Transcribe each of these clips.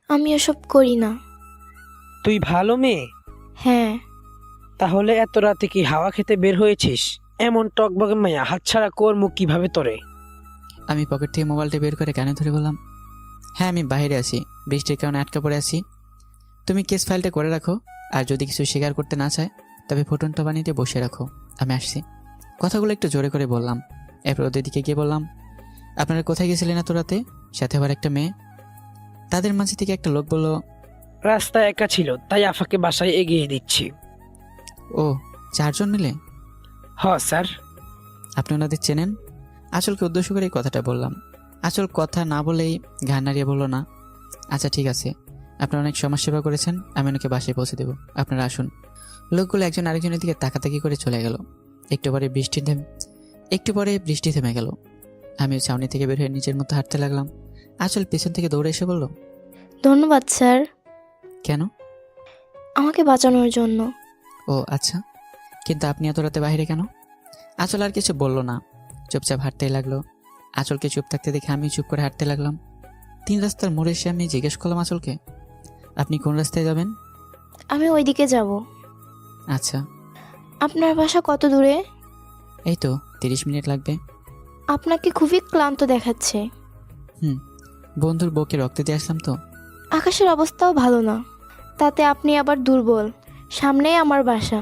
আমি এসব করি না। তুই ভালো মেয়ে। হ্যাঁ। তাহলে এত রাতে কি হাওয়া খেতে বের হয়েছিস? এমন টকবগে মাইয়া হাতছাড়া করমু কিভাবে তোরে? আমি পকেট থেকে মোবাইলটা বের করে কানে ধরে বললাম, হ্যাঁ আমি বাইরে আছি, বৃষ্টির কারণে আটকা পড়ে আছি। তুমি কেস ফাইলটা করে রাখো, আর যদি কিছু স্বীকার করতে না চায় তবে ফুটনটা বানিয়ে বসে রাখো, আমি আসছি। কথাগুলো একটু জোরে করে বললাম। এরপর ওদের দিকে গিয়ে বললাম, আপনারা কোথায় গেছিলেন এত রাতে? সাথে আবার একটা মেয়ে। তাদের মাঝে থেকে একটা লোক বলল, রাস্তায় একা ছিল, তাই আফাকে বাসায় এগিয়ে দিচ্ছি। ও, 4 জন মিলে? হ স্যার। আপনি ওনাদের চেনেন? আঁচলকে উদ্দেশ্য করে এই কথাটা বললাম। আঁচল কথা না বলেই ঘাড় নাড়িয়ে বলল, না। আচ্ছা ঠিক আছে, আপনারা অনেক সমাজসেবা করেছেন, আমি ওনাকে বাসায় পৌঁছে দেবো, আপনারা আসুন। লোকগুলো একজন আরেকজনের দিকে তাকাতাকি করে চলে গেল। একটু পরে বৃষ্টি থেমে গেল। আমিও ছাউনি থেকে বের হয়ে নিজের মতো হাঁটতে লাগলাম। আঁচল পেছন থেকে দৌড়ে এসে বলল, ধন্যবাদ স্যার, কেন? আমাকে বাঁচানোর জন্য। ও আচ্ছা, কিন্তু আপনি এত রাতে বাইরে কেন? আঁচল আর কিছু বলল না, চুপচাপ হাঁটতেই লাগলো। আঁচলকে চুপ থাকতে দেখে আমি চুপ করে হাঁটতে লাগলাম। 3 রাস্তার মোড়ে এসে আমি জিজ্ঞেস করলাম আঁচলকে, আপনি কোন রাস্তায় যাবেন? আমি ওইদিকে যাব। আচ্ছা। আপনার বাসা কত দূরে? এই তো 30 মিনিট লাগবে। আপনাকে খুবই ক্লান্ত দেখাচ্ছে। বন্ধুর বউকে রক্ত দিয়ে আসলাম তো। আকাশের অবস্থাও ভালো না, তাতে আপনি আবার দুর্বল। সামনেই আমার বাসা,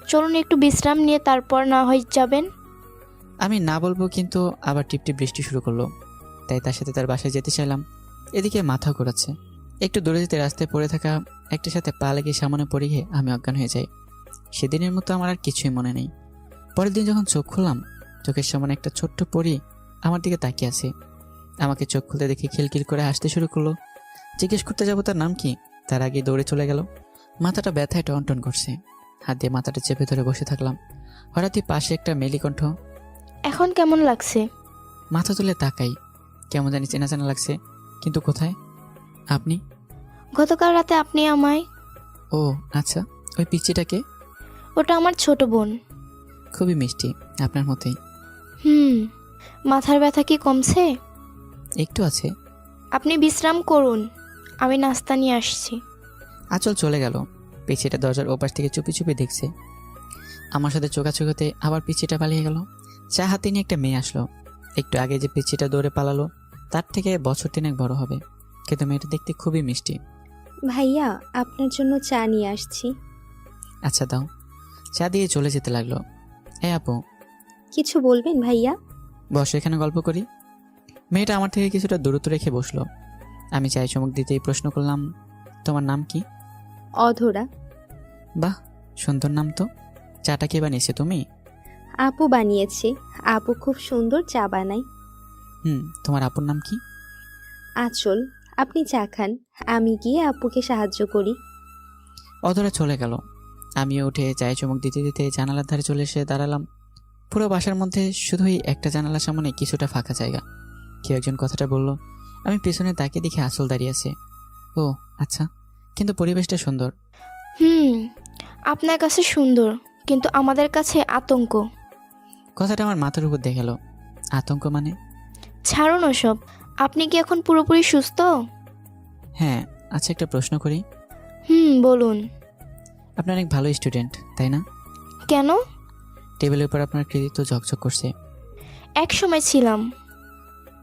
চলুন একটু বিশ্রাম নিয়ে তারপর না হয় যাবেন। আমি না বলবো, কিন্তু আবার টিপটিপ বৃষ্টি শুরু করলো, তাই তার সাথে তার বাসায় যেতে চাইলাম। এদিকে মাথা ঘোরাচ্ছে। একটু দূরে যেতে রাস্তায় পড়ে থাকা একটার সাথে পা লেগে সামনে পড়ে গিয়ে আমি অজ্ঞান হয়ে যাই। সেদিনের মতো আমার আর কিছুই মনে নেই। পরের দিন যখন চোখ খুললাম, চোখের সামনে একটা ছোট্ট পরী আমার দিকে তাকিয়ে আছে। আমাকে চোখ খুলতে দেখে খিলখিল করে হাসতে শুরু করলো। জিজ্ঞেস করতে যাবো তার নাম কি, তার আগে দৌড়ে চলে গেল। মাথাটা ব্যথায় টনটন করছে, হাত দিয়ে মাথাটা চেপে ধরে বসে থাকলাম। হঠাৎই পাশে একটা মেলি কণ্ঠ, এখন কেমন লাগছে? মাথা তুলে তাকাই, কেমন জানি চেনা চেনা লাগছে, কিন্তু কোথায়? আপনি? গতকাল রাতে আপনি আমায়। ও আচ্ছা, ওই পিচ্চিটাকে? ওটা আমার ছোট বোন। খুবই মিষ্টি, আপনার মতোই। মাথার ব্যথা কি কমছে? একটু আছে। আপনি বিশ্রাম করুন, আমি নাস্তা নিয়ে আসছি। আঁচল চলে গেল। পিচ্চিটা দরজার ওপাশ থেকে চুপি চুপি দেখছে। আমার সাথে চোখাচোখাতে আবার পিচ্চিটা পালিয়ে গেল। চা হাতে নিয়ে একটা মেয়ে আসলো। একটু আগে যে পিচ্চিটা দৌড়ে পালালো, তার থেকে বছর 3 বড় হবে, কিন্তু মেয়েটা দেখতে খুবই মিষ্টি। ভাইয়া, আপনার জন্য চা নিয়ে আসছি। আচ্ছা দাও। চা দিয়ে চলে যেতে লাগলো। এই আপু, কিছু বলবেন ভাইয়া? বসো, এখানে গল্প করি। মেয়েটা আমার থেকে কিছুটা দূরত্ব রেখে বসলো। আমি চাই চমক দিতেই প্রশ্ন করলাম, তোমার নাম কি? অধরা। বাহ, সুন্দর নাম তো। চাটা কে বানিয়েছে, তুমি? আপু বানিয়েছে। আপু খুব সুন্দর চা বানায়। তোমার আপুর নাম কি? আঁচল। আপনি চা খান, আমি গিয়ে আপুকে সাহায্য করি। অধরা চলে গেল। আমিও উঠে চায়ে চমক দিতে দিতে জানালার ধারে চলে এসে দাঁড়ালাম। পুরো বাসার মধ্যে শুধুই একটা জানালার সামনে কিছুটা ফাঁকা জায়গা। কেউ একজন কথাটা বলল। আমি পেছনে তাকিয়ে দেখি আঁচল দাঁড়িয়ে আছে। ও আচ্ছা, কিন্তু পরিবেশটা সুন্দর। আপনার কাছে সুন্দর, কিন্তু আমাদের কাছে আতঙ্ক। কথাটা আমার মাথার উপর দিয়ে গেল। আতঙ্ক মানে? ছাড়ুন ওসব। আপনি কি এখন পুরোপুরি সুস্থ? হ্যাঁ। আচ্ছা, একটা প্রশ্ন করি। বলুন। আপনি অনেক ভালো স্টুডেন্ট, তাই না? কেন? টেবিলের উপর আপনার কৃতিত্ব ঝকঝক করছে। এক সময় ছিলাম।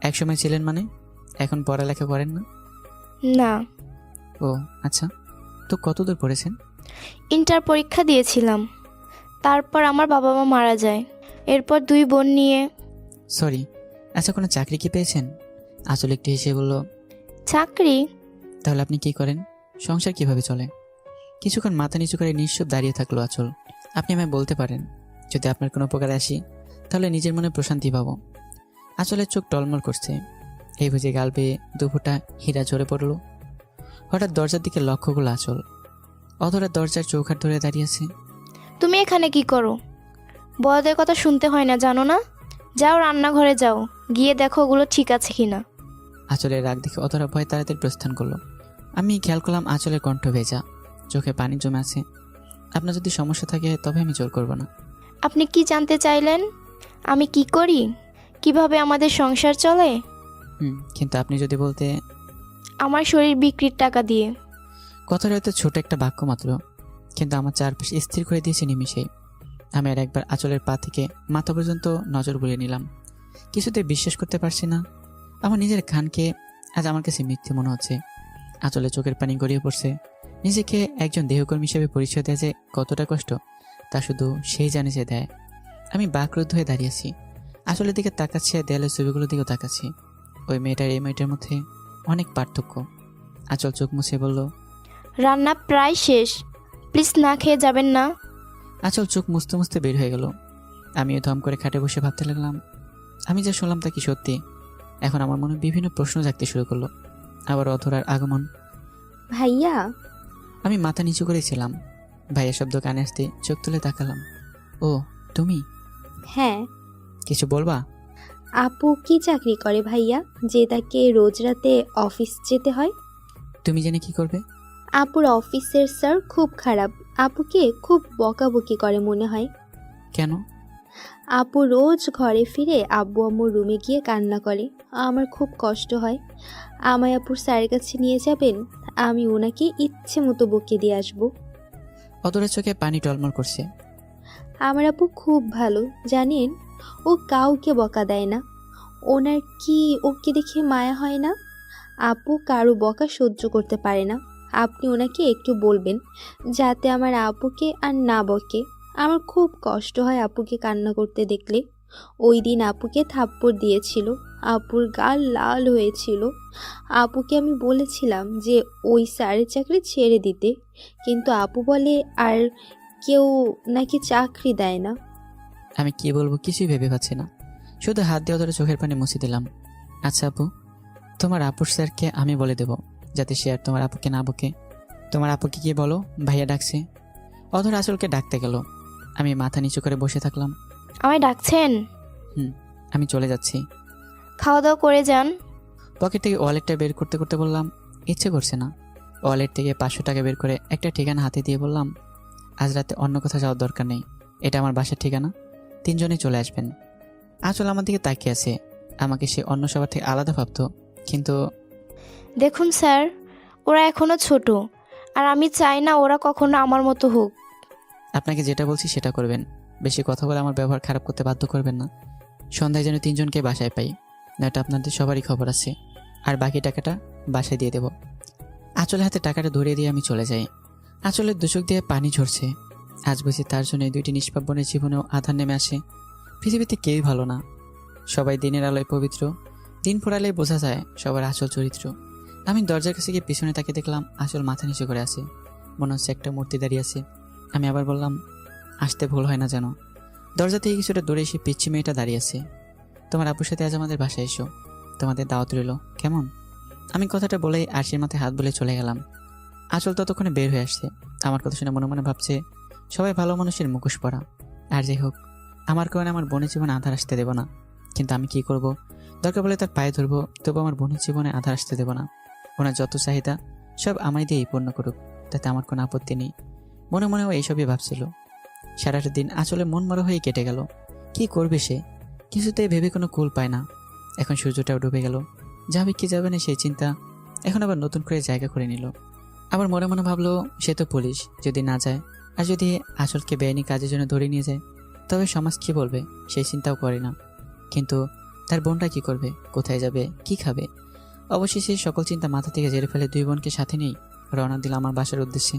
এক সময় ছিলেন মানে? এখন পড়ালেখা করেন না? না। ও আচ্ছা, তো কতদূর পড়েছেন? ইন্টার পরীক্ষা দিয়েছিলাম, তারপর আমার বাবা মা মারা যায়। এরপর 2 বোন নিয়ে। সরি, আচ্ছা কোনো চাকরি কি পেয়েছেন? আঁচল একটু হেসে বলল, চাকরি? তাহলে আপনি কি করেন? সংসার কিভাবে চলে? কিছুক্ষণ মাথা নিচু করে নিশ্চুপ দাঁড়িয়ে থাকলো আঁচল। আপনি আমায় বলতে পারেন, যদি আপনার কোনো উপকারে আসি তাহলে নিজের মনে প্রশান্তি পাবো। আঁচলের চোখ টলমল করছে, এই বুঝে গাল বেয়ে 2 ফোঁটা হীরা ঝরে পড়ল। হঠাৎ দরজার দিকে লক্ষ্য করলো আঁচল। অধরা দরজার চৌকাঠ ধরে দাঁড়িয়ে আছে। তুমি এখানে কি করো? বড়দের কথা শুনতে হয় না, জানো না? যাও রান্নাঘরে যাও, গিয়ে দেখো ওগুলো ঠিক আছে কিনা। আঁচলের রাগ দেখে অধরা ভয় তাড়াতাড়ি প্রস্থান করলো। আমি খেয়াল করলাম আঁচলের কণ্ঠ ভেজা, চোখে পানি জমে আছে। আপনার যদি সমস্যা থাকে তবে আমি জোর করব না। আপনি কি জানতে চাইলেন? আমি কি করি, কিভাবে আমাদের সংসার চলে? কিন্তু আপনি যদি বলতে। আমার শরীর বিক্রির টাকা দিয়ে। কথাটা হয়তো ছোট একটা বাক্য মাত্র, কিন্তু আমার চারপাশে স্থির করে দিয়েছে নিমিষেই। আমি আর একবার আঁচলের পা থেকে মাথা পর্যন্ত নজর বুলিয়ে নিলাম। কিছুতে বিশ্বাস করতে পারছি না, আমার নিজের কানকে আজ আমার কাছে মিথ্যে মনে হচ্ছে। আঁচলে চোখের পানি গড়িয়ে পড়ছে। নিজেকে একজন দেহকর্মী হিসেবে পরিচয় দেয় যে কতটা কষ্ট, তা শুধু সেই জানে যে দেয়। আমি বাকরুদ্ধ হয়ে দাঁড়িয়েছি, আঁচলের দিকে তাকাচ্ছি আর দেয়ালের ছবিগুলোর দিকেও তাকাচ্ছি। ওই মেয়েটার এই মেয়েটার মধ্যে অনেক পার্থক্য। আঁচল চোখ মুছে বলল, রান্না প্রায় শেষ, প্লিজ না খেয়ে যাবেন না। আঁচল চোখ মুছতে মুছতে বের হয়ে গেল। আমিও দম করে খাটে বসে ভাবতে লাগলাম, আমি যা শুনলাম তা কি সত্যি? এখন আমার মনে বিভিন্ন প্রশ্ন জাগতে শুরু করলো। আবার অধরার আগমন। ভাইয়া, আমি মাথা নিচু করেছিলাম। ভাইয়ের শব্দ কানে আসতে চোখ তুলে তাকালাম। ও তুমি? হ্যাঁ। কিছু বলবা? আপু কি চাকরি করে ভাইয়া, যে তাকে রোজ রাতে অফিস যেতে হয়? তুমি জেনে কি করবে? আপুর অফিসের স্যার খুব খারাপ, আপুকে খুব বকাবকি করে মনে হয়। কেন? আপু রোজ ঘরে ফিরে আব্বু আম্মুর রুমে গিয়ে কান্না করে। আমার খুব কষ্ট হয়। আমায় আপুর স্যারের কাছে নিয়ে যাবেন, আমি ওনাকে ইচ্ছে মতো বকে দিয়ে আসবো। অধরার চোখে পানি টলমল করছে। আমার আপু খুব ভালো জানেন, ও কাউকে বকা দেয় না। ওনার কি ওকে দেখে মায়া হয় না? আপু কারো বকা সহ্য করতে পারে না। আপনি ওনাকে একটু বলবেন যাতে আমার আপুকে আর না বকে। আমার খুব কষ্ট হয় আপুকে কান্না করতে দেখলে। ওই দিন আপুকে থাপ্পড় দিয়েছিল, আপুর গাল লাল হয়েছিল। আপুকে আমি বলেছিলাম যে ওই স্যারের চাকরি ছেড়ে দিতে, কিন্তু আপু বলে আর কেউ নাকি চাকরি দেয় না। আমি কি বলবো কিছুই ভেবে পাচ্ছি না, শুধু হাত দিয়ে অধরা চোখের পানি মুছে দিলাম। আচ্ছা আপু, তোমার আপুর স্যারকে আমি বলে দেব যাতে সে আর তোমার আপুকে না বকে। তোমার আপুকে গিয়ে বলো ভাইয়া ডাকছে। অধরা আঁচলকে ডাকতে গেল। আমি মাথা নিচু করে বসে থাকলাম। আমায় ডাকছেন? আমি চলে যাচ্ছি। খাওয়া দাওয়া করে যান। পকেট থেকে ওয়ালেটটা বের করতে করতে বললাম, ইচ্ছে করছে না। ওয়ালেট থেকে 500 টাকা বের করে একটা ঠিকানা হাতে দিয়ে বললাম, আজ রাতে অন্য কোথাও যাওয়ার দরকার নেই, এটা আমার বাসার ঠিকানা, 3 জনে চলে আসবেন। আঁচল আমার দিকে তাকিয়ে আছে। আমাকে সে অন্য সবার থেকে আলাদা ভাবতো, কিন্তু দেখুন স্যার, ওরা এখনো ছোট, আর আমি চাই না ওরা কখনো আমার মতো হোক। আপনাকে যেটা বলছি সেটা করবেন। বেশি কথা বলে আমার ব্যবহার খারাপ করতে বাধ্য করবেন না। সন্ধ্যায় যেন 3 জনকে বাসায় পাই, নয়টা আপনাদের সবারই খবর আছে। আর বাকি টাকাটা বাসায় দিয়ে দেব। আঁচলের হাতে টাকাটা ধরিয়ে দিয়ে আমি চলে যাই। আঁচলের দুচোখ দিয়ে পানি ঝরছে। আজ বুঝি তার জন্য 2টি নিষ্পাপ বোনের জীবনেও আধার নেমে আসে। পৃথিবীতে কেউই ভালো না, সবাই দিনের আলোয় পবিত্র। দিন ফুরালেই বোঝা যায় সবার আসল চরিত্র। আমি দরজার কাছে গিয়ে পিছনে তাকে দেখলাম আঁচল মাথা নিচু করে আছে, মনে হচ্ছে একটা মূর্তি দাঁড়িয়ে আছে। আমি আবার বললাম, আসতে ভুল হয় না যেন। দরজা থেকে কিছুটা দূরে এসে পিচ্ছি মেয়েটা দাঁড়িয়ে আছে। তোমার আপুর সাথে আজ আমাদের বাসায় এসো, তোমাদের দাওয়াত রইল, কেমন? আমি কথাটা বলেই আরশির মাথায় হাত বলে চলে গেলাম। আঁচল ততক্ষণে বের হয়ে আসছে। আমার কথা শুনে মনে মনে ভাবছে, সবাই ভালো মানুষের মুখোশ পরা। আর যাই হোক, আমার কারণে আমার বোনের জীবনে আধার আসতে দেব না। কিন্তু আমি কি করব? দরকার বলে তার পায়ে ধরবো, তবু আমার বোনের জীবনে আধার আসতে দেব না। ওনার যত চাহিদা সব আমায় দিয়েই পূর্ণ করুক, তাতে আমার কোনো আপত্তি নেই। মনে মনেও এইসবই ভাবছিল। সারাটা দিন আসলে মন মরা হয়ে কেটে গেল। কি করবে সে? কিছুতেই ভেবে কোনো কুল পায় না। এখন সূর্যটাও ডুবে গেল, যাবে কি যাবে না সেই চিন্তা এখন আবার নতুন করে জায়গা করে নিল। আবার মনে মনে ভাবলো, সে তো পুলিশ, যদি না যায় আর যদি আঁচলকে বেআইনি কাজের জন্য ধরে নিয়ে যায় তবে সমাজ কি বলবে, সেই চিন্তাও করে না। কিন্তু তার বোনটা কি করবে, কোথায় যাবে, কি খাবে? অবশেষে সকল চিন্তা মাথা থেকে ঝেড়ে ফেলে 2 বোনকে সাথে নিয়েই রওনা দিল আমার বাসার উদ্দেশ্যে।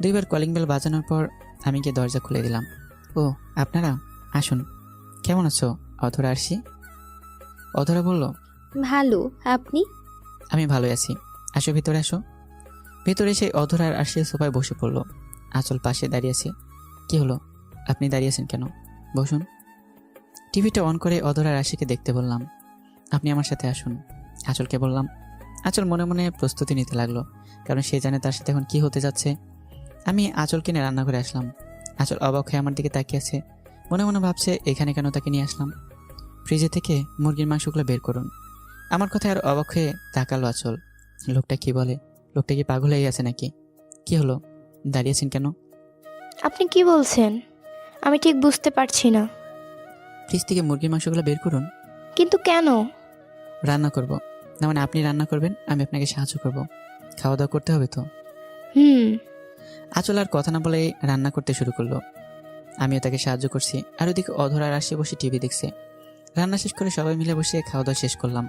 2বার কলিং বেল বাজানোর পর আমি গিয়ে দরজা খুলে দিলাম। ও আপনারা আসুন। কেমন আছো অধরা? আরশি। অধরা বলল, ভালো, আপনি? আমি ভালোই আছি, আসো ভিতরে আসো। ভিতরে এসে অধরা আর আরশি সোফায় বসে পড়লো। আঁচল পাশে দাঁড়িয়ে আছে। কি হলো, আপনি দাঁড়িয়ে আছেন কেন? বসুন। টিভিটা অন করে অধরা আর আরশিকে দেখতে বললাম, আপনি আমার সাথে আসুন। আঁচলকে বললাম। আঁচল মনে মনে প্রস্তুতি নিতে লাগলো, কারণ সে জানে তার সাথে এখন কি হতে যাচ্ছে। আমি আঁচলকে নিয়ে রান্নাঘরে আসলাম। আঁচল অবাক হয়ে আমার দিকে তাকিয়ে আছে, মনে মনে ভাবছে এখানে কেন তাকে নিয়ে আসলাম। ফ্রিজে থেকে মুরগির মাংসগুলো বের করুন। আমার কথায় আর অবাক হয়ে তাকালো আঁচল। লোকটা কি বলে? লোকটা কি পাগল হয়ে গেছে নাকি? কি হলো, দাঁড়িয়েছেন কেন? আপনি কি বলছেন? আমি ঠিক বুঝতে পারছি না। ফ্রিজ থেকে মুরগির মাংসগুলো বের করুন। কিন্তু কেন? রান্না করব। না মানে আপনি রান্না করবেন, আমি আপনাকে সাহায্য করব। খাওয়া দাওয়া করতে হবে তো। হুম। আঁচল আর কথা না বলে রান্না করতে শুরু করলো। আমিও তাকে সাহায্য করছি, আর ওদিকে অধরা আর আসে বসে টিভি দেখছে। রান্না শেষ করে সবাই মিলে বসে খাওয়া দাওয়া শেষ করলাম।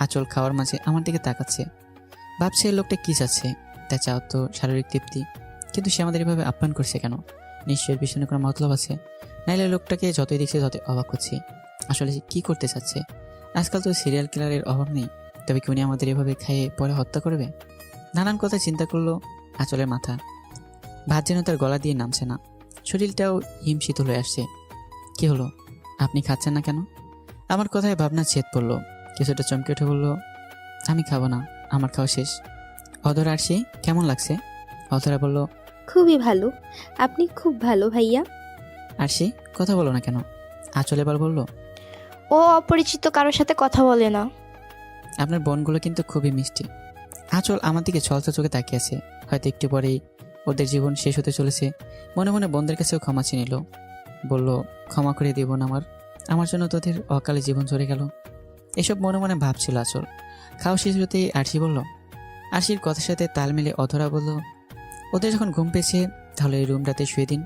আঁচল খাওয়ার মাঝে আমার দিকে তাকাচ্ছে, ভাবছে এই লোকটা কি চাচ্ছে। তা চাও তো শারীরিক তৃপ্তি, কিন্তু সে আমাদের এভাবে আপ্যায়ন করছে কেন? নিশ্চয়ের পিছনে কোনো মতলব আছে, নাইলে লোকটাকে যতই দেখছে ততই অবাক হচ্ছি। আসলে সে কি করতে চাচ্ছে? আজকাল তো সিরিয়াল কিলারের অভাব নেই, তবে কি উনি আমাদের এভাবে খাইয়ে পরে হত্যা করবে? নানান কথা চিন্তা করলো আঁচলের মাথা। ভাত যেন তার গলা দিয়ে নামছে না, শরীরটাও হিম শীতল হয়ে আসছে। কি হলো, আপনি খাচ্ছেন না কেন? আমার কথায় ভাবনা ছেদ পড়লো। কিছুটা চমকে উঠে বলল, আমি খাবো না, আমার খাওয়া শেষ। অধরা আর সে কেমন লাগছে? অধরা বলল, খুবই ভালো। আপনি খুব ভালো ভাইয়া। আর সে কথা বলো না কেন? আঁচল এবার বলল, ও অপরিচিত কারোর সাথে কথা বলে না। আপনার বোনগুলো কিন্তু খুবই মিষ্টি। আঁচল আমার দিকে ছলছা চোখে তাকিয়ে আছে। হয়তো একটু পরেই ওদের জীবন শেষ হতে চলেছে। মনে মনে বোনদের কাছেও ক্ষমা চেয়ে নিল। বলল, ক্ষমা করে দিব না, আমার জন্য তোদের অকালে জীবন চলে গেল। এসব মনে মনে ভাবছিল আঁচল। খাওয়া শেষ হতেই আরশি বলল। আরশির কথার সাথে তাল মিলে অধরা বলল, ওদের যখন ঘুম পেয়েছে তাহলে এই রুমটাতে শুয়ে দিন।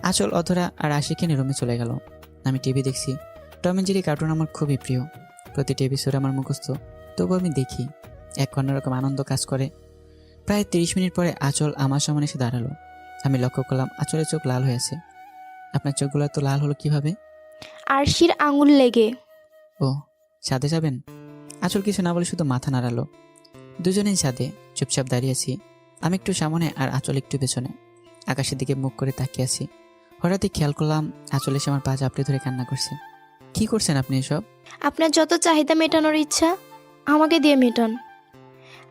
আঁচল অধরা আর আশিকে নিয়ে রুমে চলে গেল। আমি টিভি দেখছি। টম এন্ড জেরি কার্টুন আমার খুবই প্রিয়। প্রতিটি এপিসোড আমার মুখস্থ, তবু আমি দেখি, এক অন্যরকম আনন্দ কাজ করে। প্রায় 30 মিনিট পরে আঁচল আমার সামনে এসে দাঁড়ালো। আমি লক্ষ্য করলাম আঁচলের চোখ লাল হয়ে আছে। আপনার চোখগুলো তো লাল হলো কিভাবে? আরশির আঙুল লেগে। ও, ছাদে যাবেন? আঁচল কিছু না বলে শুধু মাথা নাড়ালো। দুজনেই ছাদে চুপচাপ দাঁড়িয়ে আছি। আমি একটু সামনে আর আঁচল একটু পেছনে, আকাশের দিকে মুখ করে তাকিয়ে আছি। হঠাৎই খেয়াল করলাম আঁচল এসে আমার পা চাপড়ে ধরে কান্না করছে। কি করছেন আপনি এসব? আপনার যত চাহিদা মেটানোর ইচ্ছা আমাকে দিয়ে মেটান।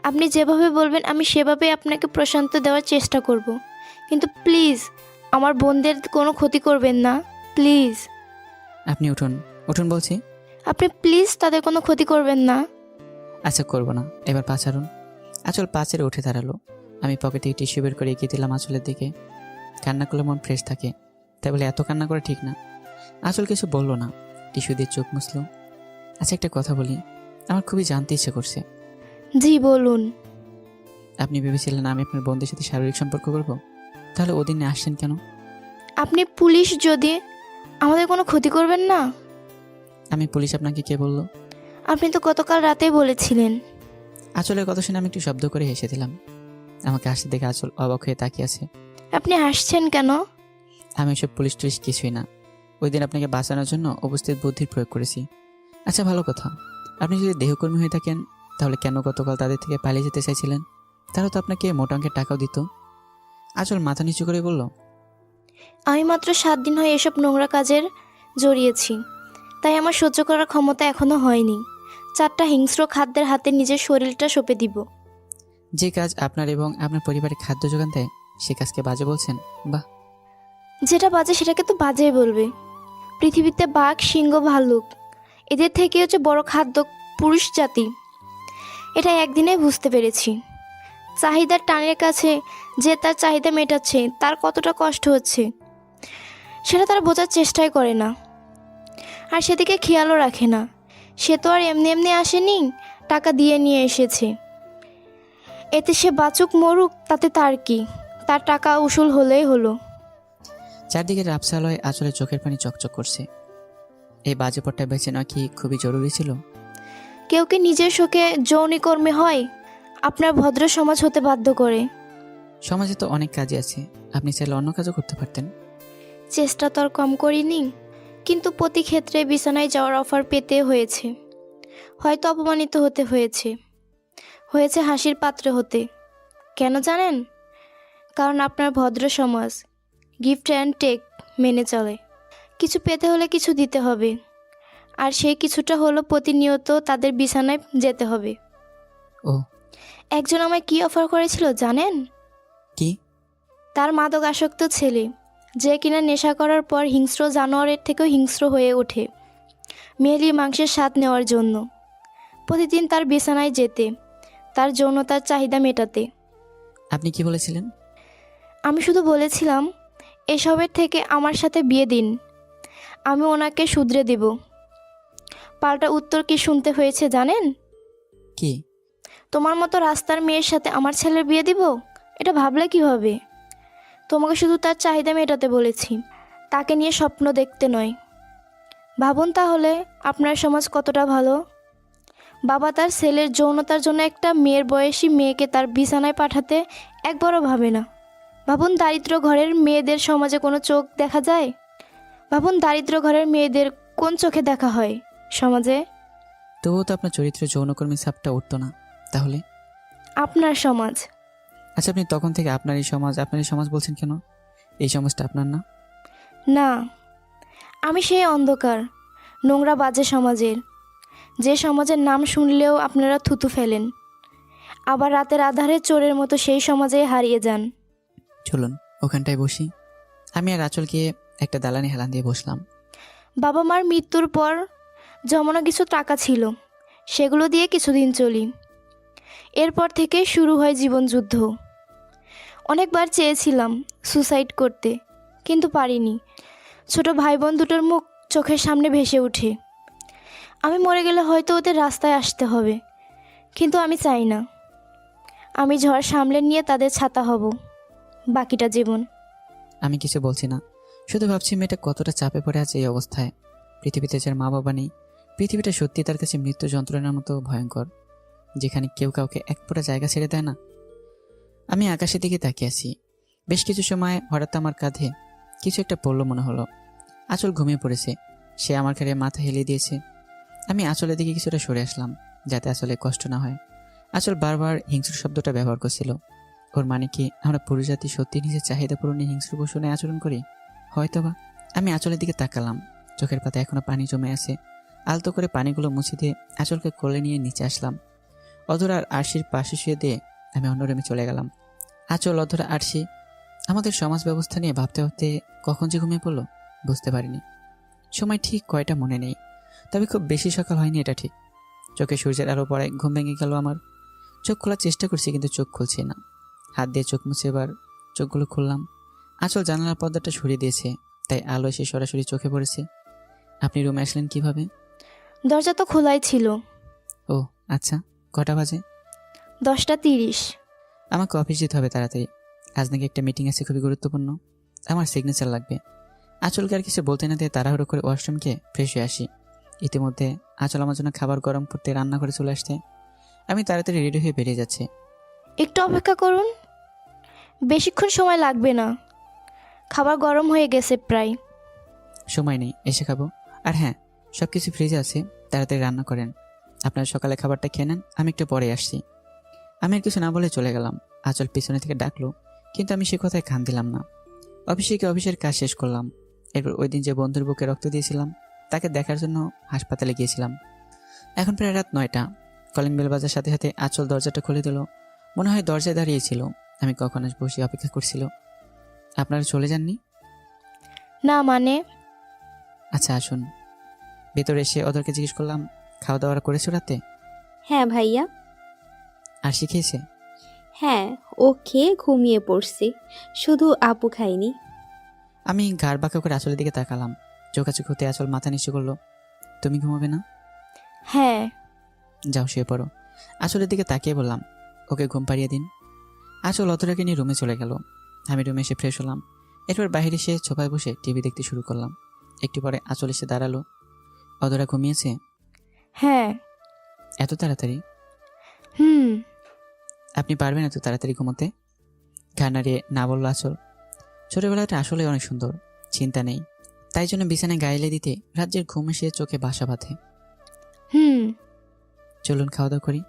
আপনি যেভাবে বলবেন আমি সেভাবেই আপনাকে প্রশান্তি দেওয়ার চেষ্টা করব। কিন্তু প্লিজ আমার বোনদের কোনো ক্ষতি করবেন না, প্লিজ। আপনি উঠুন, উঠুন বলছি। আপনি প্লিজ তাদের কোনো ক্ষতি করবেন না। আচ্ছা, করবো না, এবার পা ছাড়ুন। আঁচল পা ছেড়ে উঠে দাঁড়ালো। আমি পকেটে টিস্যু বের করে এগিয়ে দিলাম আঁচলের দিকে। কান্না করলে মন ফ্রেশ থাকে, তাই বলে এত কান্না করা ঠিক না। আঁচল কিছু বললো না, টিস্যু দিয়ে চোখ মুছলো। আচ্ছা, একটা কথা বলি, আমার খুবই জানতে ইচ্ছে করছে। জি বলুন। আপনি ভেবেছিলেন আমি আপনার বোনদের সাথে শারীরিক সম্পর্ক করব? তাহলে ওদিনে আসছেন কেন? আপনি পুলিশ, যদি আমাদের কোনো ক্ষতি করবেন না। আমি পুলিশ আপনাকে কে বললো? আপনি তো গতকাল রাতেই বলেছিলেন। আঁচলের কথা শুনে আমি একটু শব্দ করে হেসে দিলাম। আমাকে হাসতে দেখে আঁচল অবাক হয়ে তাকিয়ে আছে। আপনি হাসছেন কেন? আমি এসব পুলিশ টুলিশ কিছুই না। ওই দিন আপনাকে বাঁচানোর জন্য উপস্থিত বুদ্ধির প্রয়োগ করেছি। আচ্ছা, ভালো কথা, আপনি যদি দেহকর্মী হয়ে থাকেন তাহলে কেন গতকাল তাদের থেকে পালিয়ে যেতে চাইছিলেন? তারা তো আপনাকে মোটা অঙ্কের টাকাও দিত। আঁচল মাথা নিচু করে বলল, আমি মাত্র 7 দিন হয়ে এসব নোংরা কাজের জড়িয়েছি, তাই আমার সহ্য করার ক্ষমতা এখনো হয়নি। 4টা হিংস্র খাদ্যের হাতে নিজের শরীরটা সঁপে দিব। যে কাজ আপনার এবং আপনার পরিবারের খাদ্য যোগান দেয় সে কাজকে বাজে বলছেন? বাহ! যেটা বাজে সেটাকে তো বাজেই বলবে। পৃথিবীতে বাঘ, সিংহ, ভাল্লুক এদের থেকে হচ্ছে বড় খাদ্য পুরুষ জাতি। এটা একদিনেই বুঝতে পেরেছি। চাহিদার টানের কাছে যে তার চাহিদা মেটাচ্ছে তার কতটা কষ্ট হচ্ছে সেটা তারা বোঝার চেষ্টাই করে না, আর সেদিকে খেয়ালও রাখে না। সে তো আর এমনি এমনি আসেনি, টাকা দিয়ে নিয়ে এসেছে। এতে সে বাঁচুক মরুক তাতে তার কি, তার টাকা উসুল হলেই হলো। চারদিকে রাপসালয় আঁচলের চোখের পানি চকচক করছে। এই বাজে পটটা বেছে নেওয়া কি খুবই জরুরি ছিল? কেউ কি নিজের শোকে যৌনিকর্মী হয়? আপনার ভদ্র সমাজ হতে বাধ্য করে। সমাজে তো অনেক কাজই আছে, আপনি চাইলে অন্য কাজও করতে পারতেন। চেষ্টা তো আর কম করিনি, কিন্তু প্রতি ক্ষেত্রে বিছানায় যাওয়ার অফার পেতে হয়েছে। হয়তো অপমানিত হতে হয়েছে, হয়েছে হাসির পাত্র হতে। কেন জানেন? কারণ আপনার ভদ্র সমাজ গিফট অ্যান্ড টেক মেনে চলে। কিছু পেতে হলে কিছু দিতে হবে, আর সেই কিছুটা হলো প্রতিনিয়ত তাদের বিছানায় যেতে হবে। ও, একজন আমায় কি অফার করেছিল জানেন? কি? তার মাদক আসক্ত ছেলে, যে কিনা নেশা করার পর হিংস্র জানোয়ারের থেকেও হিংস্র হয়ে ওঠে মেয়েলি মাংসের স্বাদ নেওয়ার জন্য। প্রতিদিন তার বিছানায় যেতে, তার যৌনতার চাহিদা মেটাতে। আপনি কি বলেছিলেন? আমি শুধু বলেছিলাম এসবের থেকে আমার সাথে বিয়ে দিন, আমি ওনাকে শুধরে দেব। পাল্টা উত্তর কি শুনতে হয়েছে জানেন? কি? তোমার মতো রাস্তার মেয়ের সাথে আমার ছেলের বিয়ে দিব? এটা ভাবলে কিভাবে? তোমাকে শুধু তার চাহিদা মেটাতে বলেছি, তাকে নিয়ে স্বপ্ন দেখতে নয়। ভাবুন তাহলে আপনার সমাজ কতটা ভালো। বাবা তার ছেলের যৌনতার জন্য একটা মেয়ের বয়সী মেয়েকে তার বিছানায় পাঠাতে একবারও ভাবে না। ভাবুন দারিদ্র ঘরের মেয়েদের সমাজে কোনো চোখ দেখা যায়? ভাবুন দারিদ্র ঘরের মেয়েদের কোন চোখে দেখা হয় সমাজে? তবুও তো আপনার চরিত্রে যৌনকর্মী ছাপটা উঠতো না। তাহলে? আপনার সমাজ। আচ্ছা, আপনি তখন থেকে আপনার এই সমাজ বলছেন কেন? এই সমাজটা আপনার না? না, আমি সেই অন্ধকার নোংরা বাজে সমাজের, যে সমাজের নাম শুনলেও আপনারা থুতু ফেলেন, আবার রাতের আধারে চোরের মতো সেই সমাজে হারিয়ে যান। চলুন ওখানটায় বসি। আমি আর আঁচলকে একটা দালানে হেলান দিয়ে বসলাম। বাবা মার মৃত্যুর পর জমানো কিছু টাকা ছিল, সেগুলো দিয়ে কিছুদিন চলি। এরপর থেকে শুরু হয় জীবনযুদ্ধ। অনেকবার চেয়েছিলাম সুসাইড করতে, কিন্তু পারিনি। ছোট ভাই বোন দুটোর মুখ চোখের সামনে ভেসে ওঠে। আমি মরে গেলে হয়তো ওদের রাস্তায় আসতে হবে, কিন্তু আমি চাই না। আমি ঝড় সামলে নিয়ে তাদের ছাতা হব বাকিটা জীবন। আমি কিছু বলছি না, শুধু ভাবছি মেয়েটা কতটা চাপে পড়ে আছে এই অবস্থায়। পৃথিবীতে যার মা বাবা নেই, পৃথিবীটা সত্যি তার কাছে মৃত্যু যন্ত্রণার মতো ভয়ঙ্কর, যেখানে কেউ কাউকে এক ফোঁটা জায়গা ছেড়ে দেয় না। আমি আকাশের দিকে তাকিয়ে আছি। বেশ কিছু সময় হঠাৎ আমার কাঁধে কিছু একটা পড়লো মনে হলো। আঁচল ঘুমিয়ে পড়েছে, সে আমার ঘাড়ে মাথা হেলিয়ে দিয়েছে। আমি আঁচলের দিকে কিছুটা সরে আসলাম, যাতে আসলে কষ্ট না হয়। আঁচল বারবার হিংস্র শব্দটা ব্যবহার করছিল। ওর মানে কি আমরা পুরুষ জাতি সত্যি নিজের চাহিদা পূরণে হিংস্র পশুনে আচরণ করি? হয়তোবা। আমি আঁচলের দিকে তাকালাম, চোখের পাতা এখনো পানি জমে আছে। আলতো করে পানিগুলো মুছে দিয়ে আঁচলকে কোলে নিয়ে নিচে আসলাম। অধরা আর আরশির পাশে শুয়ে দিয়ে আমি অন্য রুমে চলে গেলাম। আঁচল, অধরা, আরশি আমাদের সমাজ ব্যবস্থা নিয়ে ভাবতে ভাবতে কখন যে ঘুমিয়ে পড়লো বুঝতে পারিনি। সময় ঠিক কয়টা মনে নেই, তবে খুব বেশি সকাল হয়নি এটা ঠিক। চোখে সূর্যের আলো পড়ে ঘুম ভেঙে গেল আমার। চোখ খোলার চেষ্টা করছি কিন্তু চোখ খুলছে না। হাত দিয়ে চোখ মুছে এবার চোখগুলো খুললাম। আঁচল জানালার পর্দাটা সরিয়ে দিয়েছে, তাই আলো এসে সরাসরি চোখে পড়েছে। আপনি রুমে আসলেন কিভাবে? দরজা তো খোলাই ছিল। ও আচ্ছা, কটা বাজে? 10টা 30। আমাকে অফিস যেতে হবে তাড়াতাড়ি। আজ নাকি একটা মিটিং আছে খুবই গুরুত্বপূর্ণ, আমার সিগনেচার লাগবে। আঁচলকে আর কিছু বলতে না দিয়ে তাড়াহুড়ো করে ওয়াশরুমকে ফ্রেশ হয়ে আসি। ইতিমধ্যে আঁচল আমার জন্য খাবার গরম করতে রান্না করে চলে আসতে। আমি তাড়াতাড়ি রেডি হয়ে বেরিয়ে যাচ্ছি। একটু অপেক্ষা করুন, বেশিক্ষণ সময় লাগবে না, খাবার গরম হয়ে গেছে প্রায়। সময় নেই, এসে খাবো। আর হ্যাঁ, সব কিছু ফ্রিজে আছে, তাড়াতাড়ি রান্না করেন। আপনার সকালে খাবারটা খেয়ে নেন, আমি একটু পরে আসছি। আমি আর কিছু না বলে চলে গেলাম। আঁচল পিছনে থেকে ডাকলো, কিন্তু আমি সে কথায় কান দিলাম না। অফিসে গিয়ে অফিসের কাজ শেষ করলাম। এরপর ওই দিন যে বন্ধুর বুকে রক্ত দিয়েছিলাম তাকে দেখার জন্য হাসপাতালে গিয়েছিলাম। এখন প্রায় রাত 9টা। কলিং বেল বাজার সাথে সাথে আঁচল দরজাটা খুলে দিল। মনে হয় দরজায় দাঁড়িয়েছিল, আমি কখন আসবো সে অপেক্ষা করছিল। আপনারা চলে যাননি? না মানে? আচ্ছা আসুন। ভেতরে এসে ওদেরকে জিজ্ঞেস করলাম, খাওয়া দাওয়া করেছো রাতে? হ্যাঁ ভাইয়া। আর শিখিয়েছে? হ্যাঁ, ও খেয়ে ঘুমিয়ে পড়ছে, শুধু আপু খায়নি। আমি ঘাড় বাঁকা করে আঁচলের দিকে তাকালাম। চোখাচোখ হতে আঁচল মাথা নিচু করলো। তুমি ঘুমাবে না? হ্যাঁ। যাও শুয়ে পড়ো। আঁচলের দিকে তাকিয়ে বললাম, ওকে ঘুম পাড়িয়ে দিন। আঁচল অতটাকে নিয়ে রুমে চলে গেল। আমি রুমে এসে ফ্রেশ হলাম। এরপর বাইরে এসে সোফায় বসে টিভি দেখতে শুরু করলাম। একটু পরে আঁচল এসে দাঁড়ালো। অধরা ঘুমিয়েছে? হ্যাঁ। এত তাড়াতাড়ি? হুম। আপনি পারবেন এত তাড়াতাড়ি ঘুমোতে? ঘাড় নাড়িয়ে না বললো আঁচল। ছোটবেলাটা আসলে অনেক সুন্দর, চিন্তা নেই। তাই জন্য বিছানায় গাইলে দিতে রাজ্যের ঘুম এসে চোখে বাসা বাঁধে। হুম। চলুন খাওয়া দাওয়া করি।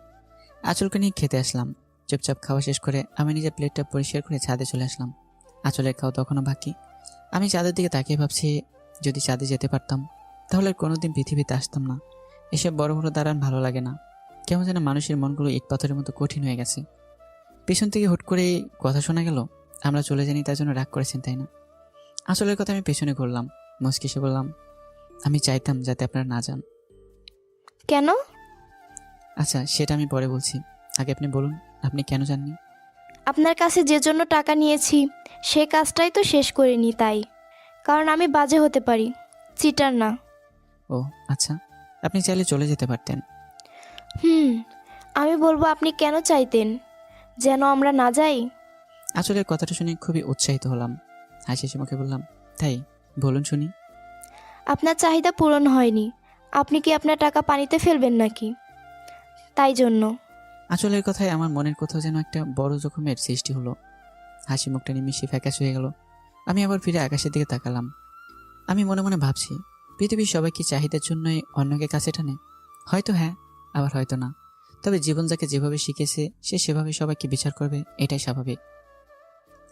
আঁচলকে নিয়ে খেতে আসলাম। চুপচাপ খাওয়া শেষ করে আমি নিজের প্লেটটা পরিষ্কার করে ছাদে চলে আসলাম। আঁচলের খাওয়া তখনও বাকি। আমি চাঁদের দিকে তাকিয়ে ভাবছি, যদি চাঁদে যেতে পারতাম তাহলে আর কোনোদিন পৃথিবীতে আসতাম না। এসব বড় বড় দাঁড়ান ভালো লাগে না, কেমন যেন মানুষের মনগুলো ইট পাথরের মতো কঠিন হয়ে গেছে। পেছন থেকে হুট করে কথা শোনা গেল, আমরা চলে জানি তার জন্য রাগ করেছেন তাই না? আসলের কথা আমি পেছনে ঘুরলাম, মুচকিসে বললাম, আমি চাইতাম যাতে আপনারা না যান। কেন? আচ্ছা সেটা আমি পরে বলছি, আগে আপনি বলুন আপনি কেন যাননি? আপনার কাছে যে জন্য টাকা নিয়েছি সে কাজটাই তো শেষ করিনি, তাই। কারণ আমি বাজে হতে পারি, চিটার না। ও আচ্ছা, আপনি চাইলে চলে যেতে পারতেন। আমি বলবো আপনি কেন চাইতেন যেন আমরা না যাই? আঁচলের কথাটা শুনে খুবই উৎসাহিত হলাম। হাসি হাসি মুখে বললাম, তাই বলুন শুনি। আপনার চাহিদা পূরণ হয়নি, আপনি কি আপনার টাকা পানিতে ফেলবেন নাকি? তাই জন্য। আঁচলের কথায় আমার মনের কোথাও যেন একটা বড় জখমের সৃষ্টি হলো। হাসি মুখটা নিমিষে ফ্যাকাশ হয়ে গেল। আমি আবার ফিরে আকাশের দিকে তাকালাম। আমি মনে মনে ভাবছি, পৃথিবীর সবাই কি চাহিদার জন্যই অন্যকে কাছে টানে? হয়তো হ্যাঁ, আবার হয়তো না। তবে জীবন যাকে যেভাবে শিখেছে সে সেভাবে সবাইকে বিচার করবে, এটাই স্বাভাবিক।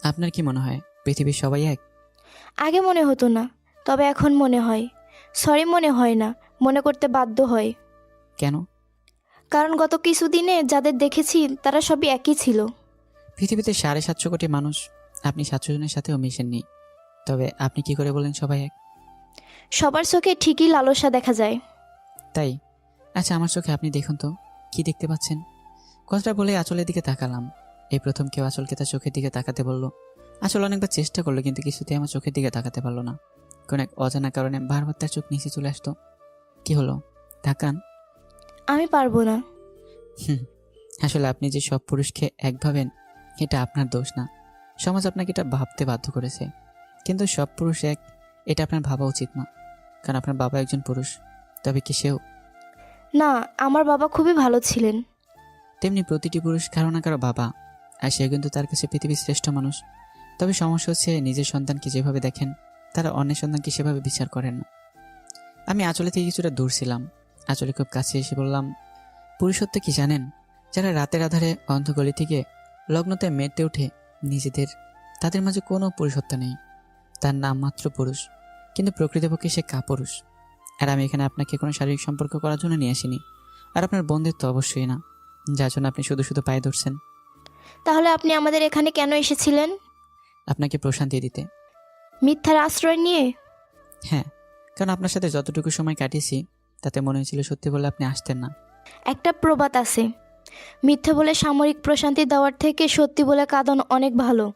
আপনার কি মনে হয় পৃথিবীর সবাই এক? আগে মনে হতো না, তবে এখন মনে হয়। সরি, মনে হয় না, মনে করতে বাধ্য হয়। কেন? কারণ গত কিছুদিনে যাদের দেখেছি তারা সবই একই ছিল। পৃথিবীতে 750 কোটি মানুষ, আপনি 700 জনের সাথেও মিশেননি। তবে আপনি কি করে বলেন সবাই এক? সবার চোখে ঠিকই লালসা দেখা যায়। তাই? আচ্ছা, আমার চোখে আপনি দেখুন তো, কি দেখতে পাচ্ছেন? কথাটা বলে আঁচলের দিকে তাকালাম। এই প্রথম কেউ আঁচলকে তার চোখের দিকে তাকাতে বলল। আঁচল অনেকবার চেষ্টা করলো, কিন্তু কিছুতেই আমার চোখের দিকে তাকাতে পারলো না। কোন এক অজানা কারণে বারবার তার চোখ নিচে চলে আসতো। কি হলো, তাকান। আমি পারবো না। আসলে আপনি যে সব পুরুষকে এক ভাবেন, এটা আপনার দোষ না। সমাজ আপনাকে এটা ভাবতে বাধ্য করেছে। কিন্তু সব পুরুষ এক, এটা আপনার ভাবা উচিত না। কারণ আপনার বাবা একজন পুরুষ, তবে কি সেও? না, আমার বাবা খুবই ভালো ছিলেন। তেমনি প্রতিটি পুরুষ কারো না কারো বাবা, আর সে কিন্তু তার কাছে পৃথিবীর শ্রেষ্ঠ মানুষ। তবে সমস্যা হচ্ছে, নিজের সন্তানকে যেভাবে দেখেন তারা অন্যের সন্তানকে সেভাবে বিচার করেন না। আমি আঁচলে থেকে কিছুটা দূর ছিলাম। আঁচলে খুব কাছে এসে বললাম, পুরুষত্ব কি জানেন? যারা রাতের আধারে অন্ধগলি থেকে লগ্নতে মেতে ওঠে নিজেদের, তাদের মাঝে কোনো পুরুষত্ব নেই। তার নাম মাত্র পুরুষ, কিন্তু প্রকৃতপক্ষে সে কাপুরুষ। আর আমি এখানে আপনাকে কোনো শারীরিক সম্পর্ক করার জন্য নিয়ে আসিনি, আর আপনার বন্ধুত্ব অবশ্যই না, যার জন্য আপনি শুধু শুধু পায়ে ধরছেন। তাহলে আপনি আমাদের এখানে কেন এসেছিলেন? আপনাকে প্রশান্তি দিতে। মিথ্যার আশ্রয় নিয়ে? হ্যাঁ, কারণ আপনার সাথে যতটুকু সময় কাটিয়েছি তাতে মনে হয়েছিল সত্যি বলে আপনি আসতেন না। একটা প্রবাদ আছে, মিথ্যে বলে সাময়িক প্রশান্তি দেওয়ার থেকে সত্যি বলে কাঁদানো অনেক ভালো।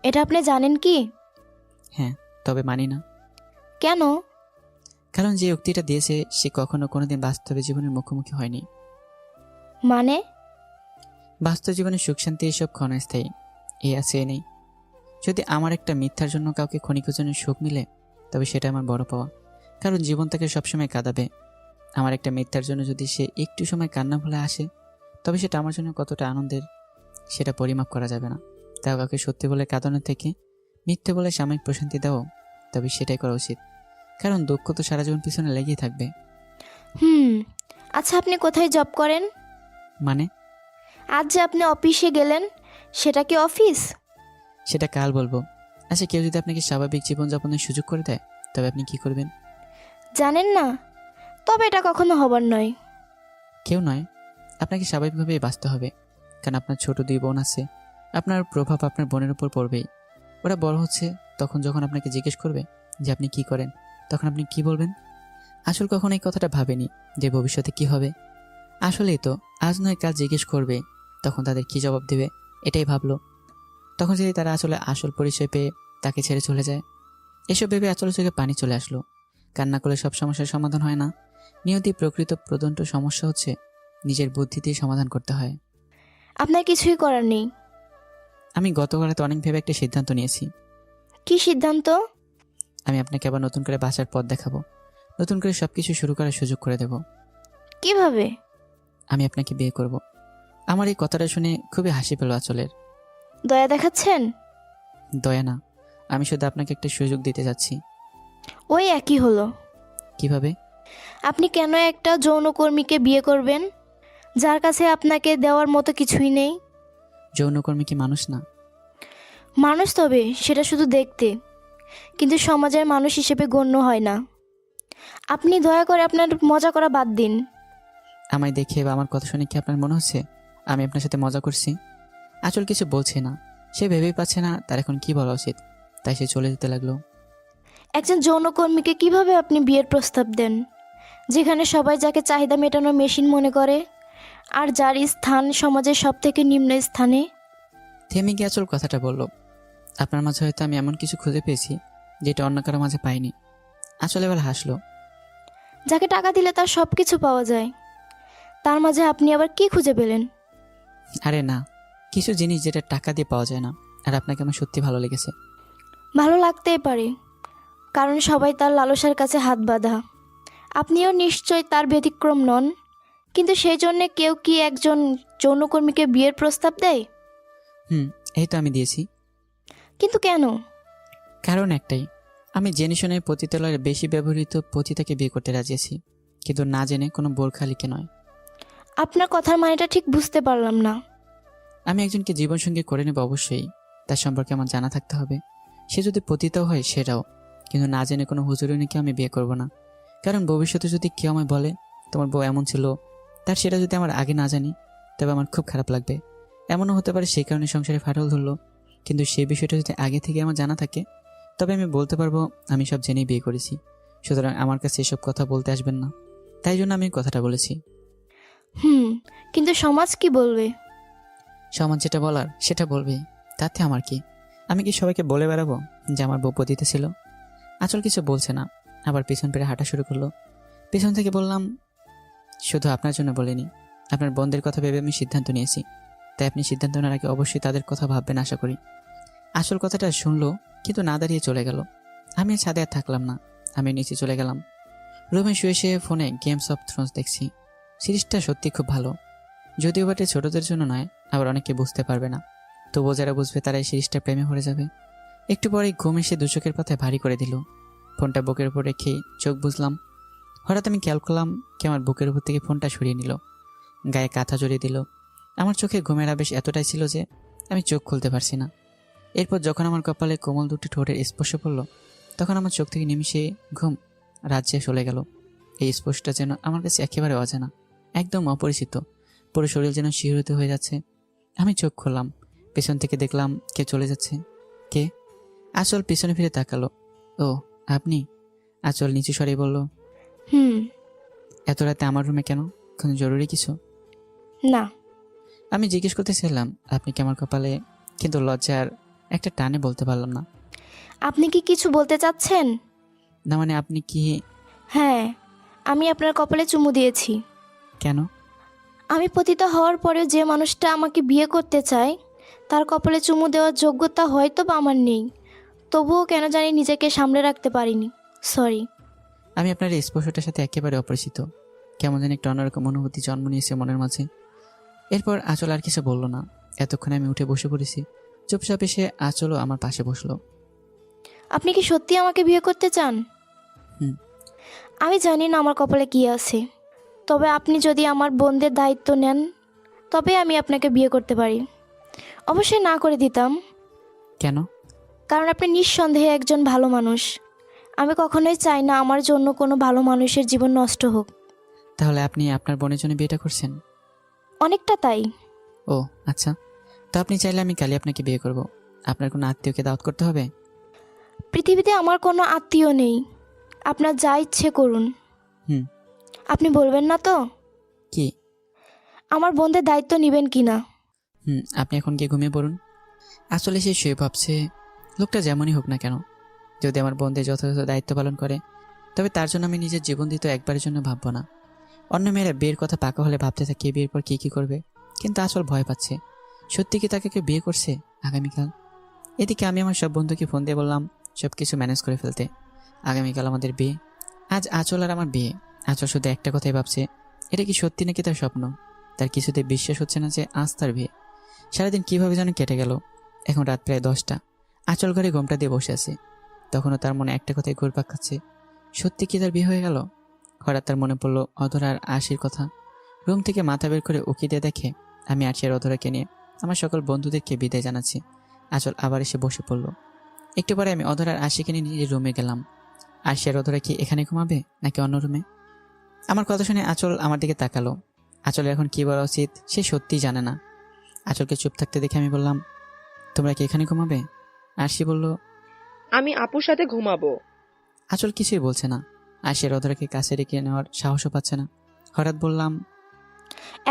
এটা আপনি জানেন কি? হ্যাঁ, তবে মানি না। কেন? কারণ যে উক্তিটা দিয়েছে সে কখনো কোনোদিন বাস্তবে জীবনের মুখোমুখি হয়নি। মানে? বাস্তব জীবনের সুখ শান্তি এসব ক্ষণস্থায়ী, এ আছে এ নেই। যদি আমার একটা মিথ্যার জন্য কাউকে ক্ষণিকের জন্য সুখ মিলে, তবে সেটা আমার বড় পাওয়া। কারণ জীবন তাকে সবসময় কাঁদাবে। আমার একটা মিথ্যার জন্য যদি সে একটু সময় কান্না ভুলে আসে, তবে সেটা আমার জন্য কতটা আনন্দের সেটা পরিমাপ করা যাবে না। তাও কাউকে সত্যি বলে কাঁদানোর থেকে মিথ্যে বলে সাময়িক প্রশান্তি দাও, তবে সেটাই করা উচিত। কারণ দুঃখ তো সারা জীবন পিছনে লেগেই থাকবে। আচ্ছা, আপনি কোথায় জব করেন? মানে? আজ যে আপনি অফিসে গেলেন, সেটা কি অফিস? সেটা কাল বলবো। আচ্ছা, কেউ যদি আপনাকে স্বাভাবিক জীবনযাপনের সুযোগ করে দেয়, তবে আপনি কি করবেন? জানেন না? তবে এটা কখনো হবার নয়। কেউ নয়, আপনাকে স্বাভাবিকভাবেই বাঁচতে হবে। কারণ আপনার ছোট 2 বোন আছে, আপনার প্রভাব আপনার বোনের উপর পড়বেই। ওরা বড় হচ্ছে, তখন যখন আপনাকে জিজ্ঞেস করবে যে আপনি কি করেন, তখন আপনি কি বলবেন? আসল কখনো এই কথাটা ভাবেনি যে ভবিষ্যতে কি হবে। আসলেই তো আজ নয় কাল জিজ্ঞেস করবে, তখন তাদের কি জবাব দেবে এটাই ভাবলো। তখন যদি তারা আসলে আসল পরিচয় পেয়ে তাকে ছেড়ে চলে যায়। এসব ভেবে আচলে চোখে পানি চলে আসলো। কান্না করলে সব সমস্যার সমাধান হয় না। নিয়তি প্রকৃত প্রদন্ত সমস্যা হচ্ছে নিজের বুদ্ধি দিয়ে সমাধান করতে হয়। আপনার কিছুই করার নেই। আমি গতকাল রাতে অনেক ভেবে একটা সিদ্ধান্ত নিয়েছি। কি সিদ্ধান্ত? আমি আপনাকে আবার নতুন করে বাঁচার পথ দেখাবো, নতুন করে সবকিছু শুরু করার সুযোগ করে দেব। কিভাবে? আমি আপনাকে বিয়ে করব। আমার এই কথাটা শুনে খুবই হাসি পেল আঁচলের। দয়া দেখাচ্ছেন? দয়া না, আমি শুধু আপনাকে একটা সুযোগ দিতে যাচ্ছি। ওই একই হলো। কিভাবে? আপনি কেন একটা যৌনকর্মীকে বিয়ে করবেন, যার কাছে আপনাকে দেওয়ার মতো কিছুই নেই? যৌনকর্মী কি মানুষ না? মানুষ, তবে সেটা শুধু দেখতে, কিন্তু সমাজের মানুষ হিসেবে গণ্য হয় না। আপনি দয়া করে আপনার মজা করা বাদ দিন। আমায় দেখে বা আমার কথা শুনে কি আপনার মনে হচ্ছে আমি আপনার সাথে মজা করছি? আঁচল কিছু বলছে না, সে ভেবেই পাচ্ছে না তার এখন কি বলা উচিত, তাই সে চলে যেতে লাগলো। একজন যৌনকর্মীকে কিভাবে আপনি বিয়ের প্রস্তাব দেন, যেখানে সবাই যাকে চাহিদা মেটানোর মেশিন মনে করে, আর যার স্থান সমাজের সব থেকে নিম্ন স্থানে? থেমে গিয়ে আঁচল কথাটা বলল, আপনার মাঝে হয়তো আমি এমন কিছু খুঁজে পেয়েছি যেটা অন্য কারো মাঝে পাইনি। আঁচল এবার হাসলো। যাকে টাকা দিলে তার সব কিছু পাওয়া যায়, তার মাঝে আপনি আবার কি খুঁজে পেলেন? আরে না, কিছু জিনিস যেটা টাকা দিয়ে পাওয়া যায় না, আর আপনাকে আমার সত্যি ভালো লেগেছে। ভালো লাগতেই পারে, কারণ সবাই তার লালসার কাছে হাত বাঁধা। আপনিও নিশ্চয় তার ব্যতিক্রম নন। কিন্তু সেই জন্যে কেউ কি একজন যৌনকর্মীকে বিয়ের প্রস্তাব দেয়? এই তো আমি দিয়েছি। কিন্তু কেন? কারণ একটাই, আমি জেনে শুনে পতিতালয়ের বেশি ব্যবহৃত পতিতাকে বিয়ে করতে রাজি আছি, কিন্তু না জেনে কোনো বোরখালিকে নয়। আপনার কথার মানেটা ঠিক বুঝতে পারলাম না। আমি একজনকে জীবনসঙ্গী করে নেব, অবশ্যই তার সম্পর্কে আমার জানা থাকতে হবে। সে যদি পতিতাও হয় সেটাও, কিন্তু না জেনে কোনো হুজুরনিকে আমি বিয়ে করব না। কারণ ভবিষ্যতে যদি কেউ আমায় বলে তোমার বউ এমন ছিল, তার সেটা যদি আমার আগে না জানি, তবে আমার খুব খারাপ লাগবে। এমনও হতে পারে সেই কারণে সংসারে ফাটল ধরলো, কিন্তু সেই বিষয়টা যদি আগে থেকে আমার জানা থাকে, তবে আমি বলতে পারবো আমি সব জেনেই বিয়ে করেছি। সুতরাং আমার কাছে এসব কথা বলতে আসবেন না। তাই জন্য আমি কথাটা বলেছি। কিন্তু সমাজ কি বলবে? সমাজ যেটা বলার সেটা বলবে, তাতে আমার কি? আমি কি সবাইকে বলে বেড়াবো যে আমার বউ পতিতে ছিল? আঁচল কিছু বলছে না, আবার পিছন ফিরে হাঁটা শুরু করলো। পিছন থেকে বললাম, শুধু আপনার জন্য বলিনি, আপনার বোনদের কথা ভেবে আমি সিদ্ধান্ত নিয়েছি। তাই আপনি সিদ্ধান্ত নেওয়ার আগে অবশ্যই তাদের কথা ভাববেন আশা করি। আসল কথাটা শুনলো, কিন্তু না দাঁড়িয়ে চলে গেল। আমি ছাদে আর থাকলাম না, আমি নিচে চলে গেলাম। রুমে শুয়ে শুয়ে ফোনে গেমস অফ থ্রোনস দেখছি। সিরিজটা সত্যি খুব ভালো, যদিও বাটে ছোটদের জন্য নয়, আবার অনেকে বুঝতে পারবে না। তবুও যারা বুঝবে তারা এই সিরিজটা প্রেমে পড়ে যাবে। একটু পরেই ঘুম এসে দু চোখের পাতায় ভারী করে দিল। ফোনটা বুকের উপর রেখে চোখ বুঝলাম। হঠাৎ আমি খেয়াল করলাম কে আমার বুকের উপর থেকে ফোনটা সরিয়ে নিল, গায়ে কাঁথা জড়িয়ে দিল। আমার চোখে ঘুমের আবেশ এতটাই ছিল যে আমি চোখ খুলতে পারছি না। এরপর যখন আমার কপালে কোমল দুটি ঠোঁটের স্পর্শ পড়ল, তখন আমার চোখ থেকে নিমিষে ঘুম রাজ্যে চলে গেল। এই স্পর্শটা যেন আমার কাছে একেবারে অজানা, একদম অপরিচিত। পুরো শরীর যেন শিহরিত হয়ে যাচ্ছে। আমি চোখ খুললাম, পেছন থেকে দেখলাম কে চলে যাচ্ছে। কে? আঁচল পিছনে ফিরে তাকালো। ও আপনি? আঁচল নিচু স্বরে বলল, এত রাতে আমার রুমে কেন? কোনো জরুরি কিছু? না। আমি জিজ্ঞেস করতেছিলাম আপনি কি আমার কপালে, কিন্তু লজ্জার একটা টানে বলতে পারলাম না। আপনি কি কিছু বলতে চাচ্ছেন? না মানে আপনি কি? হ্যাঁ, আমি আপনার কপালে চুমু দিয়েছি। কেন? আমি পতিত হওয়ার পরেও যে মানুষটা আমাকে বিয়ে করতে চায়, তার কপালে চুমু দেওয়ার যোগ্যতা হয়তো বা আমার নেই। তবুও কেন জানি নিজেকে সামলে রাখতে পারিনি। সরি। আমি আপনার এই স্পর্শটার সাথে একেবারে অপরিচিত। কেমন যেন একটা অন্যরকম অনুভূতি জন্ম নিয়েছে মনের মাঝে। এরপর আঁচল আর কিছু বলল না। এতক্ষণে আমি উঠে বসে পড়েছি। চুপচাপ এসে আঁচলও আমার পাশে বসলো। আপনি কি সত্যি আমাকে বিয়ে করতে চান? হুম। আমি জানি না আমার কপালে কি আছে, তবে আপনি যদি আমার বোনদের দায়িত্ব নেন, তবে আমি আপনাকে বিয়ে করতে পারি। অবশ্যই না করে দিতাম, কেন? কারণ আপনি নিঃসন্দেহে একজন ভালো মানুষ। আমি কখনোই চাই না আমার জন্য কোনো ভালো মানুষের জীবন নষ্ট হোক। তাহলে আপনি আপনার বোনের জন্য বিয়েটা করছেন? অনেকটা তাই। ও আচ্ছা, তো আপনি চাইলে আমি কালই আপনাকে বিয়ে করব। আপনার কোনো আত্মীয়কে দাওয়াত করতে হবে? পৃথিবীতে আমার কোনো আত্মীয় নেই, আপনার যা ইচ্ছে করুন। হুম। আপনি বলবেন না তো কি? আমার বোনদের দায়িত্ব নেবেন কি না? আপনি এখন গিয়ে ঘুমিয়ে পড়ুন। আসলে সে শুয়ে ভাবছে, লোকটা যেমনই হোক না কেন, যদি আমার বোনদের যথাযথ দায়িত্ব পালন করে, তবে তার জন্য আমি নিজের জীবন দিতে একবারের জন্য ভাববো না। অন্য মেয়েরা বিয়ের কথা পাকা হলে ভাবতে থাকে বিয়ের পর কি করবে, কিন্তু আসল ভয় পাচ্ছে সত্যি কি তাকে কেউ বিয়ে করছে আগামীকাল। এদিকে আমি আমার সব বন্ধুকে ফোন দিয়ে বললাম সব কিছু ম্যানেজ করে ফেলতে। আগামীকাল আমাদের বিয়ে। আজ আঁচল আর আমার বিয়ে। আঁচল শুধু একটা কথাই ভাবছে, এটা কি সত্যি নাকি তার স্বপ্ন। তার কিছুতে বিশ্বাস হচ্ছে না যে আজ তার বিয়ে। সারাদিন কিভাবে যেন কেটে গেল। এখন রাত প্রায় 10টা। আঁচল ঘরে ঘোমটা দিয়ে বসে আছে। তখনও তার মনে একটা কথাই ঘুরপাক খাচ্ছে, সত্যি কি তার বিয়ে হয়ে গেল। হঠাৎ তার মনে পড়লো অধরার আশির কথা। রুম থেকে মাথা বের করে উকি দিয়ে দেখে আমি আরশি আর অধরাকে নিয়ে আমার সকল বন্ধুদেরকে বিদায় জানাচ্ছি। আঁচল আবার এসে বসে পড়লো। একটু পরে আমি অধরার আশিকে নিয়ে নিজের রুমে গেলাম। আরশি আর অধরা কি এখানে ঘুমাবে নাকি অন্য রুমে? আমার কথা শুনে আঁচল আমার দিকে তাকালো। আঁচলের এখন কি বলা উচিত সে সত্যিই জানে না। আঁচলকে চুপ থাকতে দেখে আমি বললাম, তোমরা কি এখানে ঘুমাবে? আরশি বলল, আমি আপুর সাথে ঘুমাবো। আঁচল কিছুই বলছে না। আরশি আর অধরাকে কাছে রেখে নেওয়ার সাহসও পাচ্ছে না। হঠাৎ বললাম,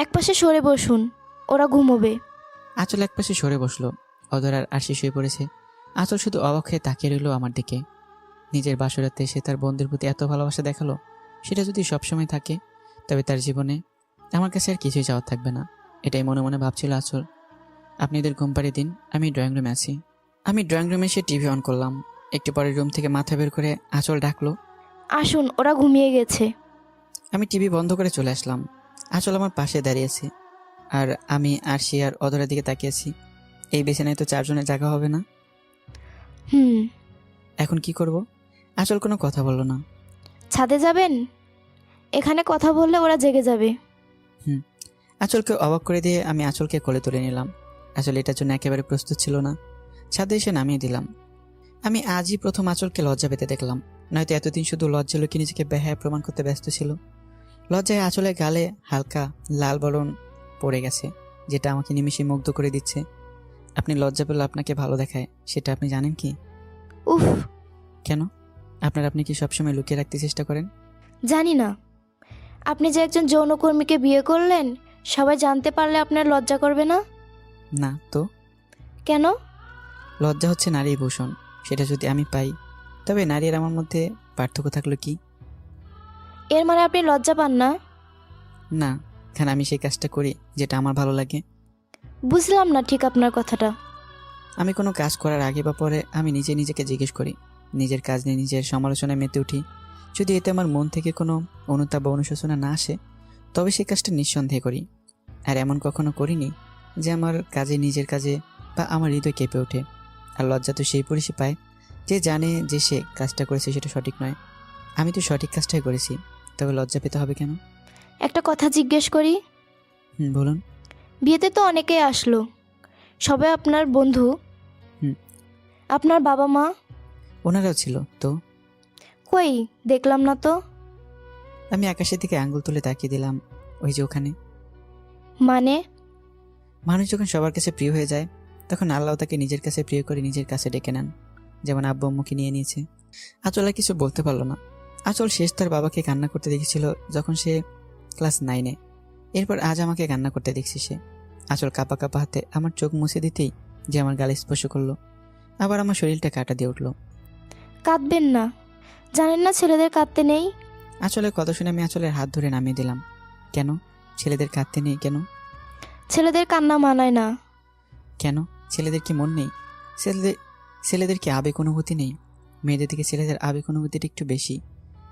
একপাশে সরে বসুন, ওরা ঘুমোবে। আঁচল একপাশে সরে বসলো। অধরার আরশি শুয়ে পড়েছে। আঁচল শুধু অবাক হয়ে তাকিয়ে রইল আমার দিকে। নিজের বাসরাতে সে তার বন্ধুর প্রতি এত ভালোবাসা দেখালো, সেটা যদি সবসময় থাকে তবে তার জীবনে আমার কাছে আর কিছুই চাওয়ার থাকবে না। এটাই মনে মনে ভাবছিল আঁচল। আপনি এদের ঘুম পাড়িয়ে দিন, আমি ড্রয়িং রুমে আছি। আমি ড্রয়িং রুমে এসে টিভি অন করলাম। একটু পরে রুম থেকে মাথা বের করে আঁচল ডাকলো। আসুন, ওরা ঘুমিয়ে গেছে। আমি টিভি বন্ধ করে চলে আসলাম। আঁচল আমার পাশে দাঁড়িয়েছে, আর আমি আর সে আর অধরার দিকে তাকিয়েছি। এই বিছানায় তো 4 জনের জায়গা হবে না। হুম। এখন কি করব? আঁচল কোনো কথা বলল না। ছাদে যাবেন? এখানে কথা বললে ওরা জেগে যাবে। আঁচলকে অবাক করে দিয়ে আমি আঁচলকে কোলে তুলে নিলাম। আসলে এটার জন্য একেবারে প্রস্তুত ছিল না। ছাদে এসে নামিয়ে দিলাম। আমি আজই প্রথম আঁচলকে লজ্জা পেতে দেখলাম। নয়তো এতদিন শুধু লজ্জা লুকিয়ে নিজেকে বেহায়া প্রমাণ করতে ব্যস্ত ছিল। লজ্জায় আঁচলের গালে হালকা লাল বরণ পড়ে গেছে, যেটা আমাকে নিমেষে মুগ্ধ করে দিচ্ছে। আপনি লজ্জা পেলে আপনাকে ভালো দেখায়, সেটা আপনি জানেন কি? উফ, কেন? আপনি কি সবসময় লুকিয়ে রাখতে চেষ্টা করেন? জানি না। আপনি যে একজন যৌনকর্মীকে বিয়ে করলেন, সবাই জানতে পারলে আপনার লজ্জা করবে না? না তো। কেন? লজ্জা হচ্ছে নারীর ভূষণ। সেটা যদি আমি পাই, তবে নারী আর আমার মধ্যে পার্থক্য থাকলো কি? এর মানে আপনি লজ্জা পান না? না, কারণ আমি সেই কাজটা করি যেটা আমার ভালো লাগে। বুঝলাম না ঠিক আপনার কথাটা। আমি কোনো কাজ করার আগে বা পরে আমি নিজেকে জিজ্ঞেস করি। নিজের কাজ নিয়ে নিজের সমালোচনায় মেতে উঠি। যদি এতে আমার মন থেকে কোনো অনুতাপ বা অনুশোচনা না আসে, তবে সেই কাজটা নিঃসন্দেহে করি। আর এমন কখনো করিনি যে আমার নিজের কাজে বা আমার হৃদয় কেঁপে ওঠে। আর লজ্জা তো সেই পুরুষই পায় যে জানে যে সে কাজটা করেছে সেটা সঠিক নয়। আমি তো সঠিক কাজটাই করেছি, তবে লজ্জা পেতে হবে কেন? একটা কথা জিজ্ঞেস করি। বলুন। বিয়েতে তো অনেকেই আসলো, সবাই আপনার বন্ধু? হুম। আপনার বাবা মা? ওনারাও ছিল তো। কই, দেখলাম না তো। আমি আকাশের দিকে আঙ্গুল তুলে তাকিয়ে দিলাম। ওই যে ওখানে। মানে? মানুষ যখন সবার কাছে প্রিয় হয়ে যায়, তখন আল্লাহ তাকে নিজের কাছে প্রিয় করে নিজের কাছে ডেকে নেন, যেমন আব্বু আম্মুকে নিয়ে নিয়েছে। আঁচল আর কিছু বলতে পারলো না। আঁচল শেষ তার বাবাকে কান্না করতে দেখেছিল যখন সে ক্লাস 9-এ। এরপর আজ আমাকে কান্না করতে দেখছি সে। আঁচল কাঁপা কাঁপা হাতে আমার চোখ মুছে দিতেই যে আমার গালে স্পর্শ করলো, আবার আমার শরীরটা কাঁটা দিয়ে উঠলো। কাঁদবেন না, জানেন না ছেলেদের কাঁদতে নেই। আঁচলের কথা শুনে আমি আঁচলের হাত ধরে নামিয়ে দিলাম। কেন? ছেলেদের কাঁদতে নেই কেন? ছেলেদের কান্না মানায় না। কেন? ছেলেদের কি মন নেই? ছেলেদের কি আবেগ অনুভূতি নেই? মেয়েদের থেকে ছেলেদের আবেগ অনুভূতিটা একটু বেশি,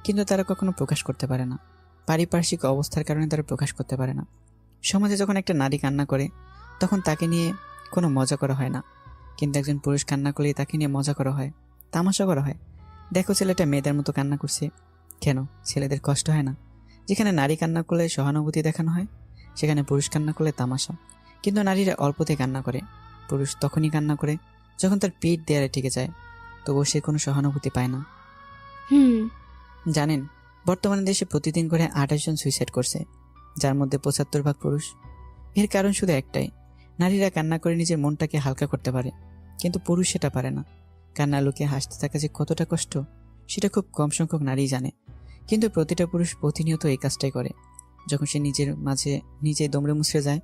কিন্তু তারা কখনো প্রকাশ করতে পারে না। পারিপার্শ্বিক অবস্থার কারণে তারা প্রকাশ করতে পারে না। সমাজে যখন একটা নারী কান্না করে, তখন তাকে নিয়ে কোনো মজা করা হয় না। কিন্তু একজন পুরুষ কান্না করলে তাকে নিয়ে মজা করা হয়, তামাশা করা হয়। দেখো ছেলেটা মেয়েদের মতো কান্না করছে। কেন? ছেলেদের কষ্ট হয় না? যেখানে নারী কান্না করলে সহানুভূতি দেখানো হয়, সেখানে পুরুষ কান্না করলে তামাশা। কিন্তু নারীরা অল্পতে কান্না করে, পুরুষ তখনই কান্না করে যখন তার পিঠ দেয়ালে ঠেকে যায়, তবুও সে কোনো সহানুভূতি পায় না। জানেন, বর্তমানে দেশে প্রতিদিন করে 28 জন সুইসাইড করছে, যার মধ্যে 75% পুরুষ। এর কারণ শুধু একটাই, নারীরা কান্না করে নিজের মনটাকে হালকা করতে পারে, কিন্তু পুরুষ সেটা পারে না। কান্না লুকিয়ে হাসতে থাকা যে কতটা কষ্ট, সেটা খুব কম সংখ্যক নারীই জানে। কিন্তু প্রতিটা পুরুষ প্রতিনিয়ত এই কাজটাই করে। যখন সে নিজের মাঝে নিজেই দমড়ে মুচড়ে যায়,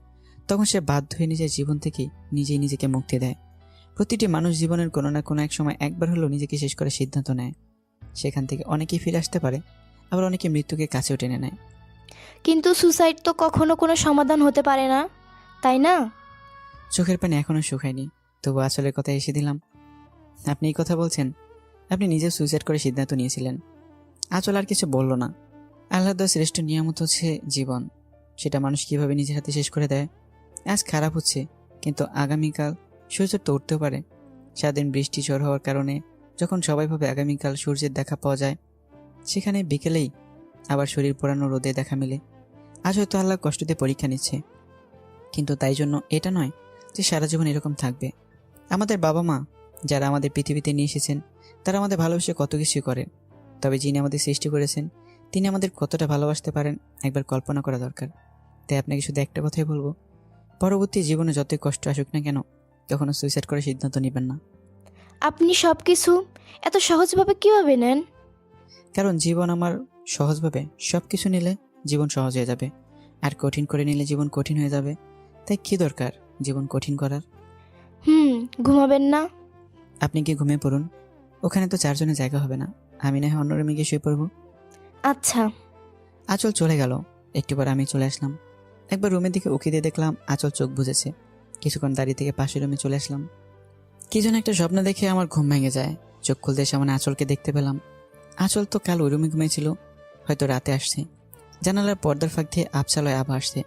তখন সে বাধ্য হয়ে নিজের জীবন থেকেই নিজেই নিজেকে মুক্তি দেয়। প্রতিটি মানুষ জীবনের কোনো না কোনো এক সময় একবার হলেও নিজেকে শেষ করার সিদ্ধান্ত নেয়। সেখান থেকে অনেকেই ফিরে আসতে পারে, আবার অনেকে মৃত্যুকে কাছেও টেনে নেয়। কিন্তু সুসাইড তো কখনো কোনো সমাধান হতে পারে না, তাই না? চোখের পানি এখনো শুকায়নি, তবু আসলের কথা এসে দিলাম। আপনি এই কথা বলছেন, আপনি নিজে সুইসাইড করে সিদ্ধান্ত নিয়েছিলেন। আঁচল আর কিছু বলল না। আল্লাহর দেওয়া শ্রেষ্ঠ নিয়ামত হচ্ছে জীবন, সেটা মানুষ কিভাবে নিজের হাতে শেষ করে দেয়। আজ খারাপ হচ্ছে, কিন্তু আগামীকাল সূর্য তো উঠতেও পারে। সারাদিন বৃষ্টি ঝড় হওয়ার কারণে যখন সবাই ভাবে আগামীকাল সূর্যের দেখা পাওয়া যায়, সেখানে বিকেলেই আবার শরীর পোড়ানো রোদে দেখা মিলে। আজ হয়তো আল্লাহ কষ্ট দিয়ে পরীক্ষা নিচ্ছে, কিন্তু তাই জন্য এটা নয় যে সারা জীবন এরকম থাকবে। আমাদের বাবা মা যারা আমাদের পৃথিবীতে নিয়ে এসেছেন, তারা আমাদের ভালোবেসে কত কিছুই করে, তবে যিনি আমাদের সৃষ্টি করেছেন তিনি আমাদের কতটা ভালোবাসতে পারেন একবার কল্পনা করা দরকার। তাই আপনাকে শুধু একটা কথাই বলবো, পরবর্তী জীবনে যতই কষ্ট আসুক না কেন, কখনো সুইসাইড করার সিদ্ধান্ত নেবেন না। আপনি সব কিছু এত সহজভাবে কিভাবে নেন? কারণ জীবন আমার সহজভাবে সব কিছু নিলে জীবন সহজ হয়ে যাবে, আর কঠিন করে নিলে জীবন কঠিন হয়ে যাবে। তাই কি দরকার জীবন কঠিন করার? ঘুমাবেন না? আপনি কি ঘুমিয়ে পড়ুন, ওখানে তো 4 জনের জায়গা হবে না। আমি না হয় অন্য রুমে গিয়ে শুয়ে পড়বো। আচ্ছা। আঁচল চলে গেল। একটু পর আমি চলে আসলাম। একবার রুমের দিকে উকি দিয়ে দেখলাম আঁচল চোখ বুজেছে। কিছুক্ষণ দাঁড়িয়ে থেকে পাশের রুমে চলে আসলাম। কি যেন একটা স্বপ্ন দেখে আমার ঘুম ভেঙে যায়। চোখ খুলতে সামনে আঁচলকে দেখতে পেলাম। আঁচল তো কাল ওই রুমে ঘুমিয়েছিল, হয়তো রাতে আসছে। জানালার পর্দার ফাঁক দিয়ে আবছালয় আভা আসছে।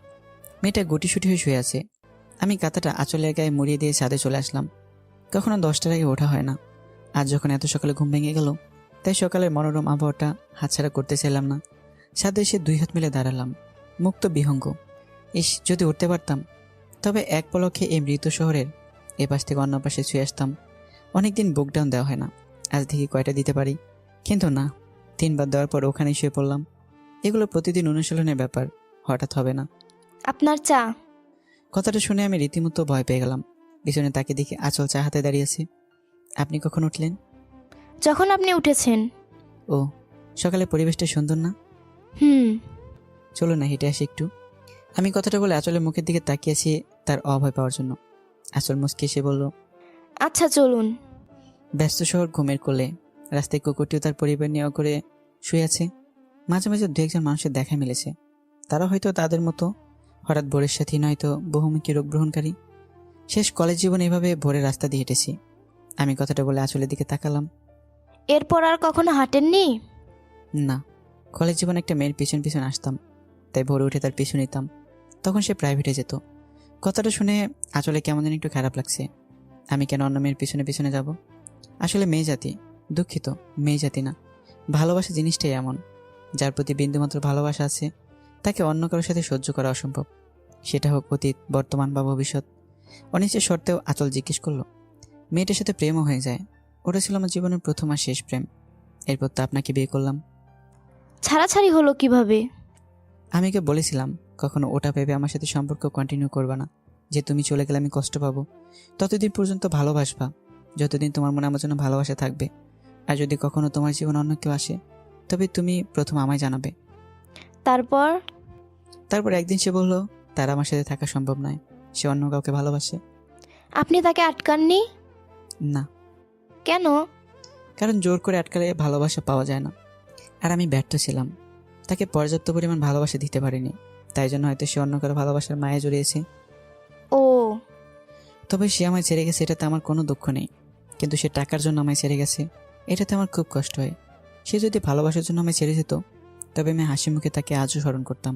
মেয়েটা গুটিসুটি হয়ে শুয়ে আছে। আমি কাঁথাটা আঁচলের গায়ে মুড়িয়ে দিয়ে ছাদে চলে আসলাম। কখনো 10টার আগে ওঠা হয় না। আজ যখন এত সকালে ঘুম ভেঙে গেল, তাই সকালের মনোরম আবহাওয়াটা হাতছাড়া করতে চাইলাম না। ছাদে এসে 2 হাত মিলে দাঁড়ালাম। মুক্ত বিহঙ্গ। ইস, যদি উঠতে পারতাম, তবে এক পলকে এই মৃত শহরের এ পাশ থেকে অন্য পাশে ছুঁয়ে আসতাম। অনেকদিন বুক ডাউন দেওয়া হয় না, আজ দেখি কয়টা দিতে পারি। কিন্তু না, 3 বার দেওয়ার পর ওখানেই শুয়ে পড়লাম। এগুলো প্রতিদিন অনুশীলনের ব্যাপার, হঠাৎ হবে না। আপনার চা। কথাটা শুনে আমি রীতিমতো ভয় পেয়ে গেলাম। পিছনে তাকে দেখে আঁচল চা হাতে দাঁড়িয়েছে। আপনি কখন উঠলেন? যখন আপনি উঠেছেন। ও, সকালে পরিবেশটা সুন্দর না? হুম। চলো না হেঁটে আসি একটু। আমি কথাটা বলে আঁচলের মুখের দিকে তাকিয়েছি তার অভয় পাওয়ার জন্য। আঁচল মুচকে এসে বলল, আচ্ছা চলুন। ব্যস্ত শহর ঘুমের কোলে, রাস্তায় কুকুরটিও তার পরিবার নিয়ে করে শুয়ে আছে। মাঝে মাঝে 2-1 জন মানুষের দেখা মিলেছে। তারা হয়তো তাদের মতো হঠাৎ ভোরের সাথী, নয়তো বহুমুখী রোগ গ্রহণকারী। শেষ কলেজ জীবন এভাবে ভোরের রাস্তা দিয়ে হেঁটেছি। আমি কথাটা বলে আঁচলের দিকে তাকালাম। এরপর আর কখনো হাঁটেননি? না, কলেজ জীবনে একটা মেয়ের পিছন পিছন আসতাম, তাই ভোরে উঠে তার পিছু নিতাম। তখন সে প্রাইভেটে যেত। কথাটা শুনে আঁচলে কেমন যেন একটু খারাপ লাগছে। আমি কেন অন্য মেয়ের পিছনে পিছনে যাব? আসলে মেয়ে জাতি, দুঃখিত, মেয়ে জাতি না, ভালোবাসা জিনিসটাই এমন। যার প্রতি বিন্দুমাত্র ভালোবাসা আছে, তাকে অন্য কারোর সাথে সহ্য করা অসম্ভব। সেটা হোক অতীত, বর্তমান বা ভবিষ্যৎ। অনিশ্চিত শর্তেও আঁচল জিজ্ঞেস করলো, মেয়েটার সাথে প্রেমও হয়ে যায়? ওটা ছিল আমার জীবনের প্রথম আর শেষ প্রেম। এরপর তো আপনাকে বিয়ে করলাম। ছাড়াছাড়ি হলো কিভাবে? আমি ওকে বলেছিলাম কখনো ওটা ভেবে আমার সাথে সম্পর্ক কন্টিনিউ করবা না, যে তুমি চলে গেলে আমি কষ্ট পাবো। ততদিন পর্যন্ত ভালোবাসবা যতদিন তোমার মনে আমার জন্য ভালোবাসা থাকবে। আর যদি কখনো তোমার জীবনে অন্য কেউ আসে, তবে তুমি প্রথম আমায় জানাবে। তারপর একদিন সে বলল তার আমার সাথে থাকা সম্ভব নয়, সে অন্য কাউকে ভালোবাসে। আপনি তাকে আটকাননি? না, কেন? কারণ জোর করে আটকালে ভালোবাসা পাওয়া যায় না। আর আমি ব্যর্থ ছিলাম, তাকে পর্যাপ্ত পরিমাণ ভালোবাসা দিতে পারিনি। তাই জন্য হয়তো সে অন্য কারো ভালোবাসার মায়ে জড়িয়েছে। ও, তবে সে আমায় ছেড়ে গেছে, এটাতে আমার কোনো দুঃখ নেই। কিন্তু সে টাকার জন্য আমায় ছেড়ে গেছে, এটাতে আমার খুব কষ্ট হয়। সে যদি ভালোবাসার জন্য আমায় ছেড়ে যেত, তবে আমি হাসি মুখে তাকে আজও স্মরণ করতাম।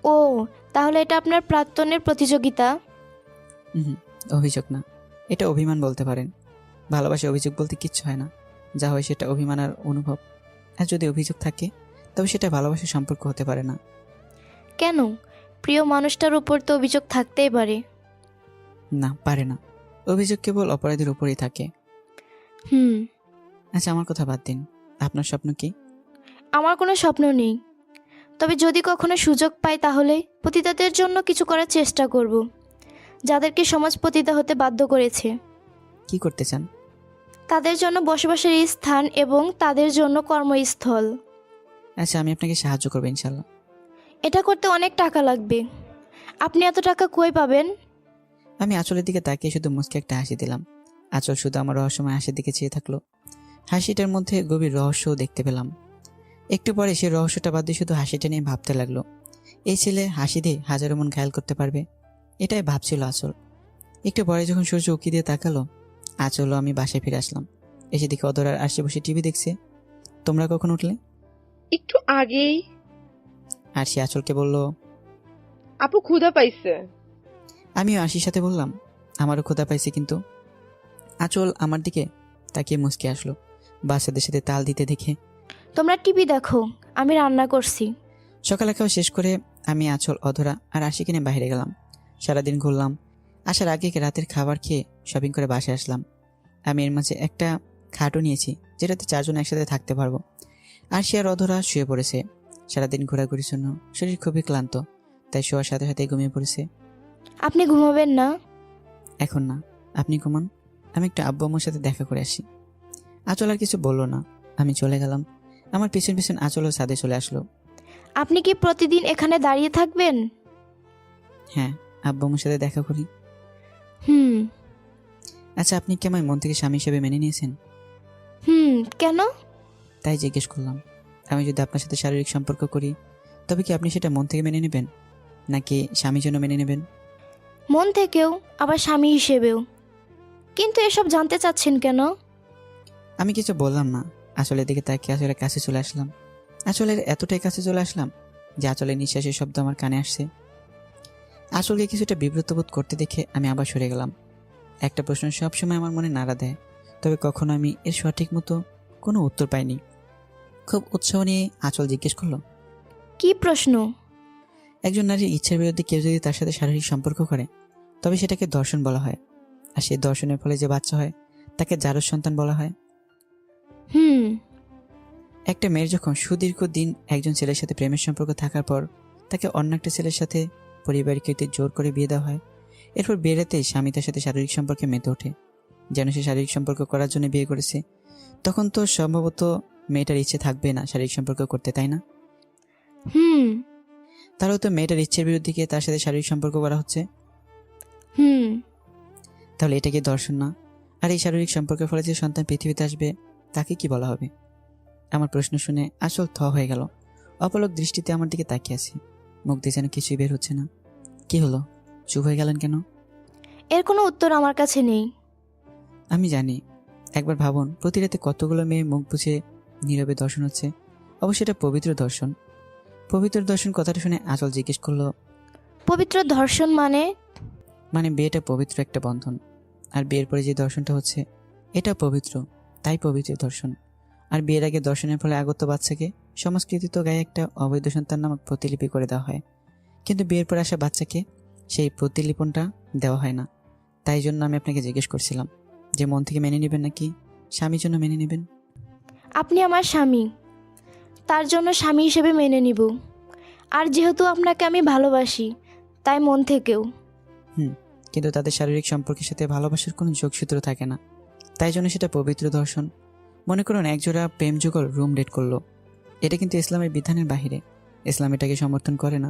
ও, তাহলে এটা আপনার প্রাক্তনের প্রতিযোগিতা? অভিযোগ না, এটা অভিমান বলতে পারেন। ভালোবাসা অভিযোগ বলতে কিচ্ছু হয় না, যা হয় সেটা অভিমান আর অনুভব। আর যদি অভিযোগ থাকে, তবে সেটা ভালোবাসার সম্পর্ক হতে পারে না। কেন? প্রিয় মানুষটার উপর তো অভিযোগ থাকতেই পারে। না, পারে না। অভিযোগ কেবল অপরাধীর উপরেই থাকে। হুম। আচ্ছা, আমার কথা বাদ দিন, আপনার স্বপ্ন কি? আমার কোনো স্বপ্ন নেই, তবে যদি কখনো সুযোগ পাই তাহলে পতিতাদের জন্য কিছু করার চেষ্টা করব, যাদেরকে সমাজ পতিতা হতে বাধ্য করেছে। কি করতে চান? তাদের জন্য বসবাসের স্থান এবং তাদের জন্য কর্মস্থল। আচ্ছা, আমি আপনাকে সাহায্য করবো ইনশাল্লাহ। এটা করতে অনেক টাকা লাগবে। আপনি এত টাকা কই পাবেন? আমি আঁচলের দিকে তাকিয়ে শুধু মুচকে একটা হাসি দিলাম। আঁচল শুধু আমার রহস্যময় হাসির দিকে চেয়ে থাকলো। হাসিটার মধ্যে গভীর রহস্যও দেখতে পেলাম। একটু পরে সে রহস্যটা বাদ দিয়ে শুধু হাসিটা নিয়ে ভাবতে লাগলো, এই ছেলে হাসি দিয়ে হাজারো মন ঘায়াল করতে পারবে, এটাই ভাবছিল আঁচল। একটু পরে যখন সূর্য উকি দিয়ে তাকালো, আঁচলও আমি বাসায় ফিরে আসলাম। এসে দেখি অধর আর আশে বসে টিভি দেখছে। তোমরা কখন উঠলে? একটু আগেই। আর সে আঁচলকে বলল, আপু ক্ষুধা পাইছে। আমিও আশির সাথে বললাম, আমারও ক্ষুধা পাইছে। কিন্তু আঁচল আমার দিকে তাকিয়ে মুচকে আসলো, বাচ্চাদের সাথে তাল দিতে দেখে। তোমরা টিভি দেখো, আমি রান্না করছি। সকালে খাওয়া শেষ করে আমি, আঁচল, অধরা আর আশিকে নিয়ে বাইরে গেলাম। সারাদিন ঘুরলাম। আসার আগে রাতের খাবার খেয়ে শপিং করে বাসায় আসলাম। আমি এর মাঝে একটা খাটও নিয়েছি, যেটাতে 4 জন একসাথে থাকতে পারবো। আর সে আর অধরা শুয়ে পড়েছে। সারাদিন ঘোরাঘুরির জন্য শরীর খুবই ক্লান্ত, তাই শোয়ার সাথে সাথে ঘুমিয়ে পড়েছে। আপনি ঘুমাবেন না? এখন না, আপনি ঘুমান, আমি একটু আব্বু আম্মুর সাথে দেখা করে আসি। আঁচল আর কিছু বললো না, আমি চলে গেলাম। আমার পিছন পিছন আঁচলও ছাদে চলে আসলো। আপনি কি প্রতিদিন এখানে দাঁড়িয়ে থাকবেন? হ্যাঁ, আব্বু আম্মুর সাথে দেখা করি। হুম। আচ্ছা, আপনি কি আমায় মন থেকে স্বামী হিসেবে মেনে নিয়েছেন? কেন? তাই জিজ্ঞেস করলাম। আমি যদি আপনার সাথে শারীরিক সম্পর্ক করি, তবে কি আপনি সেটা মন থেকে মেনে নেবেন, নাকি স্বামীর জন্য মেনে নেবেন? মন থেকেও, আবার স্বামী হিসেবেও। কিন্তু এসব জানতে চাচ্ছেন কেন? আমি কিছু বললাম না। আঁচলের দিকে তাকিয়ে আঁচলের কাছে চলে আসলাম। আঁচলের এতটাই কাছে চলে আসলাম যে আঁচলের নিঃশ্বাসের শব্দ আমার কানে আসছে। আঁচলকে কিছুটা বিব্রত বোধ করতে দেখে আমি আবার সরে গেলাম। একটা প্রশ্ন সবসময় আমার মনে নাড়া দেয়, তবে কখনো আমি এর সঠিক মতো কোনো উত্তর পাইনি। খুব উৎসাহ নিয়ে আঁচল জিজ্ঞেস করলো, কি প্রশ্ন? একজন নারীর ইচ্ছার বিরুদ্ধে কেউ যদি তার সাথে শারীরিক সম্পর্ক করে, তবে সেটাকে ধর্ষণ বলা হয়। আর সেই ধর্ষণের ফলে যে বাচ্চা হয় তাকে জারজ সন্তান বলা হয়। হুম। একটা মেয়ের যখন সুদীর্ঘ দিন একজন ছেলের সাথে প্রেমের সম্পর্ক থাকার পর তাকে অন্য একটা ছেলের সাথে পরিবারকে জোর করে বিয়ে দেওয়া হয়, এরপর বিয়েতেই স্বামী তার সাথে শারীরিক সম্পর্কে মেতে ওঠে, যেন সে শারীরিক সম্পর্ক করার জন্য বিয়ে করেছে, তখন তো সম্ভবত মেয়েটার ইচ্ছে থাকবে না শারীরিক সম্পর্ক করতে, তাই না? হুম। তাহলে তো মেয়েটার ইচ্ছের বিরুদ্ধে গিয়ে তার সাথে শারীরিক সম্পর্ক করা হচ্ছে। হুম। তাহলে এটা কি দর্শন না? আর এই শারীরিক সম্পর্কের ফলে যে সন্তান পৃথিবীতে আসবে তাকে কি বলা হবে? আমার প্রশ্ন শুনে আসল থ হয়ে গেল। অপলক দৃষ্টিতে আমার দিকে তাকিয়ে আছে, মুখ দিয়ে যেন কিছুই বের হচ্ছে না। কি হলো, চুপ হয়ে গেলেন কেন? এর কোনো উত্তর আমার কাছে নেই। আমি জানি। একবার ভাবুন, প্রতি রাতে কতগুলো মেয়ে মুখ বুঝে নীরবে দর্শন হচ্ছে। অবশ্যই এটা পবিত্র দর্শন। পবিত্র দর্শন কথাটা শুনে আঁচল জিজ্ঞেস করলো, পবিত্র ধর্ষণ মানে? মানে বিয়েটা পবিত্র একটা বন্ধন, আর বিয়ের পরে যে দর্শনটা হচ্ছে এটা পবিত্র, তাই পবিত্র দর্শন। আর বিয়ের আগে দর্শনের ফলে আগত বাচ্চাকে সংস্কৃতিত গায়ে একটা অবৈধ সন্তান নামক প্রতিলিপি করে দেওয়া হয়, কিন্তু বিয়ের পর আসা বাচ্চাকে সেই প্রতিলিপনটা দেওয়া হয় না। তাই জন্য আমি আপনাকে জিজ্ঞেস করছিলাম যে মন থেকে মেনে নেবেন নাকি স্বামীর জন্য মেনে নেবেন। আপনি আমার স্বামী, তার জন্য স্বামী হিসেবে মেনে নিব। আর যেহেতু আপনাকে আমি ভালোবাসি, তাই মন থেকেও। কিন্তু তাদের শারীরিক সম্পর্কের সাথে ভালোবাসার কোনো যোগসূত্র থাকে না, তাই জন্য সেটা পবিত্র দর্শন। মনে করুন একজোড়া প্রেম যুগল রুম ডেট করলো, এটা কিন্তু ইসলামের বিধানের বাহিরে, ইসলাম এটাকে সমর্থন করে না,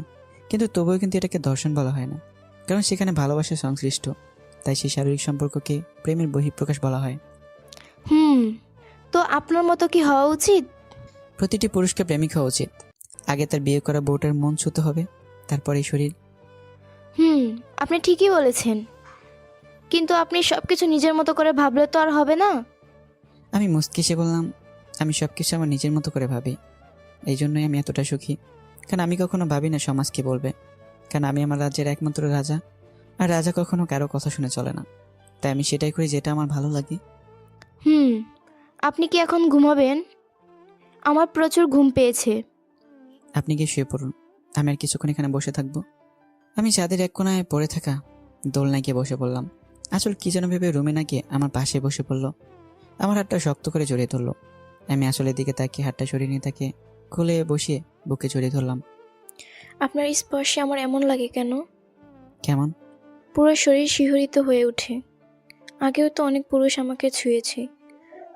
কিন্তু তবুও কিন্তু এটাকে দর্শন বলা হয় না, কারণ সেখানে ভালোবাসা সংশ্লিষ্ট, তাই সেই শারীরিক সম্পর্ককে প্রেমের বহিঃপ্রকাশ বলা হয়। হুম। তো আপনার মতো কি হওয়া উচিত? প্রতিটি পুরুষকে প্রেমিক হওয়া উচিত। আগে তার বিয়ে করা বউটার মন ছুতে হবে, তারপরে শরীর। হুম, আপনি ঠিকই বলেছেন। কিন্তু আপনি সবকিছু নিজের মতো করে ভাবলে তো আর হবে না। আমি মুচকি এসে বললাম, আমি সব কিছু আমার নিজের মতো করে ভাবি, এই জন্যই আমি এতটা সুখী। কারণ আমি কখনো ভাবি না সমাজ কি বলবে, কারণ আমি আমার রাজ্যের একমাত্র রাজা, আর রাজা কখনো কারো কথা শুনে চলে না। তাই আমি সেটাই করি যেটা আমার ভালো লাগে। হুম। আপনি কি এখন ঘুমাবেন? আমার প্রচুর ঘুম পেয়েছে। আপনি গিয়ে শুয়ে পড়ুন, আমি আর কিছুক্ষণ এখানে বসে থাকবো। আমি ছাদের এক কোনায় পড়ে থাকা দোলনায় গিয়ে বসে পড়লাম। আসল কি যেন ভেবে রুমে না গিয়ে আমার পাশে বসে পড়লো। আমার হাতটা শক্ত করে জড়িয়ে ধরলো। আমি আসলের দিকে তাকিয়ে হাতটা সরিয়ে নিয়ে তাকে খুলে বসিয়ে বুকে জড়িয়ে ধরলাম। আপনার স্পর্শে আমার এমন লাগে কেন? কেমন? পুরো শরীর শিহরিত হয়ে ওঠে। আগেও তো অনেক পুরুষ আমাকে ছুঁয়েছে,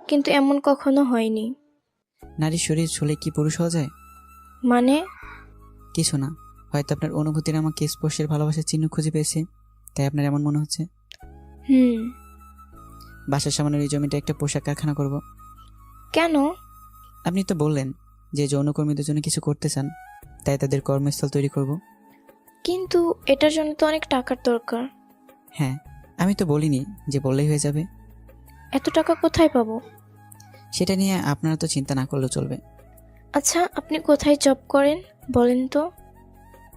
কিন্তু এমন কখনো হয়নি। নারীর শরীর ছুলে কি পুরুষ হওয়া যায়? মানে? কিছু না, হয়তো আপনার অনুভূতির আমাকে স্পর্শের ভালোবাসার চিহ্ন খুঁজে পেয়েছে, তাই আপনার এমন মনে হচ্ছে। হুম। বাসার সামনের এই জমিটা একটা পোশাক কারখানা করব। কেন? আপনি তো বললেন যে যৌনকর্মীদের জন্য কিছু করতে চান, তাই তাদের কর্মস্থল তৈরি করব। কিন্তু এটার জন্য তো অনেক টাকার দরকার। হ্যাঁ, আমি তো বলিনি যে বললেই হয়ে যাবে। এত টাকা কোথায় পাবো? সেটা নিয়ে আপনারা তো চিন্তা না করলেও চলবে। আচ্ছা, আপনি কোথায় জব করেন বলেন তো?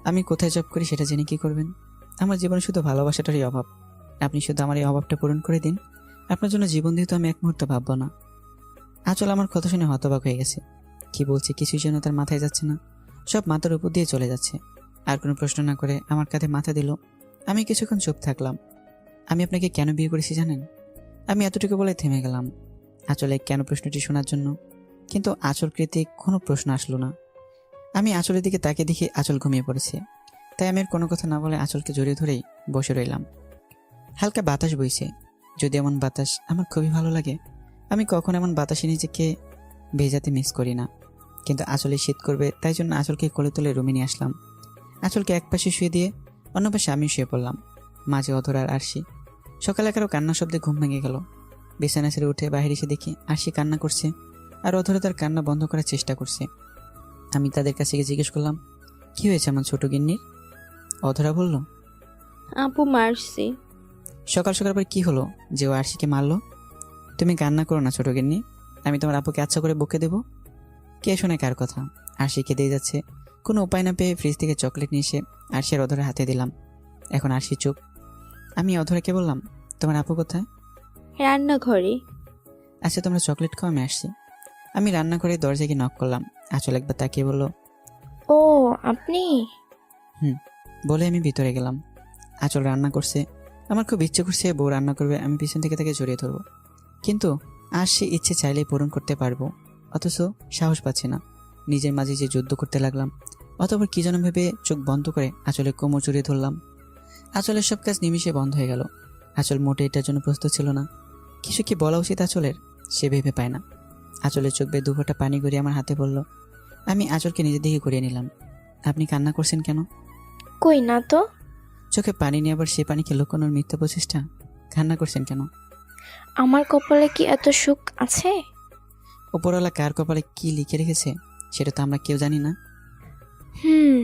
আমি কোথায় জব করি সেটা জেনে কি করবেন? আমার জীবনে শুধু ভালোবাসাটারই অভাব। আপনি শুধু আমার এই অভাবটা পূরণ করে দিন, আপনার জন্য জীবন দিয়ে তো আমি এক মুহূর্ত ভাববো না। আঁচল আমার কথা শুনে হতবাক হয়ে গেছে। কি বলছে কিছুই যেন তার মাথায় যাচ্ছে না, সব মাথার উপর দিয়ে চলে যাচ্ছে। আর কোনো প্রশ্ন না করে আমার কাঁধে মাথা দিল। আমি কিছুক্ষণ চুপ থাকলাম। আমি আপনাকে কেন বিয়ে করেছি জানেন? আমি এতটুকু বলে থেমে গেলাম আঁচলে কেন প্রশ্নটি শোনার জন্য, কিন্তু আঁচল কৃতিক কোনো প্রশ্ন আসলো না। আমি আঁচলের দিকে তাকিয়ে দেখি আঁচল ঘুমিয়ে পড়েছে, তাই আমি আর কোনো কথা না বলে আঁচলকে জড়িয়ে ধরেই বসে রইলাম। হালকা বাতাস বইছে, যদি এমন বাতাস আমার খুবই ভালো লাগে। আমি কখন এমন বাতাসে নিজেকে ভেজাতে মিস করি না, কিন্তু আঁচলে শীত করবে তাই জন্য আঁচলকে কোলে তুলে রুমে নিয়ে আসলাম। আঁচলকে এক পাশে শুয়ে দিয়ে অন্য পাশে আমি শুয়ে পড়লাম, মাঝে অধর আর আরশি। সকালে কারো কান্নার শব্দে ঘুম ভেঙে গেল। বিছানা ছেড়ে উঠে বাইরে এসে দেখি আরশি কান্না করছে, আর অধরে তার কান্না বন্ধ করার চেষ্টা করছে। আমি তাদের কাছে গিয়ে জিজ্ঞেস করলাম, কি হয়েছে আমার ছোট গিন্নির? অধরা বলল। আপু মারছে। সকাল সকাল পর কি হলো যে ও আরশিকে মারলো? তুমি কান্না করো না ছোট গিন্নি, আমি তোমার আপুকে আচ্ছা করে বকে দেবো। কে শোনে কার কথা? আরশি খেতেই যাচ্ছে, কোনো উপায় না পেয়ে ফ্রিজ থেকে চকলেট নিয়ে এসে আরশি আর অধরের হাতে দিলাম। এখন আরশি চুপ। আমি অধরাকে বললাম, তোমার আপু কোথায়? রান্নাঘরে। আচ্ছা তোমরা চকলেট খাও, আমি আসছি। আমি রান্নাঘরে দরজায় গিয়ে নক করলাম। আঁচল একবার তাকিয়ে বলল, ও আপনি? বলে আমি ভিতরে গেলাম। আঁচল রান্না করছে। আমার খুব ইচ্ছে করছে বউ রান্না করবে, আমি পিছন থেকে তাকে জড়িয়ে ধরবো, কিন্তু আর সে ইচ্ছে চাইলেই পূরণ করতে পারবো, অথচ সাহস পাচ্ছি না। নিজের মাঝে যে যুদ্ধ করতে লাগলাম। অতঃপর কি যেন ভেবে চোখ বন্ধ করে আঁচলে কোমর জড়িয়ে ধরলাম। আঁচলের সব কাজ নিমিষে বন্ধ হয়ে গেল। আঁচল মোটে এটার জন্য প্রস্তুত ছিল না। কিছু কি বলা উচিত আঁচলের, সে ভেবে পায় না। আঁচলের চোখ বেয়ে 2 ফোঁটা পানি গড়িয়ে আমার হাতে পড়ল। আমি আঁচলকে নিজের দিকে ঘুরিয়ে নিলাম। আপনি কান্না করছেন কেন? কই না তো। চোখে পানি নিয়ে আবার সে পানিকে লুকানোর মিথ্যা প্রচেষ্টা। কান্না করছেন কেন? আমার কপালে কি এত সুখ আছে? ওপরওয়ালা কার কপালে কি লিখে রেখেছে সেটা তো আমরা কেউ জানি না। হুম।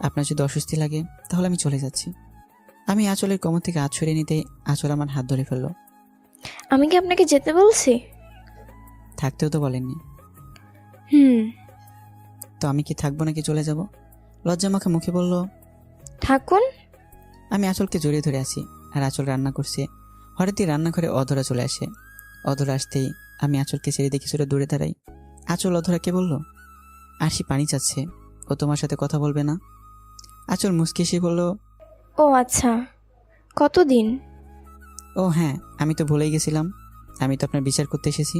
আপনার যদি অস্বস্তি লাগে তাহলে আমি চলে যাচ্ছি। আমি আঁচলের কোমর থেকে হাত সরিয়ে নিতেই আঁচল আমার হাত ধরে ফেললো। আমি কি আপনাকে যেতে বলছি? থাকতেও তো বলেননি। হুম। তো আমি কি থাকবো নাকি চলে যাব? লজ্জা মাখা মুখে বলল। থাকুন। আমি আঁচলকে জড়িয়ে ধরে আছি আর আঁচল রান্না করছে। হঠাৎই রান্নাঘরে অধরা চলে আসে। অধরা আসতেই আমি আঁচলকে ছেড়ে দিয়ে কিছুটা দূরে দাঁড়াই। আঁচল অধরাকে বলল, আরশি পানি চাচ্ছে, ও তোমার সাথে কথা বলবে না? আঁচল মুচকি এসে বলল, ও আচ্ছা, কতদিন? ও হ্যাঁ, আমি তো ভুলেই গেছিলাম, আমি তো আপনার বিচার করতে এসেছি।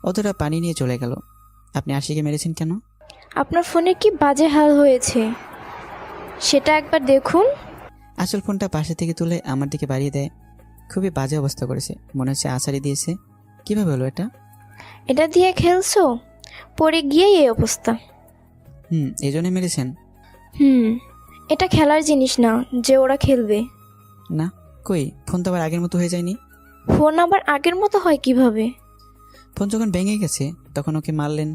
অধরা পানি নিয়ে চলে গেল। আপনি আরশিকে মেরেছেন কেন? আপনার ফোনে কি বাজে হাল হয়েছে সেটা একবার দেখুন। আঁচল ফোনটা পাশে থেকে তুলে আমার দিকে বাড়িয়ে দেয়। খুবই বাজে অবস্থা করেছে, মনে হচ্ছে আছাড়ি দিয়েছে। কিভাবে হলো এটা? এটা দিয়ে খেলছো, পড়ে গিয়েই এই অবস্থা। এই জন্য মেরেছেন? এটা খেলার জিনিস না যে ওরা খেলবে। না, কই ফোন তো আবার আগের মতো হয়ে যায়নি। ফোন আবার আগের মতো হয় কিভাবে? ফোন যখন ভেঙে গেছে তখন ওকে মারলেন,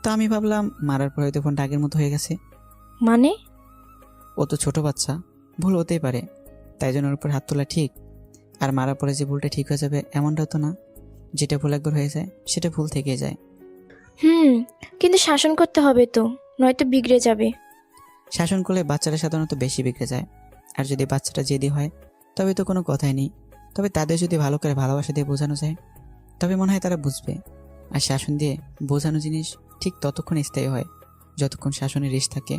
তো আমি ভাবলাম মারার পর হয়তো ফোনটা আগের মতো হয়ে গেছে। মানে? ও তো ছোট বাচ্চা, ভুল হতেই পারে, তাই জন্য ওর উপর হাত তোলা ঠিক। আর মারার পরে যে ভুলটা ঠিক হয়ে যাবে এমনটাও তো না। যেটা ভুল একবার হয়ে যায় সেটা ভুল থেকে যায়। কিন্তু শাসন করতে হবে তো, নয়তো বিগড়ে যাবে। শাসন করলে বাচ্চারা সাধারণত বেশি বিগড়ে যায়। আর যদি বাচ্চাটা জেদি হয় তবে তো কোনো কথাই নেই। তবে তাদের যদি ভালো করে ভালোবাসা দিয়ে বোঝানো যায় তবে মনে হয় তারা বুঝবে। আর শাসন দিয়ে বোঝানো জিনিস ঠিক ততক্ষণ স্থায়ী হয় যতক্ষণ শাসনের রেশ থাকে।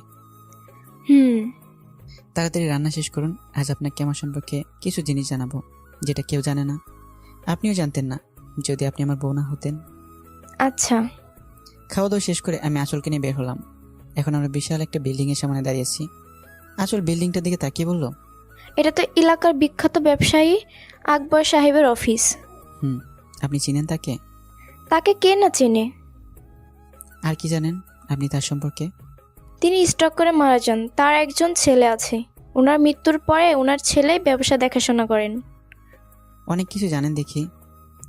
তাড়াতাড়ি রান্না শেষ করুন। আজ আপনাকে আমার সম্পর্কে কিছু জিনিস জানাবো যেটা কেউ জানে না, আপনিও জানতেন না যদি আপনি আমার বউ না হতেন। আচ্ছা। খাওয়া দাওয়া শেষ করে আমি আঁচলকে নিয়ে বের হলাম। এখন আমরা বিশাল একটা বিল্ডিং এর সামনে দাঁড়িয়েছি। আঁচল বিল্ডিংটার দিকে তাকিয়ে বলল, এটা তো এলাকার বিখ্যাত ব্যবসায়ী আকবর সাহেবের অফিস। আপনি চিনেন তাকে? তাকে কে না চেনে? আর কি জানেন আপনি তার সম্পর্কে? তিনি স্ট্রোক করে মারা যান। তার একজন ছেলে আছে। ওনার মৃত্যুর পরে ওনার ছেলে ব্যবসা দেখাশোনা করেন। অনেক কিছু জানেন দেখি।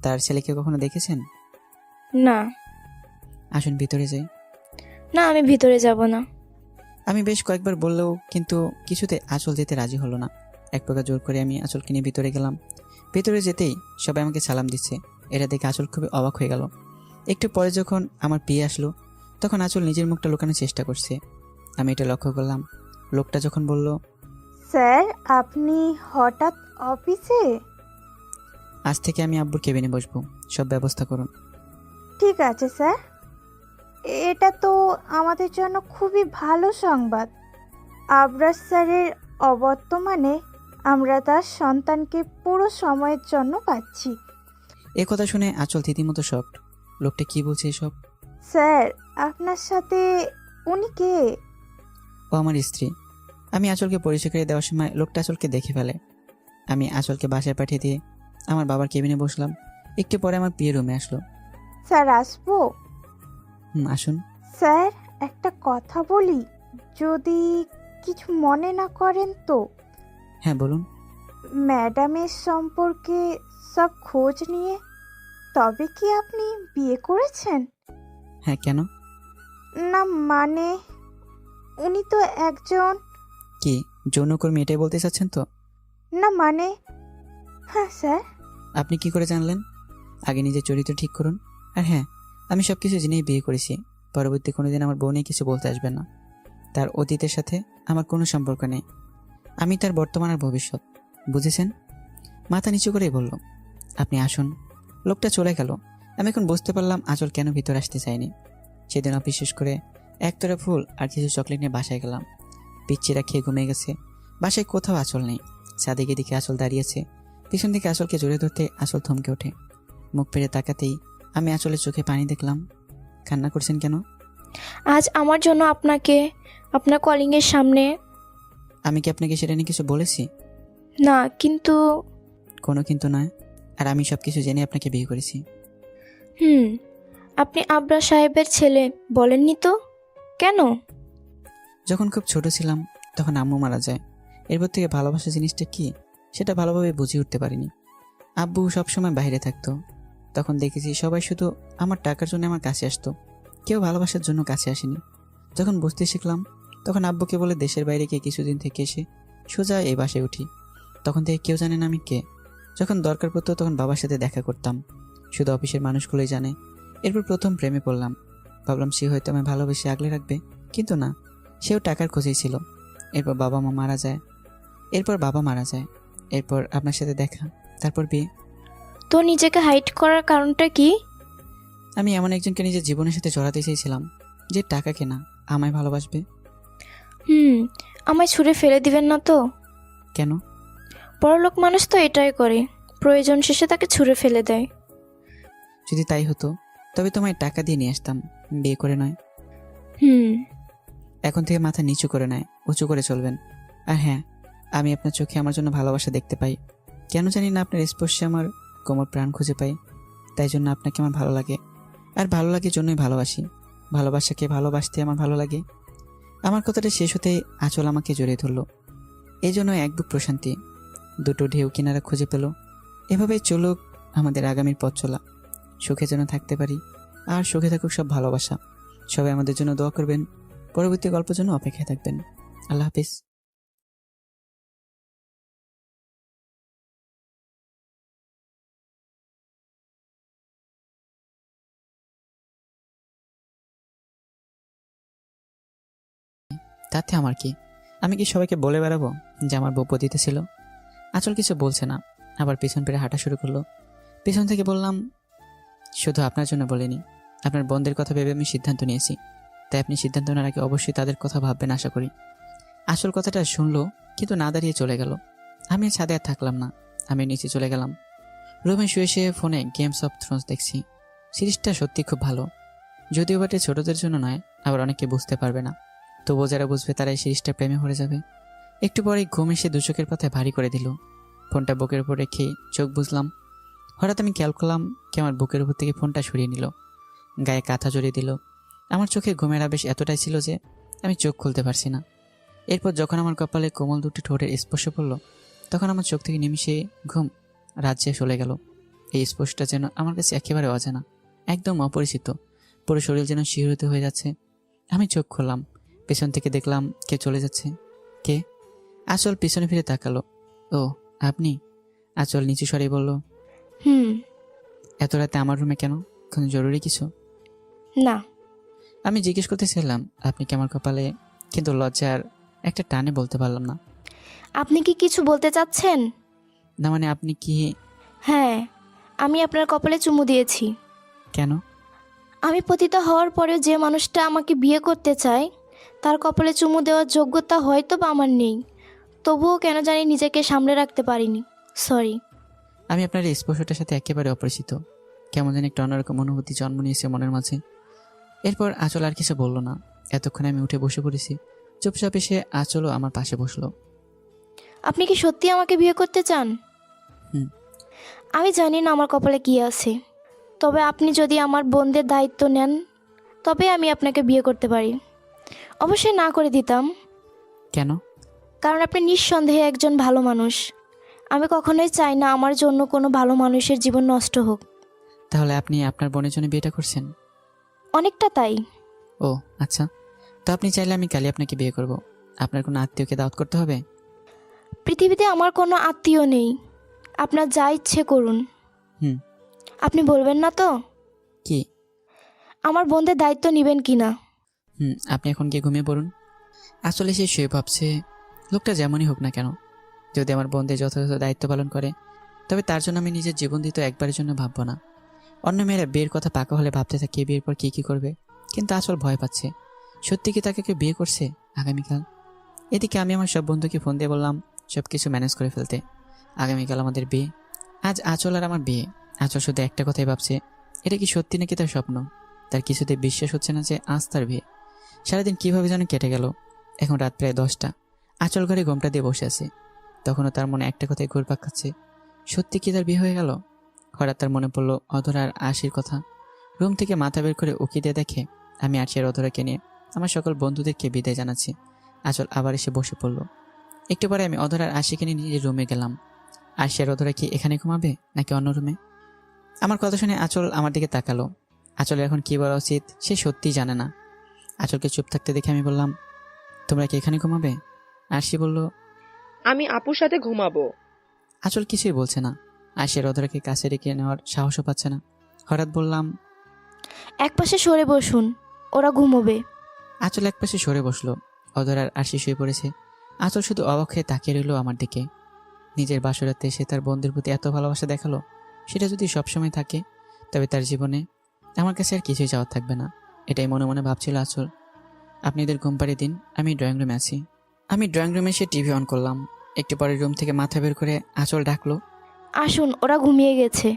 তার ছেলেকে কখনো দেখেছেন? না। আসুন ভিতরে যাই। না, আমি ভিতরে যাব না। আমি বেশ কয়েকবার বললেও কিন্তু কিছুতে আঁচল যেতে রাজি হলো না। এক প্রকার জোর করে আমি আঁচলকে নিয়ে ভিতরে গেলাম। ভিতরে যেতেই সবাই আমাকে সালাম দিচ্ছে। এটা দেখে আঁচল খুবই অবাক হয়ে গেল। একটু পরে যখন আমার বিয়ে আসলো তখন আঁচল নিজের মুখটা লুকানোর চেষ্টা করছে। আমি এটা লক্ষ্য করলাম। লোকটা যখন বলল, স্যার আপনি হঠাৎ অফিসে? আজ থেকে আমি আব্বুর কেবিনে বসবো, সব ব্যবস্থা করুন। ঠিক আছে স্যার, এটা তো আমাদের জন্য খুবই ভালো সংবাদ। আবরার স্যারের অবর্তমানে আমরা তার সন্তানকে পুরো সময়ের জন্য পাচ্ছি। এ কথা শুনে আঁচল রীতিমতো শকড। লোকটা কি বলছে এসব? স্যার আপনার সাথে উনি কে? ও আমার স্ত্রী। আমি আঁচলকে পরিচয় করে দেওয়ার সময় লোকটা আঁচলকে দেখে ফেলে। আমি আঁচলকে বাসায় পাঠিয়ে দিয়ে আমার বাবার কেবিনে বসলাম। একটু পরে আমার বিয়ের রুমে আসলো। স্যার আসবো? আসুন। স্যার একটা কথা বলি, যদি কিছু মনে না করেন তো। হ্যাঁ বলুন। ম্যাডামের সম্পর্কে সব খোঁজ নিয়ে তবে কি আপনি বিয়ে করেছেন? হ্যাঁ, কেন? না মানে উনি তো একজন। কি যৌনকর্মী এটাই বলতে চাচ্ছেন তো? না মানে, হ্যাঁ স্যার। আপনি কি করে জানলেন? আগে নিজের চরিত্র ঠিক করুন। আর হ্যাঁ, আমি সব কিছু জেনেই বিয়ে করেছি। পরবর্তী কোনোদিন আমার বউ নিয়ে কিছু বলতে আসবেন না। তার অতীতের সাথে আমার কোনো সম্পর্ক নেই। আমি তার বর্তমান আর ভবিষ্যৎ, বুঝেছেন? মাথা নিচু করেই বলল, আপনি আসুন। লোকটা চলে গেল। আমি এখন বুঝতে পারলাম আঁচল কেন ভিতরে আসতে চায়নি। সেদিন অফিস শেষ করে একতরা ফুল আর কিছু চকলেট নিয়ে বাসায় গেলাম। পিচ্চিরা খেয়ে ঘুমিয়ে গেছে। বাসায় কোথাও আঁচল নেই। চাঁদিকে দিকে আঁচল দাঁড়িয়েছে। পিছন দিকে আঁচলকে জড়িয়ে ধরতে আঁচল থমকে ওঠে। মুখ ফিরে তাকাতেই আমি আঁচলের চোখে পানি দেখলাম। কান্না করছেন কেন? আজ আমার জন্য আপনাকে আপনার কলিংয়ের সামনে। আমি কি আপনাকে সেটা নিয়ে কিছু বলেছি? না, কিন্তু কোনো কিন্তু নয়। আর আমি সব কিছু জেনে আপনাকে বিয়ে করেছি। আপনি আবরার সাহেবের ছেলে বলেননি তো? কেন? যখন খুব ছোট ছিলাম তখন আম্মু মারা যায়। এরপর থেকে ভালোবাসা জিনিসটা কি সেটা ভালোভাবে বুঝে উঠতে পারিনি। আব্বু সবসময় বাইরে থাকতো। তখন দেখেছি সবাই শুধু আমার টাকার জন্য আমার কাছে আসতো, কেউ ভালোবাসার জন্য কাছে আসেনি। যখন বুঝতে শিখলাম তখন আব্বুকে বলে দেশের বাইরে গিয়ে কিছুদিন থেকে এসে সোজা এই বাসায় উঠি। তখন থেকে কেউ জানে না আমি কে। যখন দরকার পড়তো তখন বাবার সাথে দেখা করতাম, শুধু অফিসের মানুষগুলোই জানে। এরপর প্রথম প্রেমে পড়লাম। ভাবলাম সে হয়তো আমায় ভালোবেসে আগলে রাখবে, কিন্তু না, সেও টাকার খোঁজেই ছিল। এরপর বাবা মারা যায়। এরপর আপনার সাথে দেখা, তারপর বিয়ে। তো নিজেকে হাইড করার কারণটা কি? আমি এমন একজনকে নিজের জীবনের সাথে জড়াতে চেয়েছিলাম যে টাকা কেনা আমায় ভালোবাসবে। আমায় ছুঁড়ে ফেলে দিবেন না তো? কেন? বড়লোক মানুষ তো এটাই করে, প্রয়োজন শেষে তাকে ছুঁড়ে ফেলে দেয়। যদি তাই হতো তবে তোমায় টাকা দিয়ে নিয়ে আসতাম, বিয়ে করে নয়। এখন থেকে মাথা নিচু করে নয়, উঁচু করে চলবেন। আর হ্যাঁ, আমি আপনার চোখে আমার জন্য ভালোবাসা দেখতে পাই। কেন জানি না আপনার স্পর্শে আমার কোমর প্রাণ খুঁজে পাই। তাই জন্য আপনাকে আমার ভালো লাগে। আর ভালো লাগে জন্যই ভালোবাসি। ভালোবাসাকে ভালোবাসতে আমার ভালো লাগে। আমার কথাটা শেষ হতেই আঁচল আমাকে জড়িয়ে ধরলো। এই জন্য এক বুক প্রশান্তি। দুটো ঢেউ কিনারা খুঁজে পেল। এভাবেই চলুক আমাদের আগামীর পথ চলা। সুখে যেন থাকতে পারি। আর সুখে থাকুক সব ভালোবাসা। সবাই আমাদের জন্য দোয়া করবেন। পরবর্তী গল্পের জন্য অপেক্ষায় থাকবেন। আল্লাহ হাফিজ। তাতে আমার কি? আমি কি সবাইকে বলে বেড়াবো যে আমার বউ পতিতে ছিল? আঁচল কিছু বলছে না, আবার পিছন ফিরে হাঁটা শুরু করলো। পিছন থেকে বললাম, শুধু আপনার জন্য বলিনি, আপনার বোনদের কথা ভেবে আমি সিদ্ধান্ত নিয়েছি। তাই আপনি সিদ্ধান্ত নেওয়ার আগে অবশ্যই তাদের কথা ভাববেন আশা করি। আসল কথাটা শুনলো, কিন্তু না দাঁড়িয়ে চলে গেল। আমি ছাদে আর থাকলাম না, আমি নিচে চলে গেলাম। রুমে শুয়ে শুয়ে ফোনে গেমস অফ থ্রোনস দেখছি। সিরিজটা সত্যি খুব ভালো, যদিও বাটে ছোটদের জন্য নয়, আবার অনেকে বুঝতে পারবে না। তবুও যারা বুঝবে তারা এই সিরিজটা প্রেমে ভরে যাবে। একটু পরে ঘুম এসে দু চোখের পাতায় ভারী করে দিল। ফোনটা বুকের উপর রেখে চোখ বুঝলাম। হঠাৎ আমি খেয়াল করলাম কে আমার বুকের উপর থেকে ফোনটা সরিয়ে নিল, গায়ে কাঁথা জড়িয়ে দিল। আমার চোখে ঘুমের আবেশ এতটাই ছিল যে আমি চোখ খুলতে পারছি না। এরপর যখন আমার কপালে কোমল দুটি ঠোঁটের স্পর্শ পড়ল, তখন আমার চোখ থেকে নিমিশে ঘুম রাজ্যে চলে গেল। এই স্পর্শটা যেন আমার কাছে একেবারে অজানা, একদম অপরিচিত। পুরো শরীর যেন শিহরিত হয়ে যাচ্ছে। আমি চোখ খুললাম, পেছন থেকে দেখলাম কে চলে যাচ্ছে। কে? আঁচল পিছনে ফিরে তাকালো। ও আপনি? আঁচল নিচু স্বরে বলল, এত রাতে আমার রুমে কেন? কোনো জরুরি কিছু? না। আমি জিজ্ঞেস করতেছিলাম আপনি কি আমার কপালে, কিন্তু লজ্জার একটা টানে বলতে পারলাম না। আপনি কি কিছু বলতে চাচ্ছেন? না মানে আপনি কি? হ্যাঁ, আমি আপনার কপালে চুমু দিয়েছি। কেন? আমি পতিত হওয়ার পরেও যে মানুষটা আমাকে বিয়ে করতে চায় তার কপালে চুমু দেওয়ার যোগ্যতা হয়তো বা আমার নেই, তবুও কেন জানি নিজেকে সামলে রাখতে পারিনি। সরি। আমি আপনার এই স্পর্শটার সাথে একেবারে অপরিচিত। কেমন যেন একটা অন্যরকম অনুভূতি জন্ম নিয়েছে মনের মাঝে। এরপর আঁচল আর কিছু বলল না। এতক্ষণে আমি উঠে বসে পড়েছি। চুপচাপ এসে আঁচলও আমার পাশে বসলো। আপনি কি সত্যি আমাকে বিয়ে করতে চান? হুম। আমি জানি না আমার কপালে কি আছে, তবে আপনি যদি আমার বোনদের দায়িত্ব নেন তবে আমি আপনাকে বিয়ে করতে পারি। অবশ্যই না করে দিতাম। কেন? কারণ আপনি নিঃসন্দেহে একজন ভালো মানুষ। আমি কখনোই চাই না আমার জন্য কোনো ভালো মানুষের জীবন নষ্ট হোক। তাহলে আপনি আপনার বোনের জন্য বিয়েটা করছেন? অনেকটা তাই। ও আচ্ছা, তো আপনি চাইলে আমি কালই আপনাকে বিয়ে করব। আপনার কোনো আত্মীয়কে দাওয়াত করতে হবে? পৃথিবীতে আমার কোনো আত্মীয় নেই, আপনার যা ইচ্ছে করুন। হুম। আপনি বলবেন না তো কি? আমার বোনদের দায়িত্ব নেবেন কি না? আপনি এখন গিয়ে ঘুমিয়ে পড়ুন। আসলে সে শুয়ে ভাবছে, লোকটা যেমনই হোক না কেন, যদি আমার বোনদের যথাযথ দায়িত্ব পালন করে, তবে তার জন্য আমি নিজের জীবন দিতে একবারের জন্য ভাববো না। অন্য মেয়েরা বিয়ের কথা পাকা হলে ভাবতে থাকে বিয়ের পর কি করবে, কিন্তু আসল ভয় পাচ্ছে। সত্যি কি তাকে কেউ বিয়ে করছে আগামীকাল? এদিকে আমি আমার সব বন্ধুকে ফোন দিয়ে বললাম সব কিছু ম্যানেজ করে ফেলতে। আগামীকাল আমাদের বিয়ে। আজ আঁচল আর আমার বিয়ে। আঁচল শুধু একটা কথাই ভাবছে, এটা কি সত্যি নাকি তার স্বপ্ন। তার কিছুতে বিশ্বাস হচ্ছে না যে আজ তার বিয়ে। সারাদিন কিভাবে যেন কেটে গেল। এখন রাত প্রায় 10টা। আঁচল ঘরে ঘোমটা দিয়ে বসে আছে। তখনও তার মনে একটা কথাই ঘুরপাক খাচ্ছে, সত্যি কি তার বিয়ে হয়ে গেল? হঠাৎ তার মনে পড়লো অধরা আর আশির কথা। রুম থেকে মাথা বের করে উকি দিয়ে দেখে আমি আরশি আর অধরাকে নিয়ে আমার সকল বন্ধুদেরকে বিদায় জানাচ্ছি। আঁচল আবার এসে বসে পড়লো। একটু পরে আমি অধরা আর আশিকে নিয়ে নিজের রুমে গেলাম। আরশি আর অধরা কি এখানে ঘুমাবে নাকি অন্য রুমে? আমার কথা শুনে আঁচল আমার দিকে তাকালো। আঁচলের এখন কি বলা উচিত সে সত্যিই জানে না। আঁচলকে চুপ থাকতে দেখে আমি বললাম, তোমরা কি এখানে ঘুমাবে? আরশি বলল, আমি আপুর সাথে ঘুমাবো। আঁচল কিছুই বলছে না। আরশি আর অধরাকে কাছে রেখে নেওয়ার সাহসও পাচ্ছে না। হঠাৎ বললাম, একপাশে সরে বসুন, ওরা ঘুমোবে। আঁচল একপাশে সরে বসলো। অধরা আর আরশি শুয়ে পড়েছে। আঁচল শুধু অবাক হয়ে তাকিয়ে রইল আমার দিকে। নিজের বাসরাতে সে তার বন্ধুর প্রতি এত ভালোবাসা দেখালো, সেটা যদি সবসময় থাকে তবে তার জীবনে আমার কাছে আর কিছুই চাওয়ার থাকবে না। এটাই মনে মনে ভাবছিল আঁচল। আপনি এদের ঘুম পাড়িয়ে দিন, আমি ড্রয়িং রুমে আছি। আমি ড্রয়িং রুমে এসে টিভি অন করলাম। একটু পরে রুম থেকে মাথা বের করে আঁচল ডাকলো। আসুন, ওরা ঘুমিয়ে গেছে।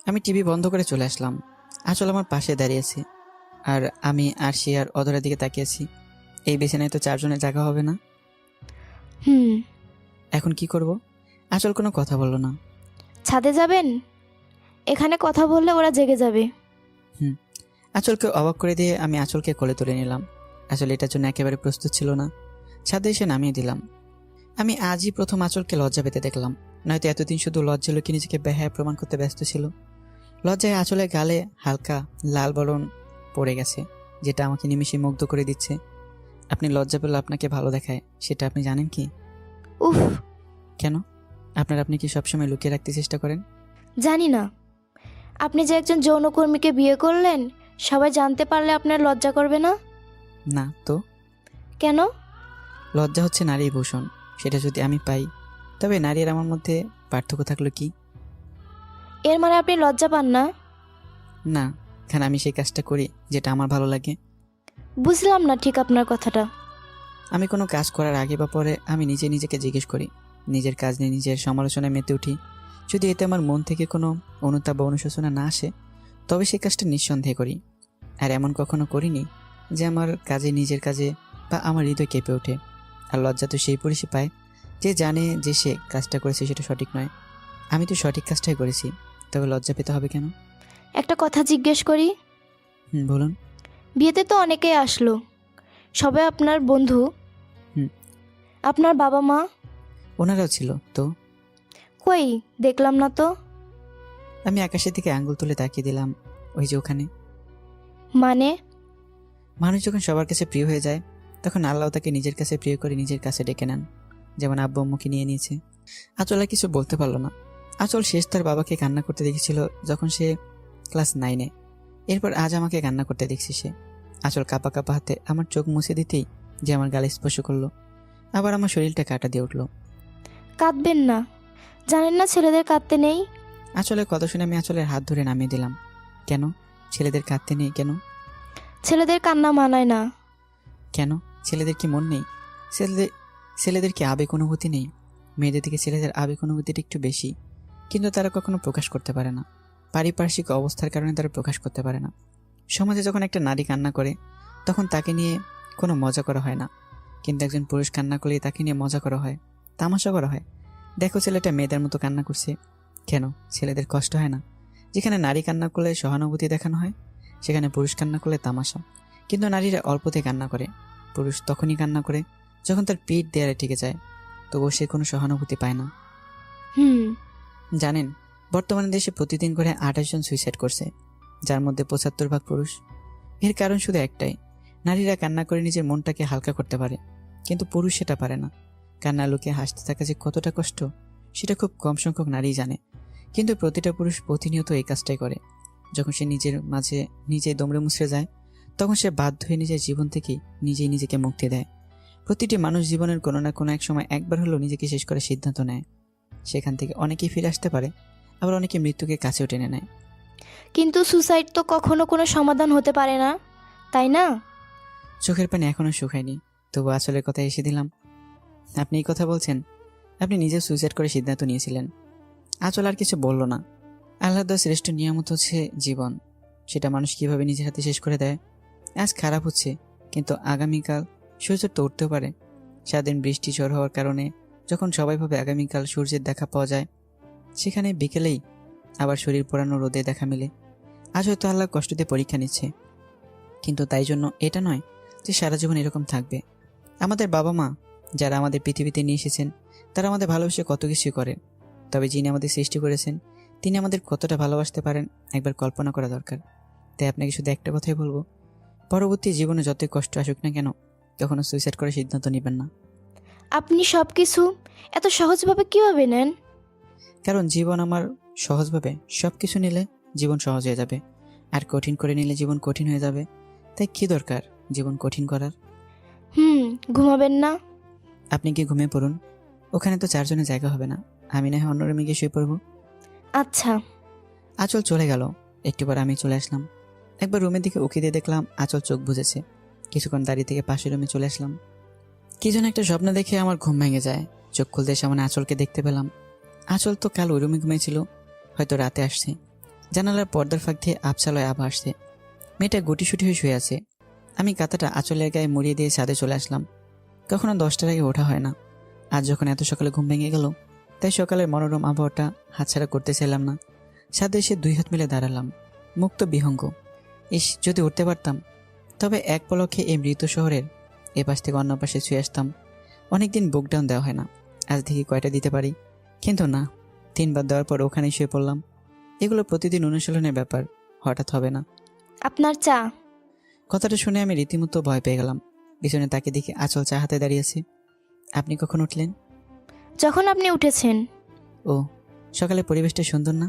আমি টিভি বন্ধ করে চলে আসলাম। আঁচল আমার পাশে দাঁড়িয়েছে আর আমি আরশি আর অধরার দিকে তাকিয়েছি। এই বিছানায় তো 4 জনের জায়গা হবে না। হুম। এখন কি করব? আঁচল কোনো কথা বলল না। ছাদে যাবেন? এখানে কথা বললে ওরা জেগে যাবে। আঁচলকে অবাক করে দিয়ে আমি আঁচলকে কোলে তুলে নিলাম। আসলে এটার জন্য একেবারে প্রস্তুত ছিল না। ছাদে এসে নামিয়ে দিলাম। আমি আজই প্রথম আঁচলকে লজ্জা পেতে দেখলাম। নয়তো এতদিন শুধু লজ্জা লুকিয়ে নিজেকে বেহায়া প্রমাণ করতে ব্যস্ত ছিল। লজ্জায় আঁচলের গালে হালকা লাল বরণ পড়ে গেছে, যেটা আমাকে নিমিষে মুগ্ধ করে দিচ্ছে। আপনি লজ্জা পেলে আপনাকে ভালো দেখায়, সেটা আপনি জানেন কি? উফ, কেন? আপনি কি সবসময় লুকিয়ে রাখতে চেষ্টা করেন? জানি না। আপনি যে একজন যৌনকর্মীকে বিয়ে করলেন, সবাই জানতে পারলে আপনার লজ্জা করবে না? না তো। কেন? লজ্জা হচ্ছে নারীর ভূষণ। সেটা যদি আমি পাই, তবে নারী আর আমার মধ্যে পার্থক্য থাকলো কি? এর মানে আপনি লজ্জা পান না? না, কারণ আমি সেই কাজটা করি যেটা আমার ভালো লাগে। বুঝলাম না ঠিক আপনার কথাটা। আমি কোনো কাজ করার আগে বা পরে আমি নিজেকে জিজ্ঞেস করি। নিজের কাজ নিয়ে নিজের সমালোচনায় মেতে উঠি। যদি এতে আমার মন থেকে কোনো অনুতাপ বা অনুশোচনা না আসে, তবে সেই কাজটা নিঃসন্দেহে করি। আর এমন কখনো করিনি যে আমার নিজের কাজে বা আমার হৃদয় কেঁপে ওঠে। আর লজ্জা তো সেই পুরুষই পায় যে জানে যে সে কাজটা করেছে সেটা সঠিক নয়। আমি তো সঠিক কাজটাই করেছি, তবে লজ্জা পেতে হবে কেন? একটা কথা জিজ্ঞেস করি। বলুন। বিয়েতে তো অনেকেই আসলো, সবাই আপনার বন্ধু? হুম। আপনার বাবা মা? ওনারাও ছিল তো। কই, দেখলাম না তো। আমি আকাশের দিকে আঙ্গুল তুলে তাকিয়ে দিলাম। ওই যে ওখানে। মানে? মানুষ যখন সবার কাছে প্রিয় হয়ে যায়, তখন আল্লাহ তাকে নিজের কাছে প্রিয় করে নিজের কাছে ডেকে নেন, যেমন আব্বু আম্মুকে নিয়ে নিয়েছে। আঁচল আর কিছু বলতে পারলো না। আঁচল শেষ তার বাবাকে কান্না করতে দেখেছিল যখন সে ক্লাস 9-এ। এরপর আজ আমাকে কান্না করতে দেখছি সে। আঁচল কাঁপা কাঁপা হাতে আমার চোখ মুছে দিতেই যে আমার গালে স্পর্শ করলো, আবার আমার শরীরটা কাঁটা দিয়ে উঠলো। কাঁদবেন না, জানেন না ছেলেদের কাঁদতে নেই। আঁচলের কথা শুনে আমি আঁচলের হাত ধরে নামিয়ে দিলাম। কেন? ছেলেদের কাঁদতে নেই কেন? ছেলেদের কান্না মানায় না। কেন? ছেলেদের কি মন নেই? ছেলেদের কি আবেগ অনুভূতি নেই? মেয়েদের থেকে ছেলেদের আবেগ অনুভূতিটা একটু বেশি, কিন্তু তারা কখনো প্রকাশ করতে পারে না। পারিপার্শ্বিক অবস্থার কারণে তারা প্রকাশ করতে পারে না। সমাজে যখন একটা নারী কান্না করে, তখন তাকে নিয়ে কোনো মজা করা হয় না, কিন্তু একজন পুরুষ কান্না করলে তাকে নিয়ে মজা করা হয়, তামাশা করা হয়। দেখো ছেলেটা মেয়েদের মতো কান্না করছে, কেন ছেলেদের কষ্ট হয় না? যেখানে নারী কান্না করলে সহানুভূতি দেখানো হয়, সেখানে পুরুষ কান্না করলে তামাশা। কিন্তু নারীরা অল্পতে কান্না করে, পুরুষ তখনই কান্না করে যখন তার পিঠ দেয়ালে টিকে যায়, তবুও সে কোনো সহানুভূতি পায় না। জানেন, বর্তমানে দেশে প্রতিদিন করে 28 জন সুইসাইড করছে, যার মধ্যে 75% পুরুষ। এর কারণ শুধু একটাই, নারীরা কান্না করে নিজের মনটাকে হালকা করতে পারে, কিন্তু পুরুষ সেটা পারে না। কান্না লুকিয়ে হাসতে থাকা যে কতটা কষ্ট সেটা খুব কম সংখ্যক নারীই জানে, কিন্তু প্রতিটা পুরুষ প্রতিনিয়ত এই কাজটাই করে। যখন সে নিজের মাঝে নিজেই দমড়ে মুচড়ে যায়, তখন সে বাধ্য হয়ে নিজের জীবন থেকে নিজেই নিজেকে মুক্তি দেয়। প্রতিটি মানুষ জীবনের কোনো না কোনো এক সময় একবার হলেও নিজেকে শেষ করার সিদ্ধান্ত নেয়। সেখান থেকে অনেকেই ফিরে আসতে পারে, আবার অনেকে মৃত্যুকে কাছেও টেনে নেয়। কিন্তু সুসাইড তো কখনো কোনো সমাধান হতে পারে না, তাই না? চোখের পানি এখনো শুকায়নি, তবু আসলের কথা এসে দিলাম। আপনি এই কথা বলছেন, আপনি নিজে সুইসাইড করে সিদ্ধান্ত নিয়েছিলেন। আঁচল আর কিছু বলল না। আল্লাহর দেওয়া শ্রেষ্ঠ নিয়ামত হচ্ছে জীবন, সেটা মানুষ কিভাবে নিজের হাতে শেষ করে দেয়। আজ খারাপ হচ্ছে, কিন্তু আগামীকাল সূর্য তো উঠতেও পারে। সারাদিন বৃষ্টি ঝড় হওয়ার কারণে যখন সবাই ভাবে আগামীকাল সূর্যের দেখা পাওয়া যায়, সেখানে বিকেলেই আবার শরীর পোড়ানো রোদে দেখা মিলে। আজ হয়তো আল্লাহ কষ্ট দিয়ে পরীক্ষা নিচ্ছে, কিন্তু তাই জন্য এটা নয় যে সারা জীবন এরকম থাকবে। আমাদের বাবা মা যারা আমাদের পৃথিবীতে নিয়ে এসেছেন, তারা আমাদের ভালোবেসে কত কিছুই করে, তবে যিনি আমাদের সৃষ্টি করেছেন তিনি আমাদের কতটা ভালোবাসতে পারেন একবার কল্পনা করা দরকার। তাই আপনাকে শুধু একটা কথাই বলবো, পরবর্তী জীবনে যতই কষ্ট আসুক না কেন, কখনো সুইসাইড করার সিদ্ধান্ত নেবেন না। আপনি সব কিছু এত সহজভাবে কিভাবে নেন? কারণ জীবন আমার সহজভাবে সব কিছু নিলে জীবন সহজ হয়ে যাবে, আর কঠিন করে নিলে জীবন কঠিন হয়ে যাবে। তাই কি দরকার জীবন কঠিন করার? ঘুমাবেন না? আপনি কি ঘুমিয়ে পড়ুন, ওখানে তো চারজনের জায়গা হবে না, আমি না হয় অন্য রুমে গিয়ে শুয়ে পড়বো। আচ্ছা। আঁচল চলে গেল, একটু পর আমি চলে আসলাম। একবার রুমের দিকে উকি দিয়ে দেখলাম আঁচল চোখ বুজেছে। কিছুক্ষণ দাঁড়িয়ে থেকে পাশের রুমে চলে আসলাম। কি যেন একটা স্বপ্ন দেখে আমার ঘুম ভেঙে যায়। চোখ খুলতে সামনে আঁচলকে দেখতে পেলাম। আঁচল তো কাল ওই রুমে ঘুমিয়েছিল, হয়তো রাতে আসছে। জানালার পর্দার ফাঁক দিয়ে আবছালয় আভা আসছে। মেয়েটা গুটিসুটি হয়ে শুয়ে আছে। আমি কাঁথাটা আঁচলের গায়ে মুড়িয়ে দিয়ে ছাদে চলে আসলাম। কখনো 10টার আগে ওঠা হয় না, আজ যখন এত সকালে ঘুম ভেঙে গেল, তাই সকালের মনোরম আবহাওয়াটা হাতছাড়া করতে চাইলাম না। ছাদে এসে 2 হাত মিলে দাঁড়ালাম, মুক্ত বিহঙ্গ। যদি উঠতে পারতাম, তবে এক পলকে এই মৃত শহরের এ পাশ থেকে অন্য পাশে ছুঁয়ে আসতাম। অনেকদিন বুক ডাউন দেওয়া হয় না, আজ দেখি কয়টা দিতে পারি। কিন্তু না, 3 বার দেওয়ার পর ওখানেই শুয়ে পড়লাম। এগুলো প্রতিদিন অনুশীলনের ব্যাপার, হঠাৎ হবে না। আপনার চা। কথাটা শুনে আমি রীতিমতো ভয় পেয়ে গেলাম। পিছনে তাকে দেখি আঁচল চা হাতে দাঁড়িয়েছে। আপনি কখন উঠলেন? যখন আপনি উঠেছেন। ও, সকালে পরিবেশটা সুন্দর না?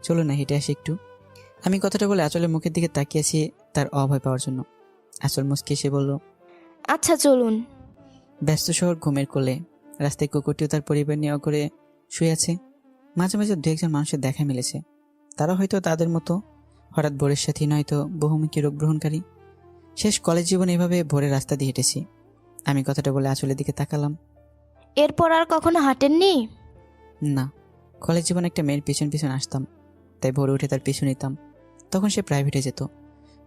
চলো না হেঁটে আসি একটু। আমি কথাটা বলে আঁচলের মুখের দিকে তাকিয়েছি তার অভয় পাওয়ার জন্য। আঁচল মুচকে এসে বলল, আচ্ছা চলুন। ব্যস্ত শহর ঘুমের কোলে, রাস্তায় কুকুরটিও তার পরিবার নিয়ে করে শুয়ে আছে। মাঝে মাঝে 2-1 জন মানুষের দেখা মিলেছে, তারা হয়তো তাদের মতো হঠাৎ ভোরের সাথী, নয়তো বহুমুখী রোগ গ্রহণকারী। শেষ কলেজ জীবন এভাবে ভোরের রাস্তা দিয়ে হেঁটেছি। আমি কথাটা বলে আঁচলের দিকে তাকালাম। এরপর আর কখনো হাঁটেননি? না, কলেজ জীবনে একটা মেয়ের পিছন পিছন আসতাম, তাই ভোরে উঠে তার পিছু নিতাম। তখন সে প্রাইভেটে যেত।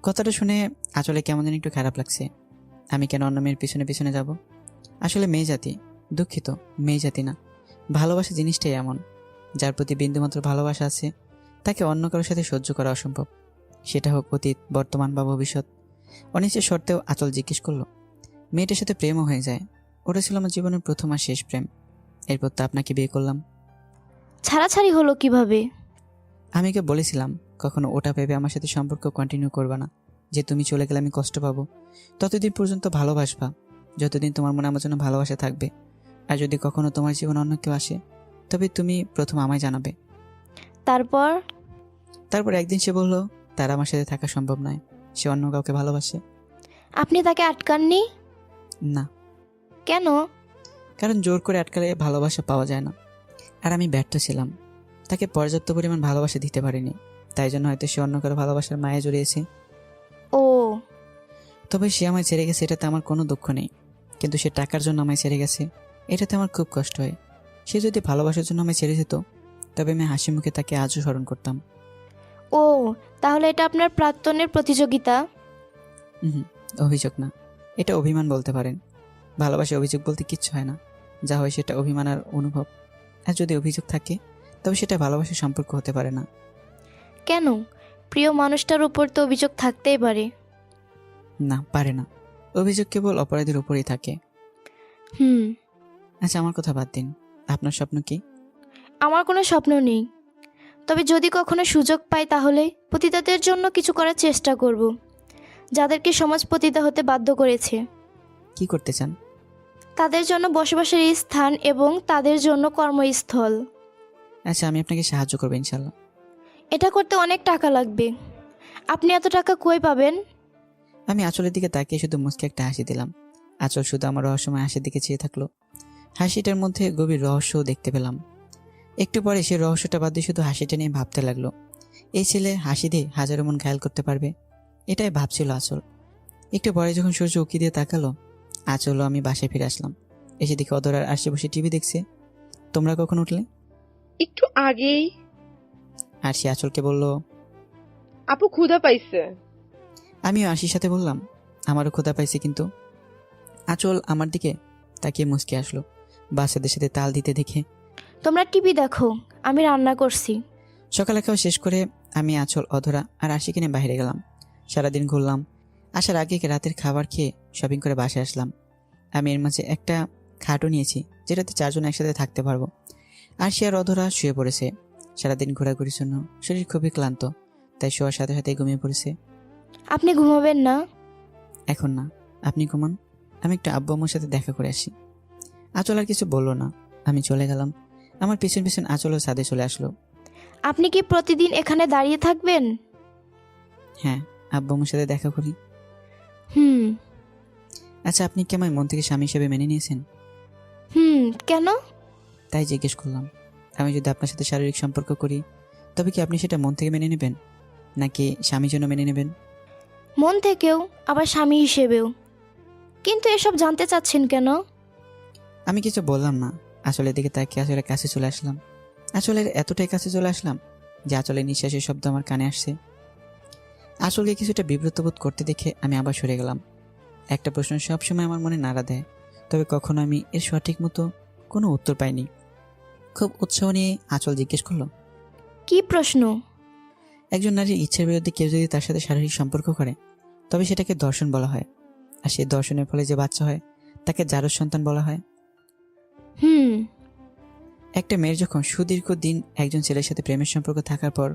কথাটা শুনে আঁচলে কেমন যেন একটু খারাপ লাগছে। আমি কেন অন্য মেয়ের পিছনে পিছনে যাব? আসলে মেয়ে জাতি, দুঃখিত, মেয়ে জাতি না, ভালোবাসা জিনিসটাই এমন, যার প্রতি বিন্দুমাত্র ভালোবাসা আছে তাকে অন্য কারোর সাথে সহ্য করা অসম্ভব। সেটা হোক অতীত, বর্তমান বা ভবিষ্যৎ। অনিশ্চিত শর্তেও আঁচল জিজ্ঞেস করলো, মেয়েটার সাথে প্রেমও হয়ে যায়? ওটা ছিল আমার জীবনের প্রথম আর শেষ প্রেম। এরপর তো আপনাকে বিয়ে করলাম। ছাড়াছাড়ি হলো কিভাবে? আমি ওকে বলেছিলাম কখনো ওটা ভেবে আমার সাথে সম্পর্ক কন্টিনিউ করবা না, যে তুমি চলে গেলে আমি কষ্ট পাবো। ততদিন পর্যন্ত ভালোবাসবা যতদিন তোমার মনে আমার জন্য ভালোবাসা থাকবে। আর যদি কখনো তোমার জীবনে অন্য কেউ আসে, তবে তুমি প্রথম আমায় জানাবে। তারপর একদিন সে বলল তার আমার সাথে থাকা সম্ভব নয়, সে অন্য কাউকে ভালোবাসে। আপনি তাকে আটকাননি? না। কেন? কারণ জোর করে আটকালে ভালোবাসা পাওয়া যায় না, আর আমি ব্যর্থ ছিলাম। তাকে পর্যাপ্ত পরিমাণ ভালোবাসা দিতে পারিনি, তাই জন্য হয়তো সে অন্য কারো ভালোবাসার মায়ে জড়িয়েছে। ও, তবে সে আমায় ছেড়ে গেছে, এটাতে আমার কোনো দুঃখ নেই। কিন্তু সে টাকার জন্য আমায় ছেড়ে গেছে, এটাতে আমার খুব কষ্ট হয়। সে যদি ভালোবাসার জন্য আমায় ছেড়ে যেত, তবে আমি হাসি মুখে তাকে আজও স্মরণ করতাম। ও, তাহলে এটা আপনার প্রাক্তনের প্রতিযোগিতা? অভিযোগ না, এটা অভিমান বলতে পারেন। ভালোবাসা অভিযোগ বলতে কিচ্ছু হয় না, যা হয় সেটা অভিমান আর অনুভব। আর যদি অভিযোগ থাকে, তবে সেটা ভালোবাসার সম্পর্ক হতে পারে না। কেন? প্রিয় মানুষটার উপর তো অভিযোগ থাকতেই পারে। না, পারে না। অভিযোগ কেবল অপরাধীর উপরেই থাকে। আচ্ছা, আমার কথা বাদ দিন, আপনার স্বপ্ন কি? আমার কোনো স্বপ্ন নেই, তবে যদি কখনো সুযোগ পাই তাহলে পতিতাদের জন্য কিছু করার চেষ্টা করব। যাদেরকে সমাজ পতিতা হতে বাধ্য করেছে। কি করতে চান? তাদের জন্য বসবাসের স্থান এবং তাদের জন্য কর্মস্থল। আচ্ছা, আমি আপনাকে সাহায্য করবো ইনশাল্লাহ। এটা করতে অনেক টাকা লাগবে। আপনি এত টাকা কই পাবেন? আমি আঁচলের দিকে তাকিয়ে শুধু মুচকে একটা হাসি দিলাম। আঁচল শুধু আমার রহস্যময় হাসির দিকে চেয়ে থাকলো। হাসিটার মধ্যে গভীর রহস্যও দেখতে পেলাম। একটু পরে সে রহস্যটা বাদ দিয়ে শুধু হাসিটা নিয়ে ভাবতে লাগলো, এই ছেলে হাসি দিয়ে হাজারো মন ঘায়াল করতে পারবে, এটাই ভাবছিল আঁচল। একটু পরে যখন সূর্য উকি দিয়ে তাকালো, আঁচলও আমি বাসায় ফিরে আসলাম। এসে দেখি অধর আর আরশি বসে টিভি দেখছে। তোমরা কখন উঠলে? একটু আগেই। আরশি আঁচলকে বলল। আপু ক্ষুধা পাইছে। আমিও আরশির সাথে বললাম, আমারও ক্ষুধা পাইছে। কিন্তু আঁচল আমার দিকে তাকিয়ে মুচকে আসলো বাচ্চাদের সাথে তাল দিতে দেখে। তোমরা টিভি দেখো, আমি রান্না করছি। সকালে খাওয়া শেষ করে আমি আঁচল, অধরা আর আশিকে নিয়ে বাইরে গেলাম। সারাদিন ঘুরলাম। আসার আগে রাতের খাবার খেয়ে শপিং করে বাসায় আসলাম। আমি এর মাঝে একটা খাটও নিয়েছি যেটাতে 4 জন একসাথে থাকতে পারবো। আরশি আর অধরা শুয়ে পড়েছে। সারাদিন ঘোরাঘুরির জন্য শরীর খুবই ক্লান্ত, তাই শোয়ার সাথে সাথে ঘুমিয়ে পড়েছে। আপনি ঘুমাবেন না? এখন না, আপনি ঘুমান, আমি একটু আব্বু আম্মুর সাথে দেখা করে আসি। আঁচল আর কিছু বললো না, আমি চলে গেলাম। আমার পিছন পিছন আঁচলও ছাদে চলে আসলো। আপনি কি প্রতিদিন এখানে দাঁড়িয়ে থাকবেন? হ্যাঁ, আব্বু আম্মুর সাথে দেখা করি। হুম। আচ্ছা, আপনি কি আমার মন থেকে স্বামী হিসেবে মেনে নিয়েছেন? কেন? তাই জিজ্ঞেস করলাম। আমি যদি আপনার সাথে শারীরিক সম্পর্ক করি, তবে কি আপনি সেটা মন থেকে মেনে নেবেন, নাকি স্বামীর জন্য মেনে নেবেন? মন থেকেও, আবার স্বামী হিসেবেও। কিন্তু এসব জানতে চাচ্ছেন কেন? আমি কিছু বললাম না। আসলে দিকে তাকিয়ে আঁচলের কাছে চলে আসলাম। আঁচলের এতটাই কাছে চলে আসলাম যে আঁচলের নিঃশ্বাসের শব্দ আমার কানে আসছে। আঁচলকে কিছুটা বিব্রত বোধ করতে দেখে আমি আবার সরে গেলাম। একটা প্রশ্ন সবসময় আমার মনে নাড়া দেয়, তবে কখনো আমি এর সঠিক মতো কোনো উত্তর পাইনি। খুব উৎসাহ নিয়ে আঁচল জিজ্ঞেস করলো, কি প্রশ্ন? একজন নারীর ইচ্ছার বিরুদ্ধে কেউ যদি তার সাথে শারীরিক সম্পর্ক করে, তবে সেটাকে দর্শন বলা হয়। আর সেই দর্শনের ফলে যে বাচ্চা হয় তাকে জারজ সন্তান বলা হয়। একটা মেয়ের যখন সুদীর্ঘ দিন একজন ছেলের সাথে প্রেমের সম্পর্ক থাকার পর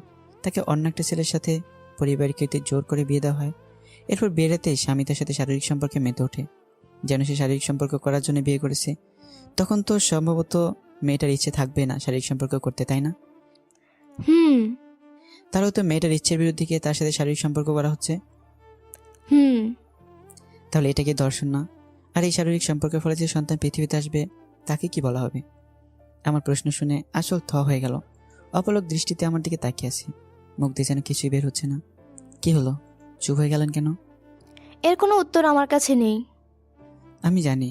তাকে অন্য একটা ছেলের সাথে পরিবারকে জোর করে বিয়ে দেওয়া হয়, এরপর বিয়েতে স্বামী তার সাথে শারীরিক সম্পর্কে মেতে ওঠে, যেন সে শারীরিক সম্পর্ক করার জন্য বিয়ে করেছে, তখন তো সম্ভবত মেয়েটার ইচ্ছে থাকবে না শারীরিক সম্পর্ক করতে, তাই না? তাহলে তো মেয়েটার ইচ্ছের বিরুদ্ধে গিয়ে তার সাথে শারীরিক সম্পর্ক করা হচ্ছে। তাহলে এটা কি দর্শন না? আর এই শারীরিক সম্পর্কের ফলে যে সন্তান পৃথিবীতে আসবে তাকে কি বলা হবে? আমার প্রশ্ন শুনে আসল থ হয়ে গেল। অপলক দৃষ্টিতে আমার দিকে তাকিয়ে আছে, মুখ দিয়ে যেন কিছুই বের হচ্ছে না। কি হলো, চুপ হয়ে গেলেন কেন? এর কোনো উত্তর আমার কাছে নেই। আমি জানি।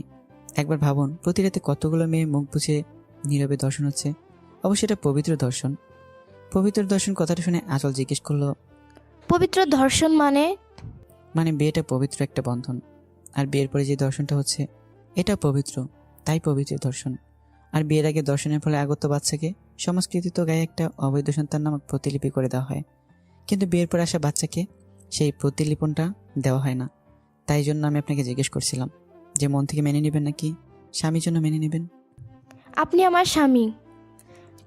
একবার ভাবুন, প্রতি রাতে কতগুলো মেয়ে মুখ বুঝে নীরবে দর্শন হচ্ছে। অবশ্যই এটা পবিত্র দর্শন। পবিত্র দর্শন কথাটা শুনে আঁচল জিজ্ঞেস করলো, পবিত্র ধর্ষণ মানে? মানে বিয়েটা পবিত্র একটা বন্ধন, আর বিয়ের পরে যে দর্শনটা হচ্ছে এটা পবিত্র, তাই পবিত্র দর্শন। আর বিয়ের আগে দর্শনের ফলে আগত বাচ্চাকে সংস্কৃতিত গায়ে একটা অবৈধ সন্তান নামক প্রতিলিপি করে দেওয়া হয়, কিন্তু বিয়ের পর আসা বাচ্চাকে সেই প্রতিলিপনটা দেওয়া হয় না। তাই জন্য আমি আপনাকে জিজ্ঞেস করছিলাম যে মন থেকে মেনে নেবেন নাকি স্বামীর জন্য মেনে নেবেন। আপনি আমার স্বামী,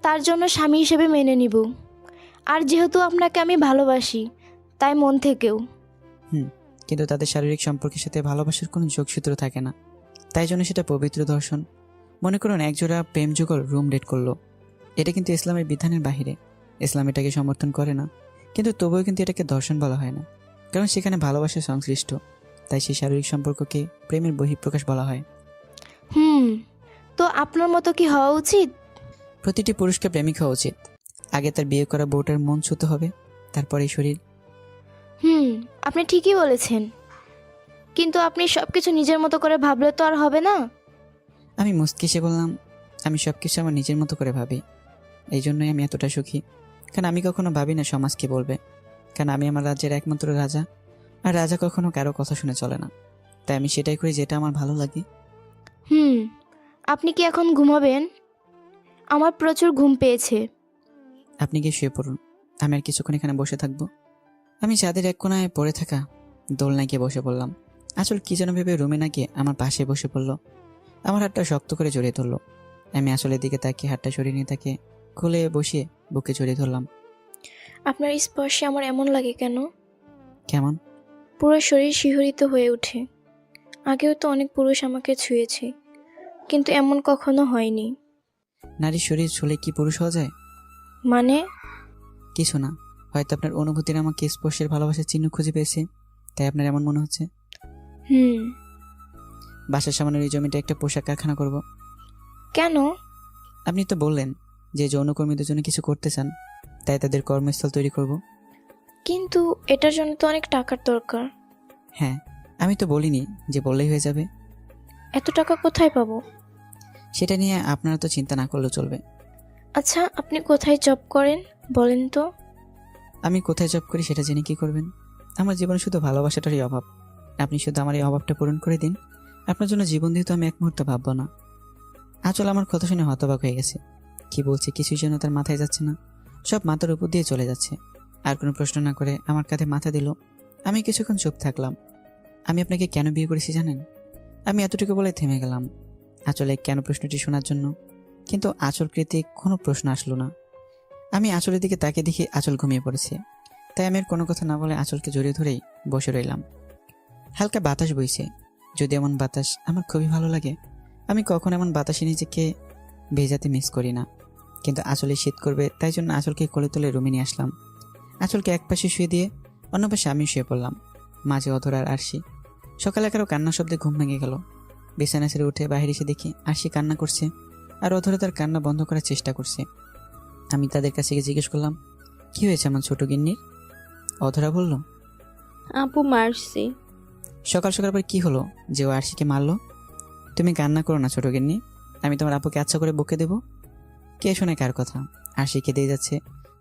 তার জন্য স্বামী হিসেবে মেনে নিব। আর যেহেতু আপনাকে আমি ভালোবাসি, তাই মন থেকেও। কিন্তু তাদের শারীরিক সম্পর্কের সাথে ভালোবাসার কোনো যোগসূত্র থাকে না, তাই জন্য সেটা পবিত্র দর্শন। মনে করুন একজোড়া প্রেম যুগল রুম ডেট করলো, এটা কিন্তু ইসলামের বিধানের বাহিরে, ইসলাম এটাকে সমর্থন করে না, কিন্তু তবুও কিন্তু এটাকে দর্শন বলা হয় না, কারণ সেখানে ভালোবাসা সংশ্লিষ্ট, তাই সেই শারীরিক সম্পর্ককে প্রেমের বহিঃপ্রকাশ বলা হয়। তো আপনার মতো কি হওয়া উচিত? প্রতিটি পুরুষকে প্রেমিক হওয়া উচিত। আগে তার বিয়ে করা বউটার মন ছুতে হবে, তারপরে শরীর। আপনি ঠিকই বলেছেন, কিন্তু আপনি সবকিছু নিজের মতো করে ভাবলে তো আর হবে না। আমি মুচকি এসে বললাম, আমি সবকিছু আমার নিজের মতো করে ভাবি, এই জন্যই আমি এতটা সুখী। কারণ আমি কখনো ভাবি না সমাজ কি বলবে, কারণ আমি আমার রাজ্যের একমাত্র রাজা, আর রাজা কখনো কারো কথা শুনে চলে না, তাই আমি সেটাই করি যেটা আমার ভালো লাগে। আপনি কি এখন ঘুমাবেন? আমার প্রচুর ঘুম পেয়েছে। আপনি গিয়ে শুয়ে পড়ুন, আমি আর কিছুক্ষণ এখানে বসে থাকবো। আমি ছাদের এক কোনায় পড়ে থাকা দোলনায় গিয়ে বসে পড়লাম। আসল কি যেন ভেবে রুমে না গিয়ে আমার পাশে বসে পড়লো। আমার হাতটা শক্ত করে জড়িয়ে ধরলো। আমি আসলের দিকে তাকিয়ে হাতটা সরিয়ে নিয়ে তাকে খুলে বসিয়ে বুকে জড়িয়ে ধরলাম। আপনার স্পর্শে আমার এমন লাগে কেন? কেমন? পুরো শরীর শিহরিত হয়ে ওঠে। আগেও তো অনেক পুরুষ আমাকে ছুঁয়েছে, কিন্তু এমন কখনো হয়নি। নারীর শরীর ছুঁলে কি পুরুষ হওয়া যায়? মানে? কিছু না, হয়তো আপনার অনুভূতির আমাকে স্পর্শের ভালোবাসার চিহ্ন খুঁজে পেয়েছে, তাই আপনার এমন মনে হচ্ছে। হুম। বাসার সামনের এই জমিটা একটা পোশাক কারখানা করব। কেন? আপনি তো বললেন যে যৌনকর্মীদের জন্য কিছু করতে চান, তাই তাদের কর্মস্থল তৈরি করব। কিন্তু এটার জন্য তো অনেক টাকার দরকার। হ্যাঁ, আমি তো বলিনি যে বললেই হয়ে যাবে। এত টাকা কোথায় পাবো? সেটা নিয়ে আপনারা তো চিন্তা না করলেও চলবে। আচ্ছা, আপনি কোথায় জব করেন বলেন তো? আমি কোথায় জব করি সেটা জেনে কি করবেন? আমার জীবনে শুধু ভালোবাসাটারই অভাব। আপনি শুধু আমার এই অভাবটা পূরণ করে দিন। আপনার জন্য জীবন দিয়ে তো আমি এক মুহূর্ত ভাববো না। আঁচল আমার কথা শুনে হতবাক হয়ে গেছে। কি বলছে কিছুই যেন তার মাথায় যাচ্ছে না। সব মাথার উপর দিয়ে চলে যাচ্ছে। আর কোনো প্রশ্ন না করে আমার কাঁধে মাথা দিল। আমি কিছুক্ষণ চুপ থাকলাম। আমি আপনাকে কেন বিয়ে করেছি জানেন? আমি এতটুকু বলে থেমে গেলাম আঁচলে কেন প্রশ্নটি শোনার জন্য, কিন্তু আঁচল কৃতিক কোনো প্রশ্ন আসলো না। আমি আঁচলের দিকে তাকিয়ে দেখি আঁচল ঘুমিয়ে পড়েছে। তাই আমি আর কোনো কথা না বলে আঁচলকে জড়িয়ে ধরেই বসে রইলাম। হালকা বাতাস বইছে। যদি এমন বাতাস আমার খুবই ভালো লাগে। আমি কখন এমন বাতাসে নিজেকে ভেজাতে মিস করি না। কিন্তু আঁচলে শীত করবে, তাই জন্য আঁচলকে কোলে তুলে রুমে নিয়ে আসলাম। আঁচলকে এক পাশে শুয়ে দিয়ে অন্য পাশে আমি শুয়ে পড়লাম। মাঝে অধরা আর আরশি। সকালে কারো কান্নার শব্দে ঘুম ভেঙে গেল। বিছানা ছেড়ে উঠে বাইরে এসে দেখি আরশি কান্না করছে আর অধরা তার কান্না বন্ধ করার চেষ্টা করছে। আমি তাদের কাছে গিয়ে জিজ্ঞেস করলাম, কি হয়েছে আমার ছোট গিন্নির? অধরা বলল, আপু মারছি। সকাল সকাল পর কি হলো যে ও আরশিকে মারলো? তুমি কান্না করো না ছোট গিন্নি, আমি তোমার আপুকে আচ্ছা করে বকে দেবো। কে শোনে কার কথা? আরশি কেঁদে যাচ্ছে।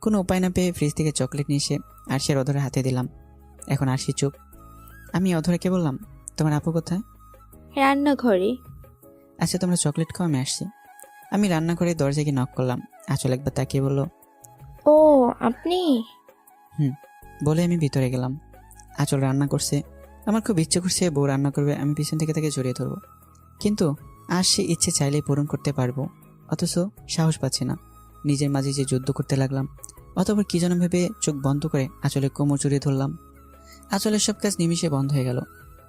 কোনো উপায় না পেয়ে ফ্রিজ থেকে চকলেট নিয়ে এসে আরশি আর অধরার হাতে দিলাম। এখন আরশি চুপ। আমি অধরাকে বললাম, তোমার আপু কোথায়? রান্নাঘরে। আচ্ছা তোমরা চকলেট খাও, আমি আসছি। আমি রান্নাঘরে দরজায় গিয়ে নক করলাম। আঁচল একবার তাকিয়ে বলল, ও আপনি? বলে আমি ভিতরে গেলাম। আঁচল রান্না করছে। আমার খুব ইচ্ছে করছে বউ রান্না করবে, আমি পিছন থেকে তাকে জড়িয়ে ধরবো। কিন্তু আর সে ইচ্ছে চাইলেই পূরণ করতে পারবো, অথচ সাহস পাচ্ছি না। নিজের মাঝে যে যুদ্ধ করতে লাগলাম। অতঃপর কি যেন ভেবে চোখ বন্ধ করে আঁচলে কোমর জড়িয়ে ধরলাম। আঁচলের সব কাজ নিমিষে বন্ধ হয়ে গেল।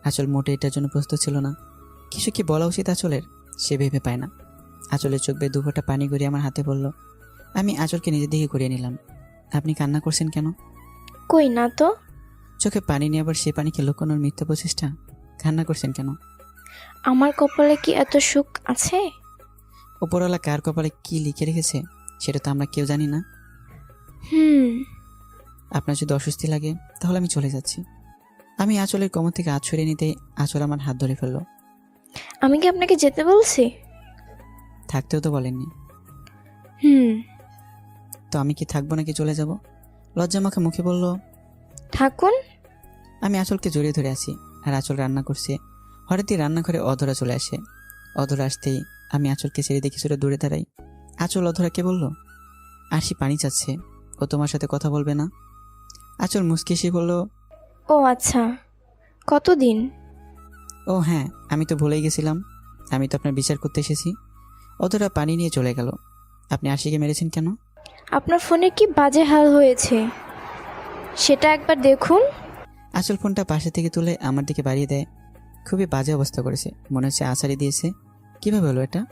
আঁচল মোটে এটার জন্য প্রস্তুত ছিল না। কিছু কি বলা উচিত আঁচলের, সে ভেবে পায় না। আঁচলের চোখ বেয়ে 2 ফোঁটা পানি গড়িয়ে আমার হাতে পড়ল। আমি আঁচলকে নিজের দিকে ঘুরিয়ে নিলাম। আপনি কান্না করছেন কেন? কই না তো। চোখে পানি নিয়ে আবার সে পানিকে লুকানোর মিথ্যা প্রচেষ্টা। কান্না করছেন কেন? আমার কপালে কি এত সুখ আছে? ওপরওয়ালা কার কপালে কি লিখে রেখেছে সেটা তো আমরা কেউ জানি না। হুম। আপনার যদি অস্বস্তি লাগে তাহলে আমি চলে যাচ্ছি। আমি আঁচলের কোমর থেকে হাত সরিয়ে নিতেই আঁচল আমার হাত ধরে ফেললো। আমি কি আপনাকে যেতে বলছি? থাকতেও তো বলেননি। হুম। তো আমি কি থাকবো নাকি চলে যাব? লজ্জা মাখা মুখে বলল, থাকুন। আমি আঁচলকে জড়িয়ে ধরে আছি আর আঁচল রান্না করছে। হঠাৎই রান্নাঘরে অধরা চলে আসে। অধরা আসতেই আমি আঁচলকে ছেড়ে দেখি কিছুটা দূরে দাঁড়াই। আঁচল অধরাকে বলল, আরশি পানি চাচ্ছে, ও তোমার সাথে কথা বলবে না? আঁচল মুচকি এসে বলল, ও আচ্ছা, কতদিন? ও হ্যাঁ, আমি তো ভুলেই গেছিলাম, আমি তো আপনার বিচার করতে এসেছি। অধরা পানি নিয়ে চলে গেল। আপনি আরশিকে মেরেছেন কেন? আপনার ফোনে কি বাজে হাল হয়েছে সেটা একবার দেখুন। আঁচল ফোনটা পাশে থেকে তুলে আমার দিকে বাড়িয়ে দেয়। খুবই বাজে অবস্থা করেছে, মনে হচ্ছে আছাড়ি দিয়েছে। কিভাবে হলো এটা?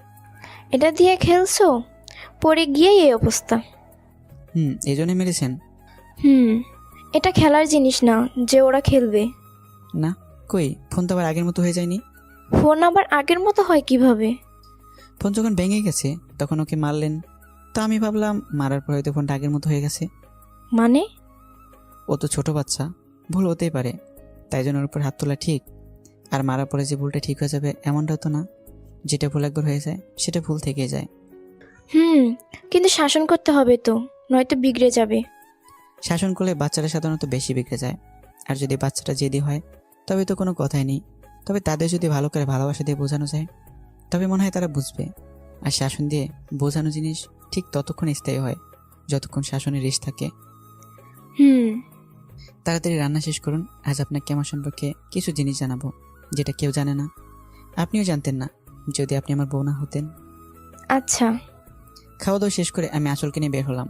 এটা দিয়ে খেলছো, পড়ে গিয়েই এই অবস্থা। এই জন্য মেরেছেন? এটা খেলার জিনিস না যে ওরা খেলবে। না, কই ফোন তো আবার আগের মতো হয়ে যায়নি। ফোন আবার আগের মতো হয় কিভাবে? ফোন যখন ভেঙে গেছে তখন ওকে মারলেন, তো আমি ভাবলাম মারার পর হয়তো ফোনটা আগের মতো হয়ে গেছে। মানে? ও তো ছোট বাচ্চা, ভুল হতেই পারে, তাই জন্য ওর উপর হাত তোলা ঠিক। আর মারার পরে যে ভুলটা ঠিক হয়ে যাবে এমনটাও তো না। যেটা ভুল একবার হয়ে যায় সেটা ভুল থেকে যায়। কিন্তু শাসন করতে হবে তো, নয়তো বিগড়ে যাবে। শাসন করলে বাচ্চারা সাধারণত বেশি বিগড়ে যায়। আর যদি বাচ্চাটা জেদি হয় তবে তো কোনো কথাই নেই। তবে তাদের যদি ভালো করে ভালোবাসা দিয়ে বোঝানো যায় তবে মনে হয় তারা বুঝবে। আর শাসন দিয়ে বোঝানো জিনিস ঠিক ততক্ষণ স্থায়ী হয় যতক্ষণ শাসনের রেশ থাকে। তাড়াতাড়ি রান্না শেষ করুন। আজ আপনাকে আমার সম্পর্কে কিছু জিনিস জানাবো যেটা কেউ জানে না, আপনিও জানতেন না যদি আপনি আমার বউ না হতেন। আচ্ছা। খাওয়া দাওয়া শেষ করে আমি আঁচলকে নিয়ে বের হলাম।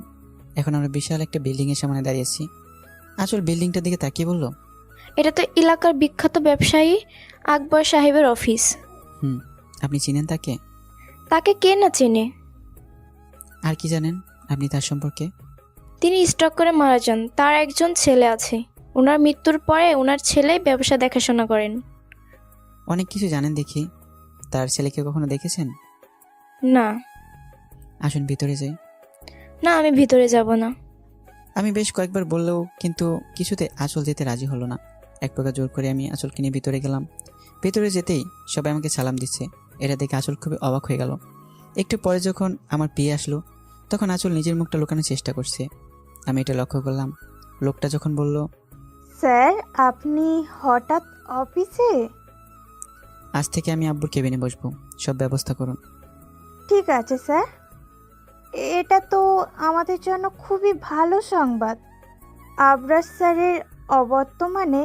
এখন আমরা বিশাল একটা বিল্ডিং এর সামনে দাঁড়িয়েছি। আঁচল বিল্ডিংটার দিকে তাকিয়ে বলল, এটা তো এলাকার বিখ্যাত ব্যবসায়ী আকবর সাহেবের অফিস। হুম, আপনি চিনেন তাকে? তাকে কে না চেনে? আর কি জানেন আপনি তার সম্পর্কে? তিনি স্ট্রোক করে মারা যান। তার একজন ছেলে আছে। ওনার মৃত্যুর পরে ওনার ছেলে ব্যবসা দেখাশোনা করেন। অনেক কিছু জানেন দেখি। তার ছেলেকে কখনো দেখেছেন? না আসুন ভিতরে যাই। না, আমি ভিতরে যাব না। আমি বেশ কয়েকবার বললেও কিন্তু কিছুতে আঁচল যেতে রাজি হলো না। এক প্রকার জোর করে আমি আঁচলকে নিয়ে ভিতরে গেলাম। ভিতরে যেতেই সবাই আমাকে সালাম দিচ্ছে। এটা দেখে আঁচল খুবই অবাক হয়ে গেল। একটু পরে যখন আমার বিয়ে আসলো তখন আঁচল নিজের মুখটা লুকানোর চেষ্টা করছে। আমি এটা লক্ষ্য করলাম। লোকটা যখন বলল, স্যার আপনি হঠাৎ অফিসে? আজ থেকে আমি আব্বুর কেবিনে বসবো, সব ব্যবস্থা করুন। ঠিক আছে স্যার, এটা তো আমাদের জন্য খুবই ভালো সংবাদ। আবরার স্যারের অবর্তমানে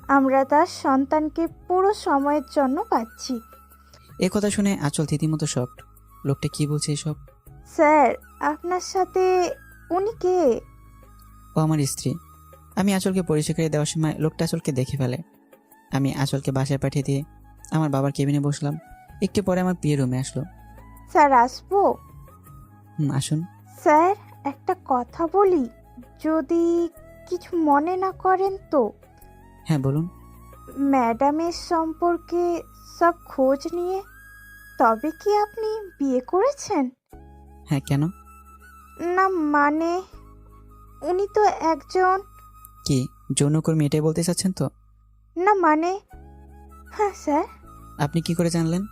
আমরা তার সন্তানকে পুরো সময়ের জন্য পাচ্ছি। এ কথা শুনে আঁচল রীতিমতো শকড। লোকটা কি বলছে এসব? স্যার আপনার সাথে উনি কে? ও আমার স্ত্রী। আমি আঁচলকে পরিচয় করে দেওয়ার সময় লোকটা আঁচলকে দেখে ফেলে। আমি আঁচলকে বাসায় পাঠিয়ে দিয়ে আমার বাবার কেবিনে বসলাম। একটু পরে আমার বিয়ের রুমে আসলো। স্যার আসবো? আসুন। স্যার একটা কথা বলি, যদি কিছু মনে না করেন তো। হ্যাঁ বলুন। ম্যাডামের সম্পর্কে সব খোঁজ নিয়ে তবে কি আপনি বিয়ে করেছেন? হ্যাঁ, কেন? না মানে উনি তো একজন। কি যৌনকর্মী এটাই বলতে চাচ্ছেন তো? না মানে হ্যাঁ স্যার। আপনি কি করে জানলেন?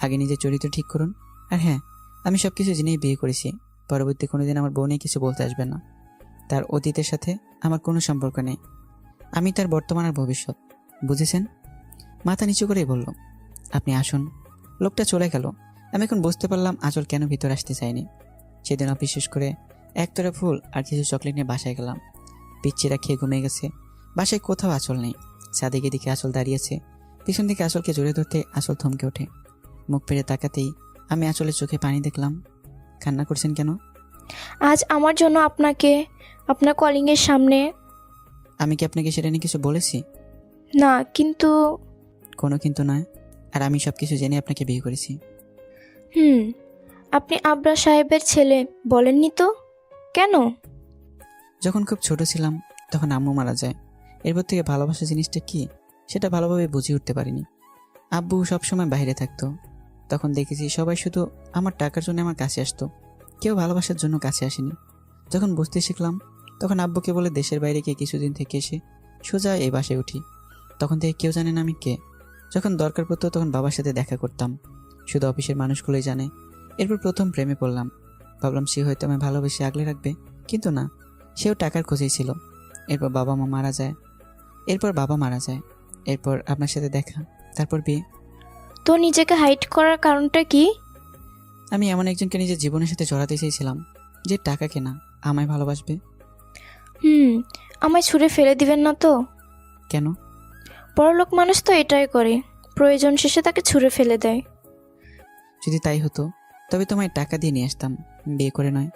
আগে নিজের চরিত্র ঠিক করুন। আর হ্যাঁ, আমি সব কিছু জেনেই বিয়ে করেছি। পরবর্তী কোনোদিন আমার বউ নিয়ে কিছু বলতে আসবেন না। তার অতীতের সাথে আমার কোনো সম্পর্ক নেই। আমি তার বর্তমান আর ভবিষ্যৎ, বুঝেছেন? মাথা নিচু করেই বলল, আপনি আসুন। লোকটা চলে গেল। আমি এখন বুঝতে পারলাম আঁচল কেন ভিতরে আসতে চাইনি। সেদিন অফিস শেষ করে একতরা ফুল আর কিছু চকলেট নিয়ে বাসায় গেলাম। পিচ্চিরা খেয়ে ঘুমিয়ে গেছে। বাসায় কোথাও আঁচল নেই। চাঁদিকে দিকে আঁচল দাঁড়িয়েছে। পিছন দিকে আঁচলকে জড়িয়ে ধরতে আঁচল থমকে ওঠে। মুখ ফিরে তাকাতেই আমি আঁচলের চোখে পানি দেখলাম। কান্না করছেন কেন? আজ আমার জন্য আপনাকে আপনার কলিংয়ের সামনে। আমি কি আপনাকে সেটা নিয়ে কিছু বলেছি? না, কিন্তু কোনো কিন্তু নয়। আর আমি সব কিছু জেনে আপনাকে বিয়ে করেছি। আপনি আবরার সাহেবের ছেলে বলেননি তো? কেন? যখন খুব ছোট ছিলাম তখন আম্মু মারা যায়। এরপর থেকে ভালোবাসা জিনিসটা কি সেটা ভালোভাবে বুঝে উঠতে পারিনি। আব্বু সবসময় বাইরে থাকতো। তখন দেখেছি সবাই শুধু আমার টাকার জন্য আমার কাছে আসতো, কেউ ভালোবাসার জন্য কাছে আসেনি। যখন বুঝতে শিখলাম তখন আব্বুকে বলে দেশের বাইরে গিয়ে কিছুদিন থেকে এসে সোজা এই বাসায় উঠি। তখন থেকে কেউ জানে না আমি কে। যখন দরকার পড়তো তখন বাবার সাথে দেখা করতাম, শুধু অফিসের মানুষগুলোই জানে। এরপর প্রথম প্রেমে পড়লাম। ভাবলাম সে হয়তো আমায় ভালোবেসে আগলে রাখবে, কিন্তু না, সেও টাকার খোঁজেই ছিল। এরপর বাবা মারা যায়। এরপর আপনার সাথে দেখা, তারপর বিয়ে। তো নিজেকে হাইড করার কারণটা কি? আমি এমন একজনকে নিজের জীবনের সাথে জড়াতে চেয়েছিলাম যে টাকা কেনা আমায় ভালোবাসবে। আমায় ছুঁড়ে ফেলে দিবেন না তো? কেন? বড়লোক মানুষ তো এটাই করে, প্রয়োজন শেষে তাকে ছুঁড়ে ফেলে দেয়। যদি তাই হতো তবে তোমায় টাকা দিয়ে নিয়ে আসতাম, বিয়ে করে নয়।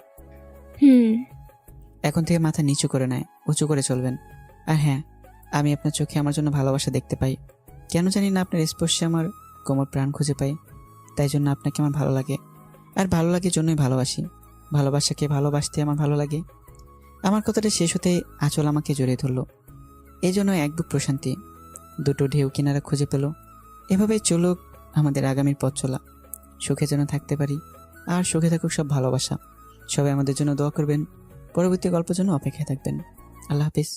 এখন থেকে মাথা নিচু করে নয়, উঁচু করে চলবেন। আর হ্যাঁ, আমি আপনার চোখে আমার জন্য ভালোবাসা দেখতে পাই। কেন জানি না আপনার স্পর্শে আমার কোমর প্রাণ খুঁজে পাই। তাই জন্য আপনাকে আমার ভালো লাগে। আর ভালো লাগে জন্যই ভালোবাসি। ভালোবাসাকে ভালোবাসতে আমার ভালো লাগে। আমার কথাটা শেষ হতেই আঁচল আমাকে জড়িয়ে ধরলো। এই জন্য এক বুক প্রশান্তি। দুটো ঢেউ কিনারা খুঁজে পেল। এভাবেই চলুক আমাদের আগামীর পথ চলা। সুখে যেন থাকতে পারি। আর সুখে থাকুক সব ভালোবাসা। সবাই আমাদের জন্য দোয়া করবেন। পরবর্তী গল্পের জন্য অপেক্ষায় থাকবেন। আল্লাহ হাফিজ।